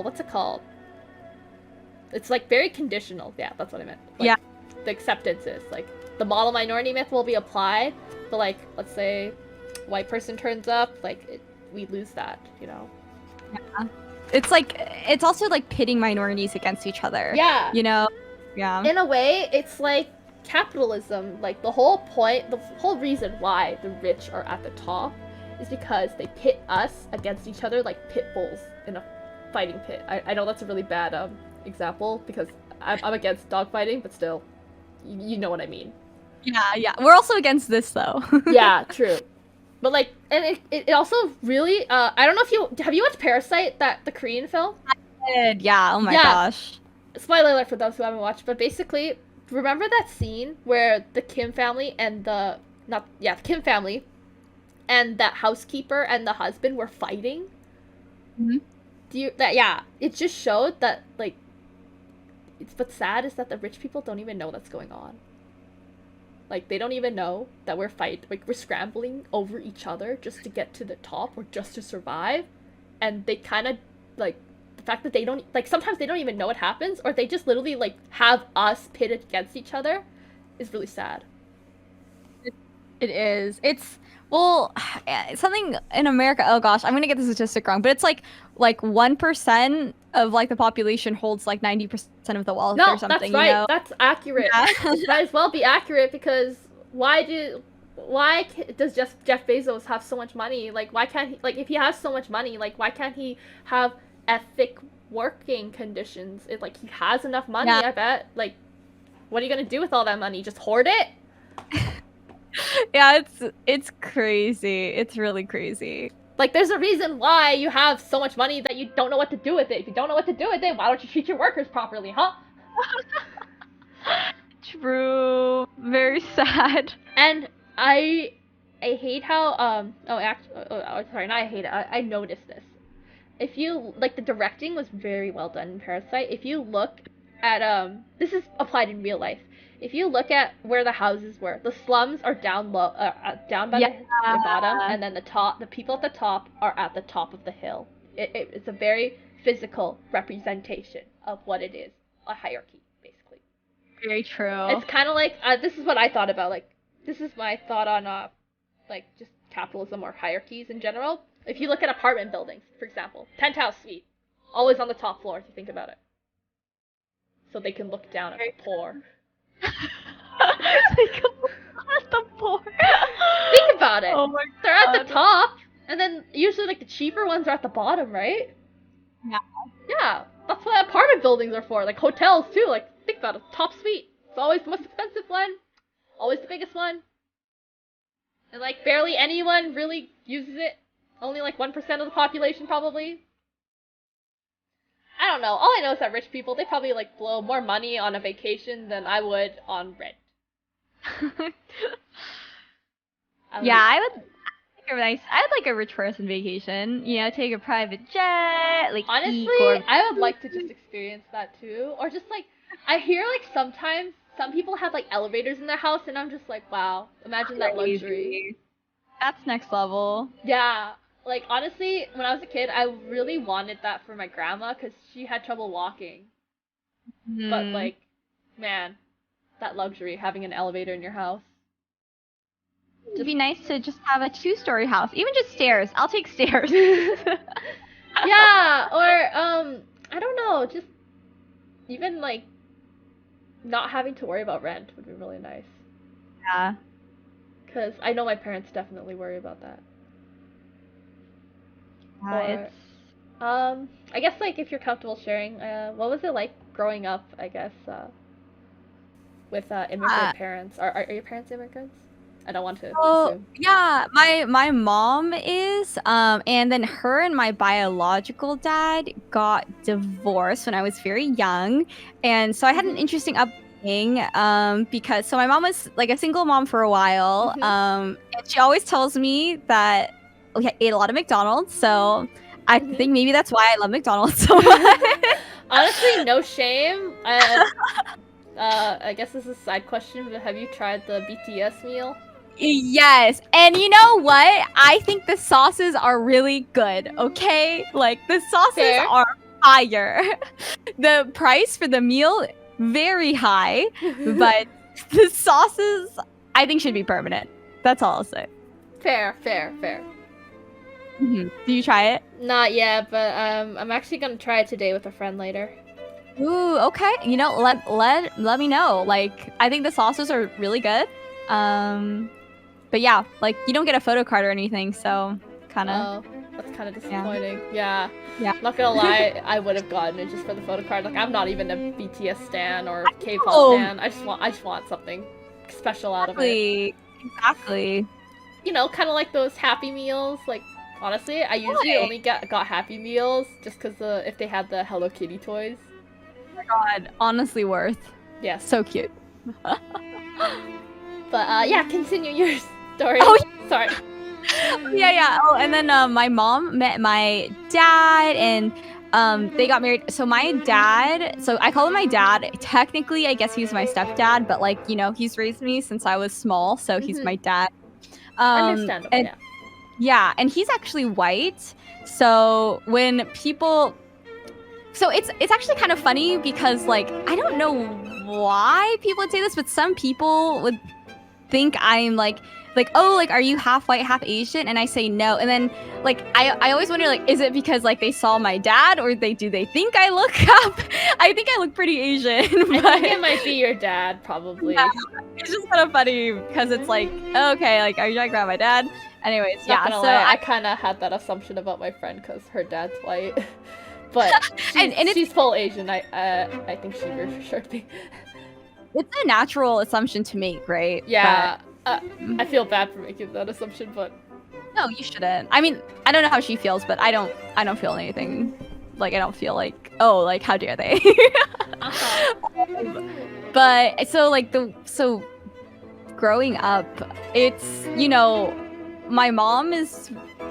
what's it called? It's like very conditional. Yeah, that's what I meant. Like, Yeah. The acceptance is like the model minority myth will be applied, but like let's say white person turns up, like we lose that, you know. Yeah. It's also like pitting minorities against each other. Yeah. You know? Yeah. In a way, it's like capitalism. Like the whole point, the whole reason why the rich are at the top is because they pit us against each other like pit bulls in a fighting pit. I know that's a really bad example because I'm against dogfighting, but still, you know what I mean. Yeah. We're also against this though. Yeah, true. But like, and it also really, I don't know if have you watched Parasite, the Korean film? Yeah, oh my gosh. Spoiler alert for those who haven't watched, but basically, remember that scene where the Kim family and the Kim family and that housekeeper and the husband were fighting? Mm-hmm. It just showed that, like, what's sad is that the rich people don't even know that's going on. Like, they don't even know that we're scrambling over each other just to get to the top or just to survive. And they kind of, like, the fact that they don't, like, sometimes they don't even know it happens, or they just literally, like, have us pitted against each other is really sad. It is. It's, well, something in America, oh gosh, I'm gonna get the statistic wrong, but it's like 1% of like the population holds like 90% of the wealth or something. No, that's right. You know? That's accurate. Yeah. It might as well be accurate because why does Jeff Bezos have so much money? Like, why can't he, like, if he has so much money, like, why can't he have ethic working conditions? It's like he has enough money, I bet. Like, what are you gonna do with all that money? Just hoard it? Yeah, it's crazy. It's really crazy. Like, there's a reason why you have so much money that you don't know what to do with it. If you don't know what to do with it, why don't you treat your workers properly, huh? True. Very sad. And I hate how sorry, not I hate it. I noticed this. If you like, the directing was very well done in Parasite. If you look at this is applied in real life. If you look at where the houses were, the slums are down low, down by the bottom, and then the people at the top are at the top of the hill. It's a very physical representation of what it is, a hierarchy, basically. Very true. It's kind of like, this is what I thought about, like, this is my thought on, like, just capitalism or hierarchies in general. If you look at apartment buildings, for example, penthouse suite, always on the top floor if you think about it. So they can look down at the poor. The poor. Think about it. Oh my God. They're at the top, and then usually like the cheaper ones are at the bottom, right? Yeah. Yeah, that's what apartment buildings are for. Like hotels too. Like, think about it. Top suite. It's always the most expensive one. Always the biggest one. And like barely anyone really uses it. Only like 1% of the population probably. I don't know. All I know is that rich people, they probably like blow more money on a vacation than I would on rent. I would like a rich person vacation. You know, take a private jet, like honestly, I would like to just experience that too. Or just like, I hear like sometimes some people have like elevators in their house, and I'm just like, wow, imagine that luxury. That's next level. Yeah. Like, honestly, when I was a kid, I really wanted that for my grandma because she had trouble walking. Mm. But, like, man, that luxury, having an elevator in your house. It'd be nice to just have a 2-story house. Even just stairs. I'll take stairs. Yeah, or, I don't know, just even, like, not having to worry about rent would be really nice. Yeah. Because I know my parents definitely worry about that. Or, I guess, like, if you're comfortable sharing, what was it like growing up, I guess, with immigrant parents? Are your parents immigrants? I don't want to assume. Yeah, my mom is, and then her and my biological dad got divorced when I was very young, and so I had an interesting upbringing, because, so my mom was, like, a single mom for a while, and she always tells me that we ate a lot of McDonald's, so I think maybe that's why I love McDonald's so much. Honestly, no shame. I guess this is a side question, but have you tried the BTS meal? Yes, and you know what? I think the sauces are really good, okay? Like, the sauces Fair. are fire. The price for the meal, very high, but the sauces, I think, should be permanent. That's all I'll say. Fair. Do you try it? Not yet, but I'm actually gonna try it today with a friend later. Ooh, okay. You know, let me know. Like, I think the sauces are really good. But yeah, like, you don't get a photo card or anything, so kind of. Oh, that's kind of disappointing. Yeah. Yeah. Not gonna lie, I would have gotten it just for the photo card. Like, I'm not even a BTS stan or K-pop know. stan. I just want something special out of it. Exactly. You know, kind of like those Happy Meals. Like, honestly, I usually only got Happy Meals just because if they had the Hello Kitty toys. Oh my god, honestly worth. Yes. So cute. But yeah, continue your story. Oh, sorry. Yeah. Oh, and then my mom met my dad, and they got married. So my dad, so I call him my dad. Technically, I guess he's my stepdad, but like, you know, he's raised me since I was small, so he's my dad. Understandable. And, yeah, and he's actually white. So when people, so it's actually kind of funny because like I don't know why people would say this, but some people would think I'm like, oh, like, are you half white, half Asian? And I say no. And then like I always wonder, like, is it because like they saw my dad, or do they think I look up? I think I look pretty Asian. But I think it might be your dad, probably. Yeah, it's just kind of funny because it's like, okay, like, are you talking about my dad? Anyways, Not gonna lie, I kind of had that assumption about my friend because her dad's white. But she's full Asian. I think she for sure be. It's a natural assumption to make, right? Yeah. I feel bad for making that assumption, but no, you shouldn't. I mean, I don't know how she feels, but I don't feel anything. Like, I don't feel like, oh, like, how dare they? But so growing up, it's, you know, my mom was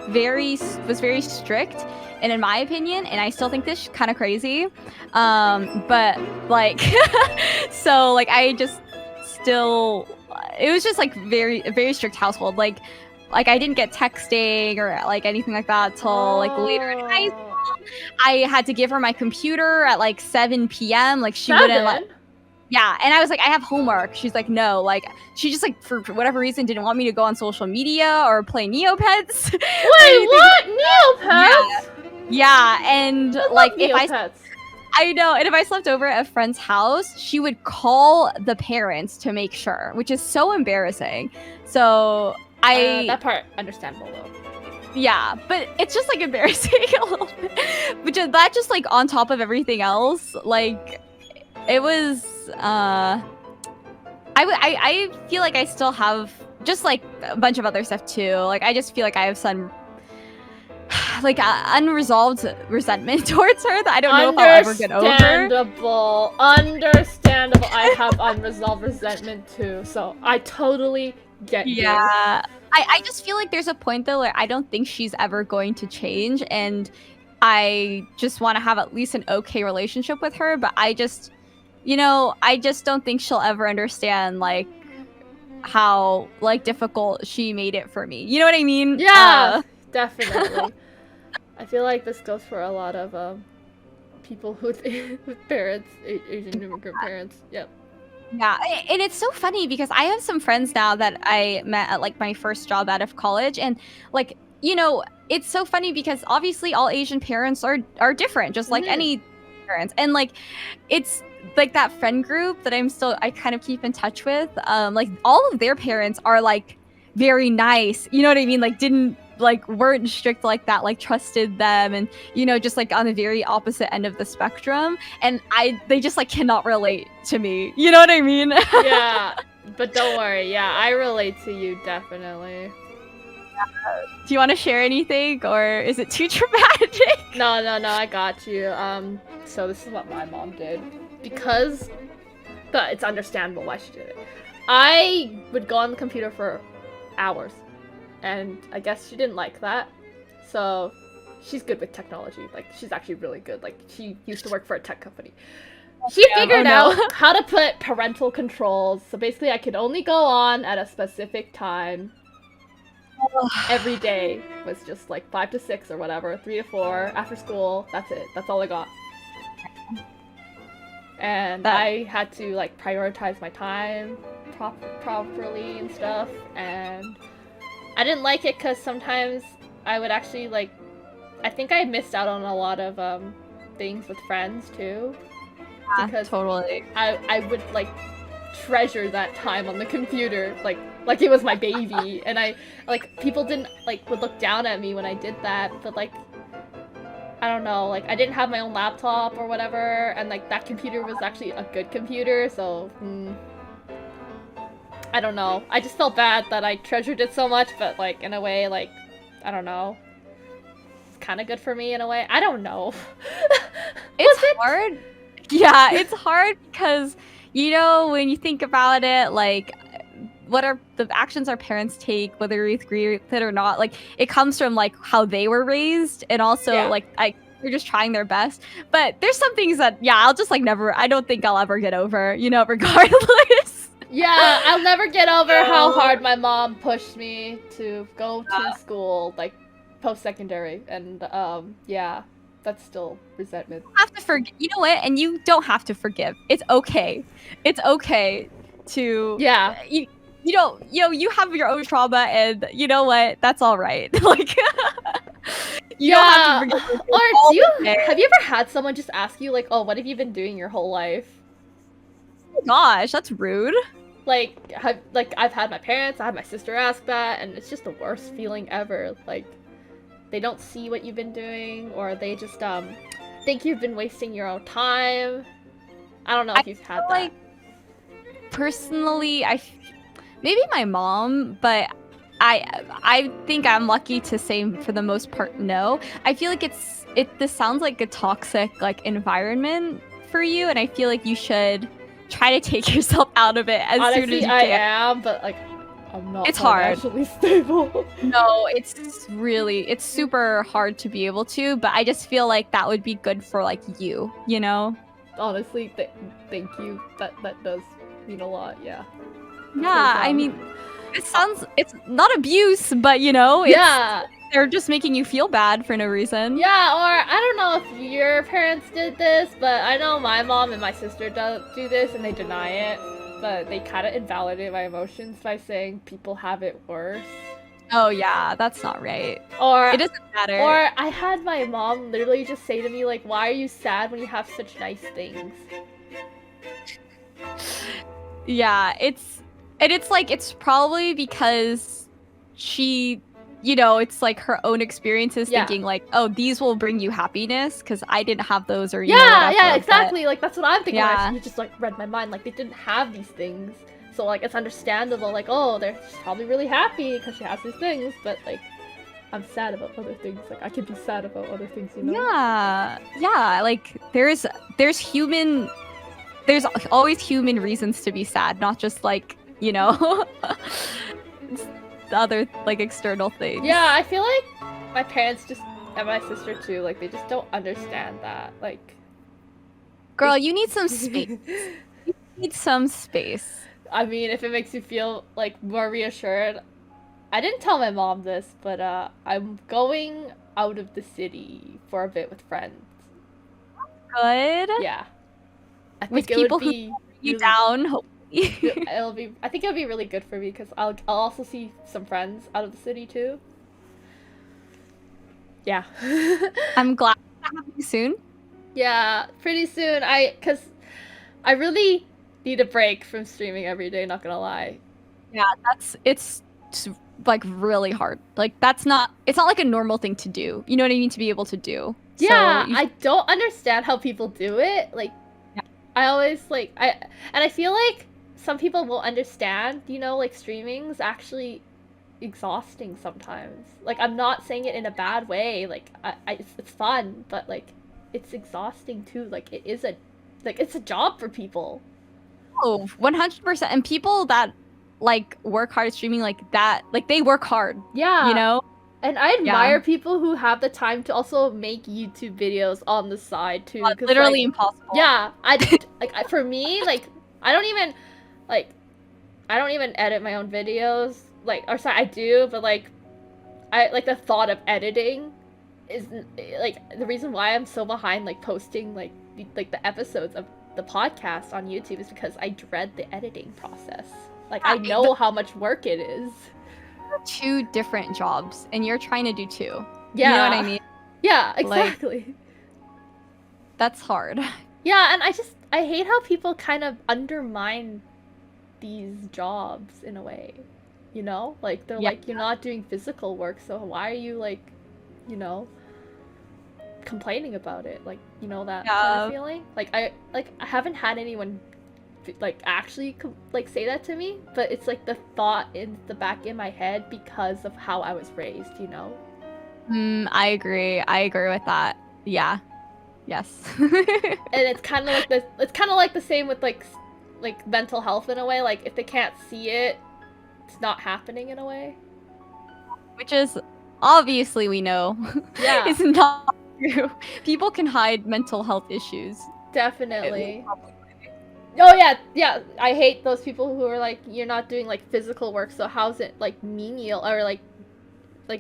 very strict, and in my opinion, and I still think this kind of crazy, but like so like I just still, it was just like a very strict household. Like I didn't get texting or like anything like that till like later in high school. I had to give her my computer at like 7 p.m. Like she wouldn't let. Yeah, and I was like, I have homework. She's like, no. Like, she just, like, for whatever reason, didn't want me to go on social media or play Neopets. Wait, what? Neopets? Yeah, and like, if Neopets. I know, and if I slept over at a friend's house, she would call the parents to make sure, which is so embarrassing. So that part understandable though. Yeah, but it's just like embarrassing a little bit. But that just like on top of everything else, like. It was, I feel like I still have just like a bunch of other stuff too. Like, I just feel like I have some like unresolved resentment towards her that I don't know if I'll ever get over. Understandable. I have unresolved resentment too, so I totally get you. Yeah. I just feel like there's a point though where I don't think she's ever going to change, and I just want to have at least an okay relationship with her, but I just, you know, I just don't think she'll ever understand, like, how, like, difficult she made it for me. You know what I mean? Yeah, definitely. I feel like this goes for a lot of people with parents, Asian immigrant parents. Yep. Yeah, and it's so funny because I have some friends now that I met at, like, my first job out of college, and, like, you know, it's so funny because obviously all Asian parents are different, just like any parents. And, like, it's like that friend group that I kind of keep in touch with, like all of their parents are like very nice, you know what I mean, like weren't strict like that, like trusted them, and you know, just like on the very opposite end of the spectrum, and they just like cannot relate to me, you know what I mean? Yeah, but don't worry, yeah, I relate to you definitely. Do you want to share anything, or is it too dramatic? No, I got you. So this is what my mom did. Because, but it's understandable why she did it. I would go on the computer for hours, and I guess she didn't like that. So she's good with technology. Like, she's actually really good. Like, she used to work for a tech company. She Oh, figured no. out how to put parental controls. So basically, I could only go on at a specific time. Every day was just like 5 to 6 or whatever, 3 to 4 after school. That's it. That's all I got. And I had to like prioritize my time properly and stuff. And I didn't like it because sometimes I would actually like. I think I missed out on a lot of things with friends too. Because totally. I would like treasure that time on the computer like it was my baby, and I like people didn't like would look down at me when I did that, but like I don't know, like I didn't have my own laptop or whatever, and like that computer was actually a good computer, so I don't know. I just felt bad that I treasured it so much, but like in a way, like I don't know. It's kind of good for me in a way. I don't know. It's hard. Yeah, it's hard because, you know, when you think about it, like, what are the actions our parents take, whether we agree with it or not, like, it comes from, like, how they were raised, and also, like, they're just trying their best. But there's some things that, yeah, I'll just, like, never, I don't think I'll ever get over, you know, regardless. Yeah, I'll never get over how hard my mom pushed me to go to school, like, post-secondary, and, yeah. That's still resentment. You have to forgive. You know what? And you don't have to forgive. It's okay. It's okay to. Yeah. You don't. You know. You have your own trauma, and you know what? That's all right. Like. You don't have to forgive. Or have you ever had someone just ask you like, "Oh, what have you been doing your whole life?" Oh gosh, that's rude. Like, I've had my parents, I had my sister ask that, and it's just the worst feeling ever. Like. They don't see what you've been doing, or they just think you've been wasting your own time. I don't know if you've had that. Like, personally, maybe my mom, but I think I'm lucky to say for the most part no. I feel like this sounds like a toxic like environment for you, and I feel like you should try to take yourself out of it as soon as you can. I am, but like. I'm not financially stable. No, it's super hard to be able to, but I just feel like that would be good for like you know? Honestly, thank you. That does mean a lot, yeah. Yeah, I mean, it's not abuse, but you know, they're just making you feel bad for no reason. Yeah, or I don't know if your parents did this, but I know my mom and my sister do this and they deny it. But they kind of invalidate my emotions by saying people have it worse. Oh yeah, that's not right. Or it doesn't matter. Or I had my mom literally just say to me like, "Why are you sad when you have such nice things?" Yeah, it's probably because she, you know, it's like her own experiences thinking like, oh, these will bring you happiness because I didn't have those, or you know, whatever, yeah, exactly. Like that's what I'm thinking. Yeah. You just like read my mind. Like they didn't have these things, so like it's understandable. Like oh, they're probably really happy because she has these things, but like I'm sad about other things. Like I could be sad about other things, you know? Yeah. Like there's always human reasons to be sad, not just like, you know. Other like external things. Yeah, I feel like my parents just and my sister too, like they just don't understand that. Like girl, you need some space. You need some space. I mean, if it makes you feel like more reassured. I didn't tell my mom this, but I'm going out of the city for a bit with friends. Good. Yeah. I think with people who bring you down. I think it'll be really good for me because I'll also see some friends out of the city too. Yeah. I'm glad that happening soon. Yeah, pretty soon. Because I really need a break from streaming every day, not gonna lie. Yeah, it's like really hard. Like it's not like a normal thing to do. You know what I mean? To be able to do. Yeah, so I don't understand how people do it. Like, yeah. I always I feel like some people will understand, you know, like streaming's actually exhausting sometimes. Like I'm not saying it in a bad way. Like it's fun, but like it's exhausting too. Like it's a job for people. Oh, 100%. And people that like work hard at streaming like that, like they work hard. Yeah. You know? And I admire people who have the time to also make YouTube videos on the side too. It's literally impossible. Yeah, for me, like I don't even edit my own videos. Like, or sorry, I do, but like I like the thought of editing is like the reason why I'm so behind like posting like the episodes of the podcast on YouTube is because I dread the editing process. Like I know how much work it is. 2 different jobs and you're trying to do 2. Yeah. You know what I mean? Yeah, exactly. Like, that's hard. Yeah, and I hate how people kind of undermine these jobs in a way. You know? Like they're like, you're not doing physical work, so why are you like, you know, complaining about it? Like, you know, that kind of feeling? Like I haven't had anyone like actually like say that to me, but it's like the thought in the back in my head because of how I was raised, you know. I agree with that. Yeah. Yes. And it's kind of like this, it's kind of like the same with like mental health in a way. Like if they can't see it, it's not happening in a way, which is obviously we know it's not true. People can hide mental health issues. Definitely. Oh yeah. I hate those people who are like, you're not doing like physical work, so how's it like menial or like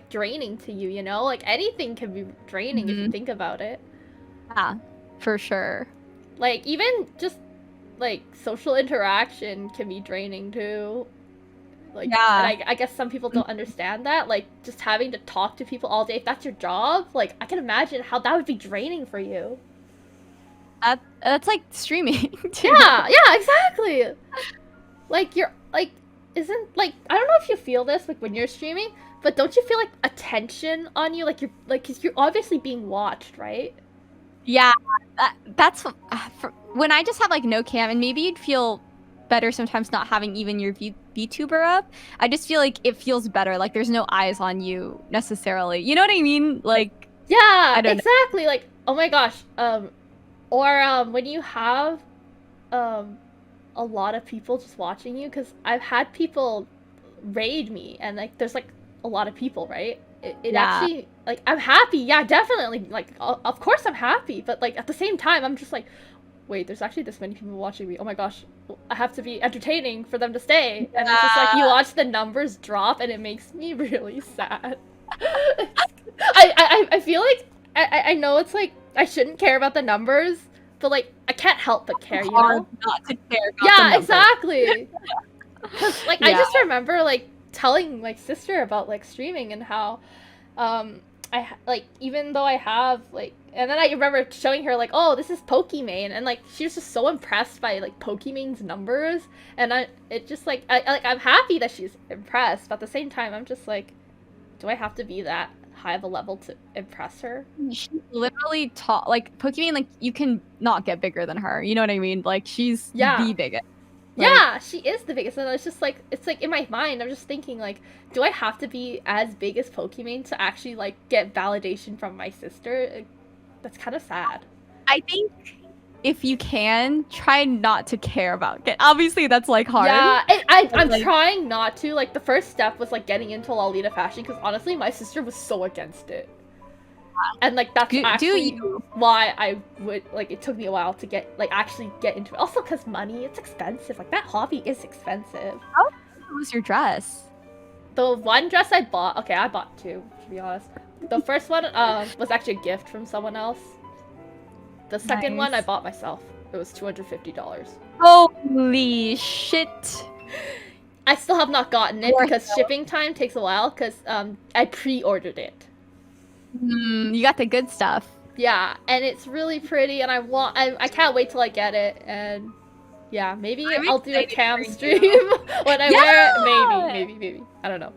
draining to you? You know, like anything can be draining if you think about it. Yeah, for sure. Like even just like social interaction can be draining too. Like, yeah. And I guess some people don't understand that. Like just having to talk to people all day, if that's your job, like I can imagine how that would be draining for you. That's like streaming too. Yeah, exactly. Like you're like isn't like I don't know if you feel this like when you're streaming, but don't you feel like attention on you? Like you're like 'cause you're obviously being watched, right? Yeah, that's when I just have like no cam, and maybe you'd feel better sometimes not having even your VTuber up. I just feel like it feels better. Like there's no eyes on you necessarily. You know what I mean? Like yeah, exactly. Like oh my gosh, or when you have a lot of people just watching you, because I've had people raid me and like there's like a lot of people, right? It actually like I'm happy, yeah, definitely, like of course I'm happy, but like at the same time I'm just like, wait, there's actually this many people watching me, oh my gosh, I have to be entertaining for them to stay. And it's just like you watch the numbers drop and it makes me really sad. I feel like I know it's like I shouldn't care about the numbers, but like I can't help but care, you know? Not to care about the numbers. Exactly. Because like I just remember like telling my sister about like streaming and how I like even though I have like, and then I remember showing her like, oh, this is Pokimane, and like she was just so impressed by like Pokimane's numbers, and it just like I'm happy that she's impressed, but at the same time I'm just like, do I have to be that high of a level to impress her? She literally taught like Pokimane, like you can not get bigger than her, you know what I mean? Like she's the biggest. Like, yeah, she is the biggest, and it's just like, it's like in my mind I'm just thinking like, do I have to be as big as Pokimane to actually like get validation from my sister? That's kind of sad. I think if you can, try not to care about it. Obviously that's like hard. Yeah, I'm like, trying not to. Like the first step was like getting into Lolita fashion, because honestly my sister was so against it. And like that's actually why I would like, it took me a while to get like actually get into it. Also because money, it's expensive. Like that hobby is expensive. How was your dress? The one dress I bought, okay, I bought 2 to be honest. The first one was actually a gift from someone else. The second one I bought myself. It was $250. Holy shit. I still have not gotten it because shipping time takes a while, because I pre-ordered it. You got the good stuff. Yeah, and it's really pretty, and I can't wait till I get it, and yeah, maybe I'll do a cam stream when I wear it. Maybe. I don't know.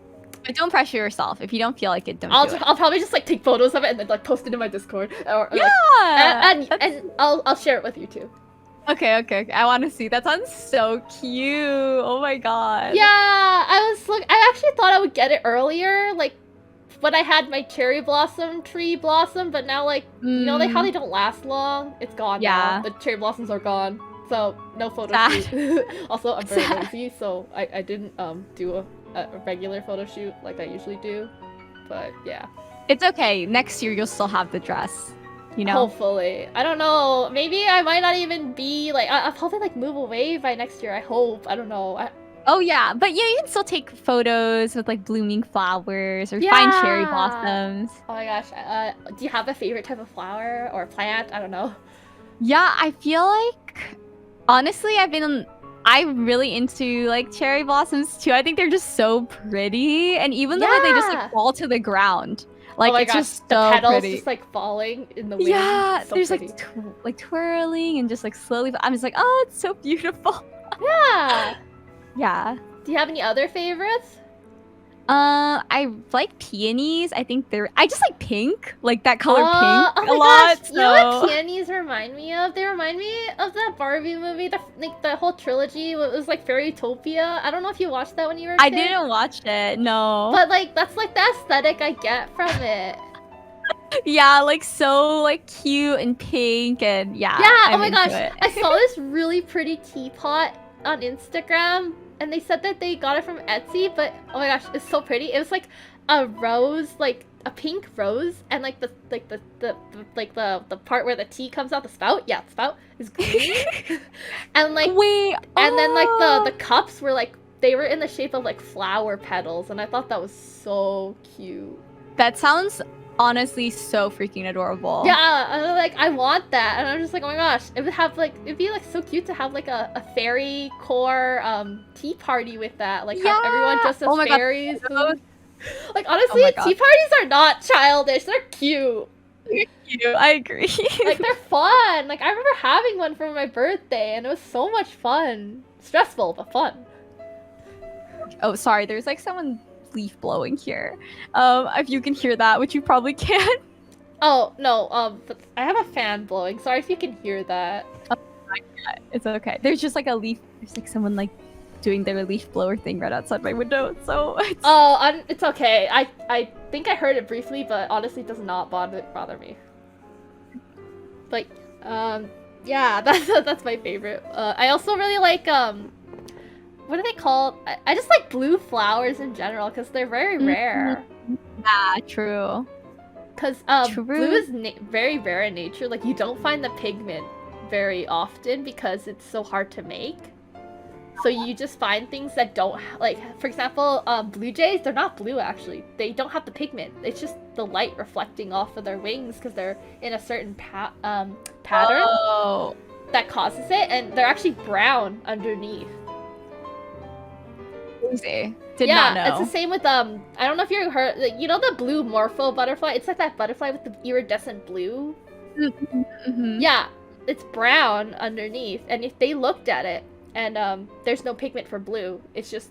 But don't pressure yourself. If you don't feel like it, don't do it. I'll probably just like take photos of it and then like post it in my Discord. Or and I'll share it with you too. Okay. I want to see. That sounds so cute. Oh my god. Yeah, I actually thought I would get it earlier, like when I had my cherry blossom tree blossom, but now like you know how they don't last long. It's gone now. The cherry blossoms are gone, so no photo shoot. Also, I'm very lazy, so I didn't do a regular photo shoot like I usually do. But yeah. It's okay. Next year you'll still have the dress. You know? Hopefully. I don't know. Maybe I might not even be like I'll probably like move away by next year. I hope. I don't know. Oh yeah, but yeah, you can still take photos with like blooming flowers or Yeah. find cherry blossoms. Oh my gosh. Do you have a favorite type of flower or plant? I don't know. Yeah, I feel like honestly, I'm really into like cherry blossoms too. I think they're just so pretty, and even the way they just like fall to the ground, like oh my it's gosh, just the so petals pretty. just like falling in the wind. Yeah, So there's pretty. like twirling and just like slowly. I'm just like, oh, it's so beautiful. Yeah. Yeah. Do you have any other favorites? I like peonies. I just like pink, like that color pink Oh a my lot. gosh, you know what peonies remind me of? They remind me of that Barbie movie, the whole trilogy. It was like Fairytopia. I don't know if you watched that when you were a kid. I didn't watch it, no. But like that's like the aesthetic I get from it. Yeah, like so like cute and pink and yeah. Yeah, oh I'm my into gosh. it. I saw this really pretty teapot on Instagram and they said that they got it from Etsy, but oh my gosh, it's so pretty. It was like a rose, like a pink rose, and like the part where the tea comes out, the spout, the spout is green. And like and then like the cups were like they were in the shape of like flower petals, and I thought that was so cute. That sounds honestly so freaking adorable. Yeah, I want that, and I'm just like, oh my gosh, it'd be like so cute to have like a fairy core tea party with that, like have everyone dressed as fairies. God. Like honestly, tea parties are not childish; they're cute. Cute. I agree. Like they're fun. Like I remember having one for my birthday, and it was so much fun. Stressful but fun. Oh, sorry. There's like someone leaf blowing here. If you can hear that, which you probably can. Oh no. But I have a fan blowing. Sorry if you can hear that. It's okay. There's just like a leaf. There's like someone like doing their leaf blower thing right outside my window. So it's... it's okay. I think I heard it briefly, but honestly, it does not bother me. But yeah, that's my favorite. I also really like what are they called? I just like blue flowers in general because they're very rare. Yeah, true. Because blue is very rare in nature. Like you don't find the pigment very often because it's so hard to make. So you just find things that don't like, for example, blue jays. They're not blue actually. They don't have the pigment. It's just the light reflecting off of their wings because they're in a certain pattern that causes it, and they're actually brown underneath. Crazy. Did not know. It's the same with I don't know if you heard, like, you know the blue morpho butterfly. It's like that butterfly with the iridescent blue. Mm-hmm. Yeah, it's brown underneath, and if they looked at it, and there's no pigment for blue. It's just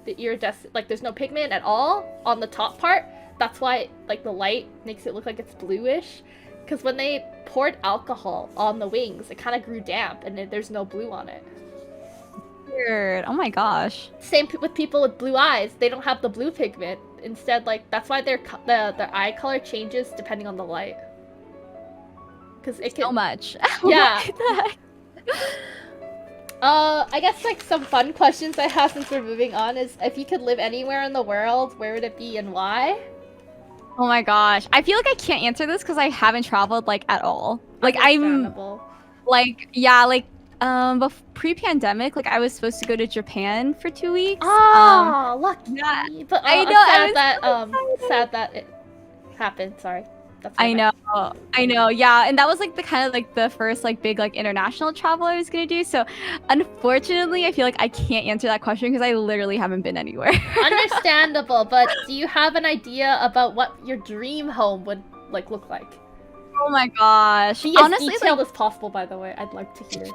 the iridescent, like there's no pigment at all on the top part. That's why like the light makes it look like it's bluish. Because when they poured alcohol on the wings, it kind of grew damp, and there's no blue on it. Weird. Oh my gosh. Same with people with blue eyes. They don't have the blue pigment. Instead, like that's why their eye color changes depending on the light. Because it can so much. Yeah. I guess like some fun questions I have since we're moving on is if you could live anywhere in the world, where would it be and why? Oh my gosh. I feel like I can't answer this because I haven't traveled like at all. Like I'm like, yeah, like pre-pandemic, like I was supposed to go to Japan for 2 weeks. Oh, lucky. Yeah, but I know. Sad that it happened. Sorry. That's I know, yeah, and that was like the kind of like the first like big like international travel I was gonna do. So, unfortunately, I feel like I can't answer that question because I literally haven't been anywhere. Understandable, but do you have an idea about what your dream home would like look like? Oh my gosh! Be as detailed as possible, by the way. I'd like to hear.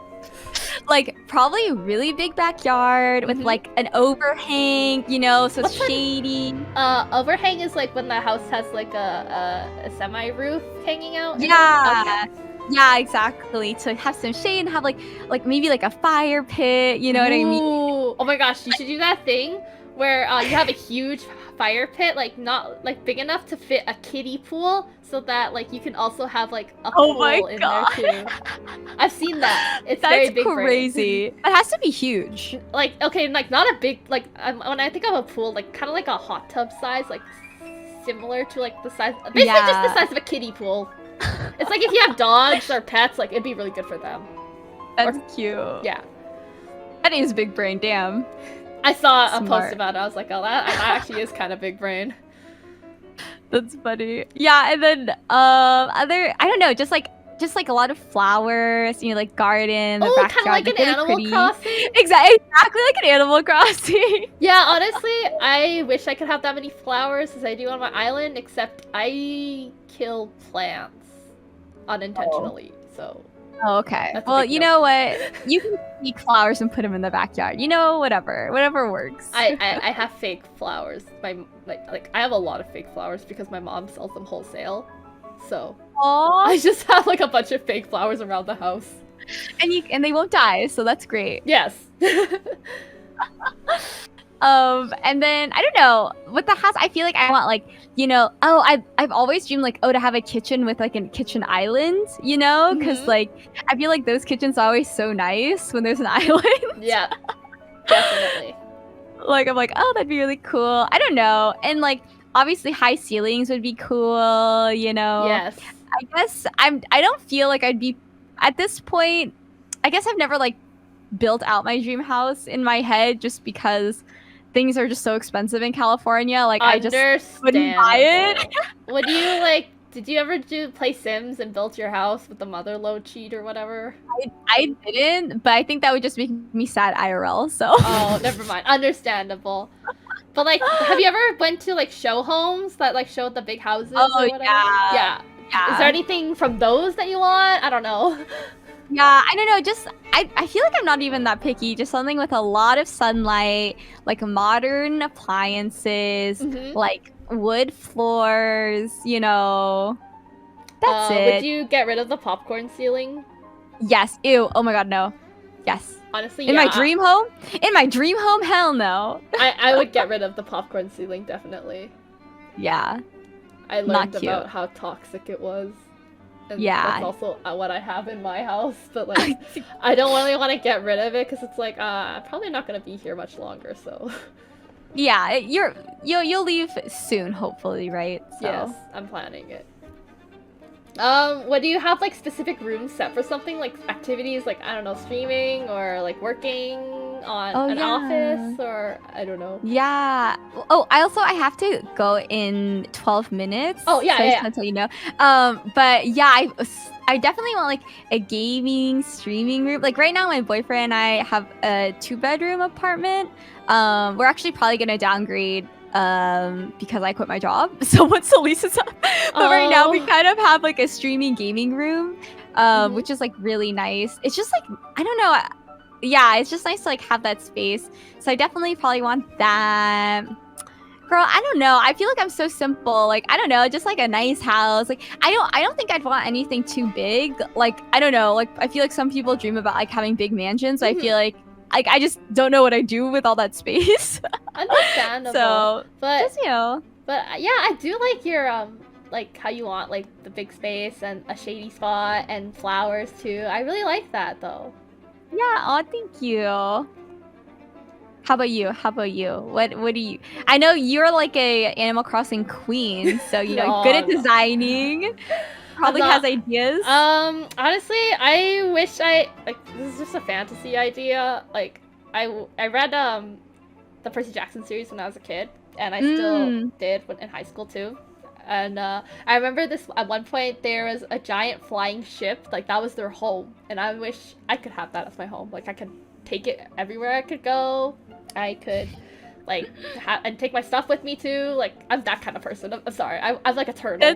Like probably a really big backyard with like an overhang, you know, so it's shady. Overhang is like when the house has like a semi roof hanging out. Yeah. Okay. Yeah, exactly. To have some shade and have like maybe like a fire pit, you know what I mean? Oh my gosh, you should do that thing where you have a huge fire pit, like not like big enough to fit a kiddie pool, so that like you can also have like a pool in there too. I've seen that. It's very big. That's crazy. It has to be huge. Like okay, like not a big like when I think of a pool, like kind of like a hot tub size, like similar to like the size, basically just the size of a kiddie pool. It's like if you have dogs or pets, like it'd be really good for them. That's cute. Yeah. That is big brain, damn. I saw a Smart. post about it. I was like, oh, that actually is kind of big brain. That's funny. Yeah, and then other, I don't know, just like a lot of flowers, you know, like garden, the backyard. Kind of like an really Animal pretty. Crossing. Exactly like an Animal Crossing. Yeah, honestly, I wish I could have that many flowers as I do on my island, except I kill plants unintentionally, so... Oh, okay. That's a Well, big you no. know what? You can sneak flowers and put them in the backyard. You know, whatever works. I have fake flowers. Like I have a lot of fake flowers because my mom sells them wholesale. So Aww. I just have like a bunch of fake flowers around the house. And they won't die, so that's great. Yes. And then I don't know, with the house, I feel like I want like, you know, I've always dreamed like, to have a kitchen with like a kitchen island, you know, because like I feel like those kitchens are always so nice when there's an island. Yeah, definitely. Like I'm like, oh, that'd be really cool. I don't know, and like obviously high ceilings would be cool, you know. Yes. I guess I don't feel like I'd be at this point. I guess I've never like built out my dream house in my head just because things are just so expensive in California. Like I just wouldn't buy it. Would you like? Did you ever play Sims and build your house with the mother lode cheat or whatever? I didn't, but I think that would just make me sad IRL. So. Oh, never mind. Understandable. But like, have you ever went to like show homes that like showed the big houses? Oh or whatever? yeah. Is there anything from those that you want? I don't know. Yeah, I don't know. Just I feel like I'm not even that picky. Just something with a lot of sunlight, like modern appliances, like wood floors. You know, that's it. Would you get rid of the popcorn ceiling? Yes. Ew. Oh my God, no. Yes. Honestly, in my dream home. In my dream home, hell no. I would get rid of the popcorn ceiling, definitely. Yeah. I learned about how toxic it was. And that's also what I have in my house, but like I don't really want to get rid of it because it's like I'm probably not gonna be here much longer, so yeah, you'll leave soon, hopefully, right? So. Yes, I'm planning it. What do you have like specific rooms set for something like activities like I don't know, streaming or like working on an office or I don't know. Yeah. Oh, I have to go in 12 minutes. Oh yeah, so yeah. I just want to tell you know. But yeah, I definitely want like a gaming streaming room. Like right now, my boyfriend and I have a 2-bedroom apartment. We're actually probably gonna downgrade because I quit my job. So once the lease is up, but right now we kind of have like a streaming gaming room, which is like really nice. It's just like I don't know. Yeah, it's just nice to like have that space. So I definitely probably want that. Girl, I don't know. I feel like I'm so simple. Like I don't know, just like a nice house. Like I don't think I'd want anything too big. Like I don't know. Like I feel like some people dream about like having big mansions. So I feel like I just don't know what I do with all that space. Understandable. So, but just, you know. But yeah, I do like your like how you want like the big space and a shady spot and flowers too. I really like that though. Yeah, oh thank you. How about you? What do you I know you're like a Animal Crossing queen, so you know, good at designing. Probably has ideas. Honestly, I wish this is just a fantasy idea. Like I read the Percy Jackson series when I was a kid, and I still did in high school too. And I remember this at one point there was a giant flying ship, like that was their home, and I wish I could have that as my home. Like I could take it everywhere I could go. I could like and take my stuff with me too. Like I'm that kind of person. I'm sorry. I'm like a turtle.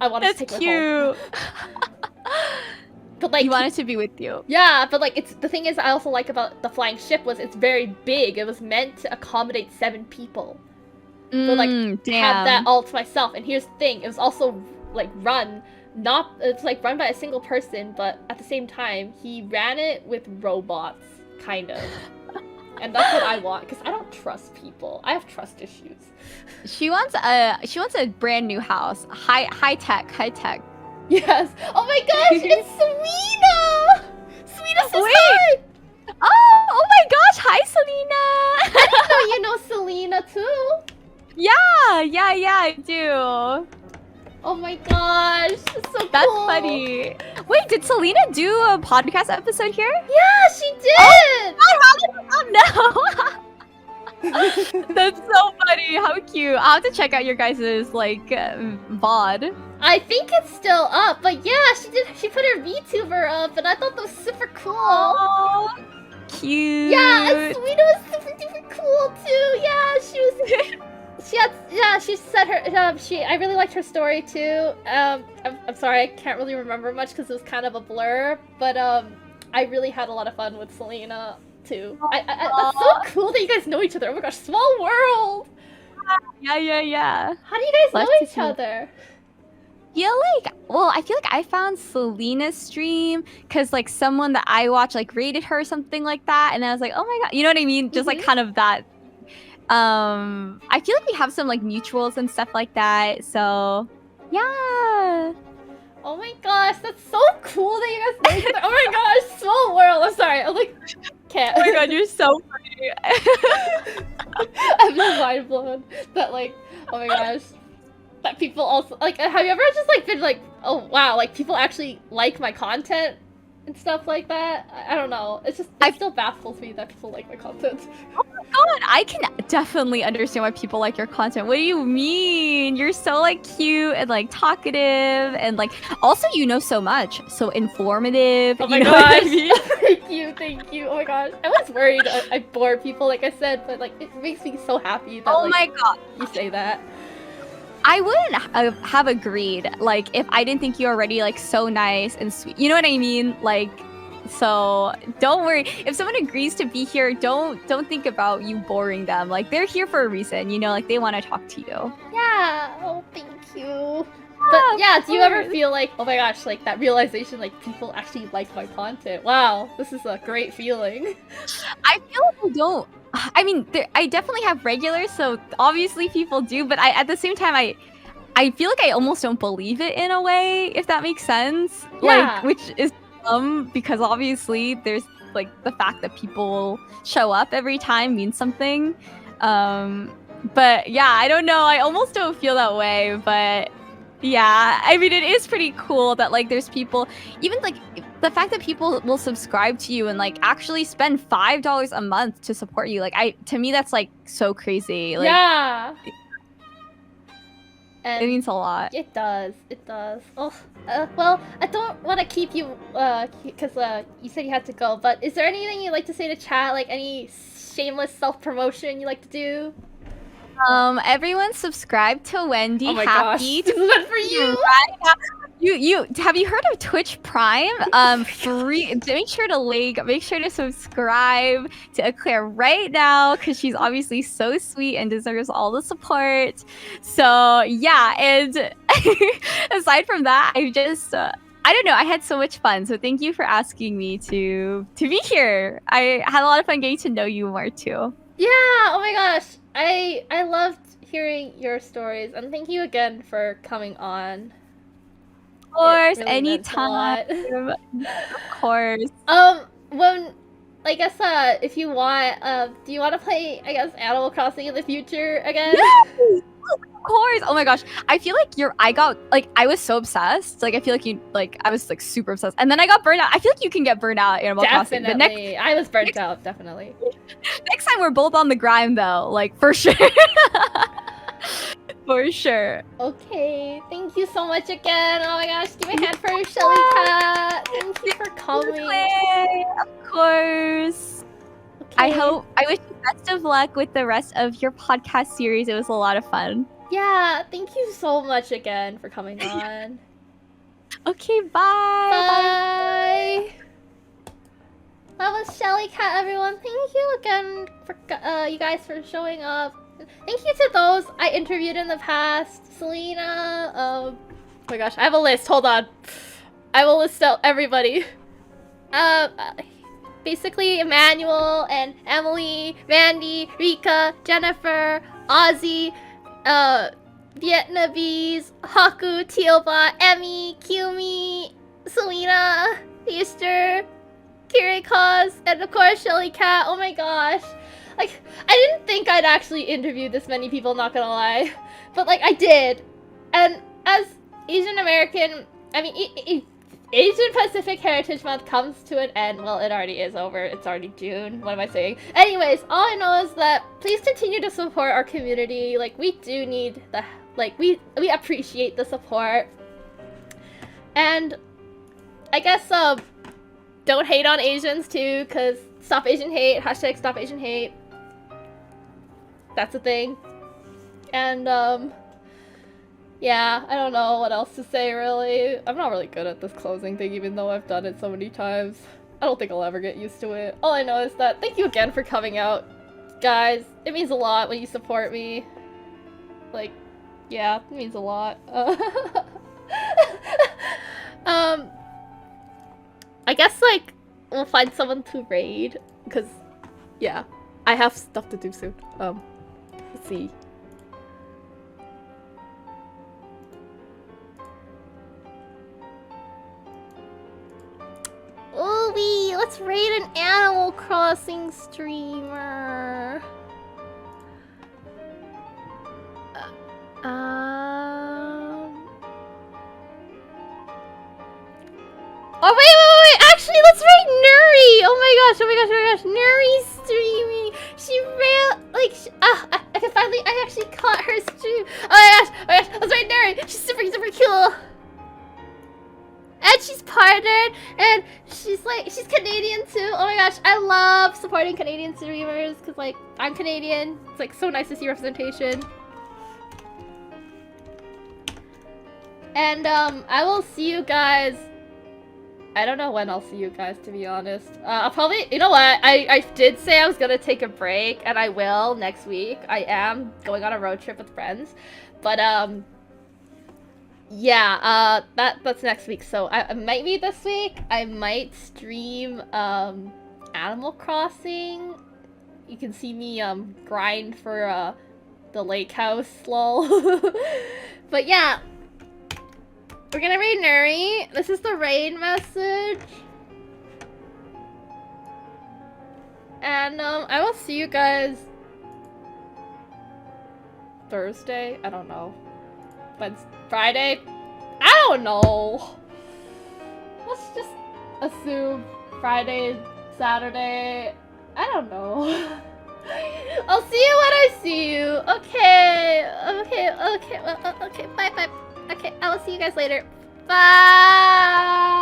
I want to take my home. But like you want it to be with you. Yeah, but like it's the thing is I also like about the flying ship was it's very big. It was meant to accommodate 7 people. So like have that all to myself. And here's the thing, it was also like it's like run by a single person, but at the same time he ran it with robots, kind of. And that's what I want because I don't trust people. I have trust issues. She wants a brand new house, high tech. Yes. Oh my gosh, it's ceweina. Ceweina says hi. Oh my gosh, hi Selena. I didn't know you know Selena too. Yeah. I do. Oh my gosh, it's so That's cool. funny. Wait, did Selena do a podcast episode here? Yeah, she did. Oh no! That's so funny. How cute. I'll have to check out your guys' like VOD. I think it's still up, but yeah, she did. She put her VTuber up, and I thought that was super cool. Oh, cute. Yeah, and ceweina was super duper cool too. Yeah, she was. She said her. I really liked her story too. I'm sorry, I can't really remember much because it was kind of a blur. But I really had a lot of fun with Selena too. That's so cool that you guys know each other. Oh my gosh, small world. Yeah. How do you guys know each other? I feel like I found Selena's stream because like someone that I watch like rated her or something like that, and I was like, oh my god, you know what I mean? Just like kind of that. I feel like we have some like mutuals and stuff like that. So, yeah. Oh my gosh, that's so cool that you guys know each other. Oh my gosh, small world. I'm sorry. I'm like, can't. Oh my god, you're so funny. I'm just mind blown that like, oh my gosh, that people also like. Have you ever just like been like, oh wow, like people actually like my content and stuff like that? I don't know. It still baffles me that people like my content. Oh my god, I can definitely understand why people like your content. What do you mean? You're so like cute and like talkative and like also you know so much, so informative. Oh my you know gosh! what I mean? Thank you. Oh my gosh, I was worried I bore people, like I said, but like it makes me so happy that my god, you say that. I wouldn't have agreed, like, if I didn't think you were already, like, so nice and sweet. You know what I mean? Like, so, don't worry. If someone agrees to be here, don't think about you boring them. Like, they're here for a reason, you know? Like, they want to talk to you. Yeah. Oh, thank you. But yeah, do you ever feel like, oh my gosh, like, that realization, like, people actually like my content? Wow, this is a great feeling. I feel like I don't. I mean, I definitely have regulars, so obviously people do, but at the same time, I feel like I almost don't believe it in a way, if that makes sense. Yeah. Like, which is because obviously there's like the fact that people show up every time means something. But yeah, I don't know. I almost don't feel that way, but yeah, I mean, it is pretty cool that like there's people, even like the fact that people will subscribe to you and like actually spend $5 a month to support you. Like to me, that's like so crazy. Like, yeah. And it means a lot. It does. It does. Oh, well, I don't want to keep you, because you said you had to go. But is there anything you'd like to say to chat? Like any shameless self-promotion you like to do? Everyone subscribe to Wendy. Oh my Happy gosh, this is meant for you. Right now. You have you heard of Twitch Prime? Free. Make sure to subscribe to Eclair right now because she's obviously so sweet and deserves all the support. So yeah, and aside from that, I just I don't know. I had so much fun. So thank you for asking me to be here. I had a lot of fun getting to know you more too. Yeah. Oh my gosh, I loved hearing your stories, and thank you again for coming on. Of course, really anytime. Of course. When I guess if you want, do you want to play, I guess, Animal Crossing in the future again? Yes! Of course. Oh my gosh. I feel like I was so obsessed. Like I feel like I was like super obsessed. And then I got burnt out. I feel like you can get burnt out at Animal Crossing. Definitely. I was burnt out, definitely. Next time we're both on the grind though, like for sure. For sure. Okay, thank you so much again. Oh my gosh, give me a hand for chellycat. Thank you for coming. Of course. Okay. I wish you best of luck with the rest of your podcast series. It was a lot of fun. Yeah, thank you so much again for coming on. Okay, bye. Bye. That was chellycat, everyone. Thank you again for you guys for showing up. Thank you to those I interviewed in the past. Selena, oh my gosh, I have a list. Hold on. I will list out everybody. Basically Emmanuel and Emily, Randy, Rika, Jennifer, Ozzy, Vietnamese, Haku, Teoba, Emmy, Kiumi, Selena, Easter, Kirikaz, and of course chellycat. Oh my gosh. like, I didn't think I'd actually interview this many people, not gonna lie. But, like, I did. And as Asian American, I mean, Asian Pacific Heritage Month comes to an end. Well, it already is over. It's already June. What am I saying? Anyways, all I know is that please continue to support our community. Like, we do need the, like, we appreciate the support. And I guess, don't hate on Asians too, because stop Asian hate, hashtag stop Asian hate. That's a thing. And, yeah, I don't know what else to say, really. I'm not really good at this closing thing, even though I've done it so many times. I don't think I'll ever get used to it. All I know is that thank you again for coming out, guys. It means a lot when you support me. Like, yeah, it means a lot. I guess, like, we'll find someone to raid, because, yeah, I have stuff to do soon. Let's see. Ooh, let's raid an Animal Crossing streamer. Oh, wait! Actually, let's raid Nuri! Oh my gosh. Nuri's streaming. She ran, like, I actually caught her stream. Oh my gosh, let's raid Nuri. She's super cool. And she's partnered, and she's Canadian too. Oh my gosh, I love supporting Canadian streamers, because, like, I'm Canadian. It's, like, so nice to see representation. And, I will see you guys. I don't know when I'll see you guys, to be honest. I'll probably, you know what, I did say I was gonna take a break, and I will next week. I am going on a road trip with friends, but, yeah, that's next week, so it might be this week. I might stream, Animal Crossing. You can see me, grind for, the lake house, lol. But yeah, we're gonna raid Nuri. This is the raid message. And, I will see you guys Thursday? I don't know. Friday? I don't know. Let's just assume Friday, Saturday. I don't know. I'll see you when I see you. Okay. Bye. Okay, I will see you guys later. Bye.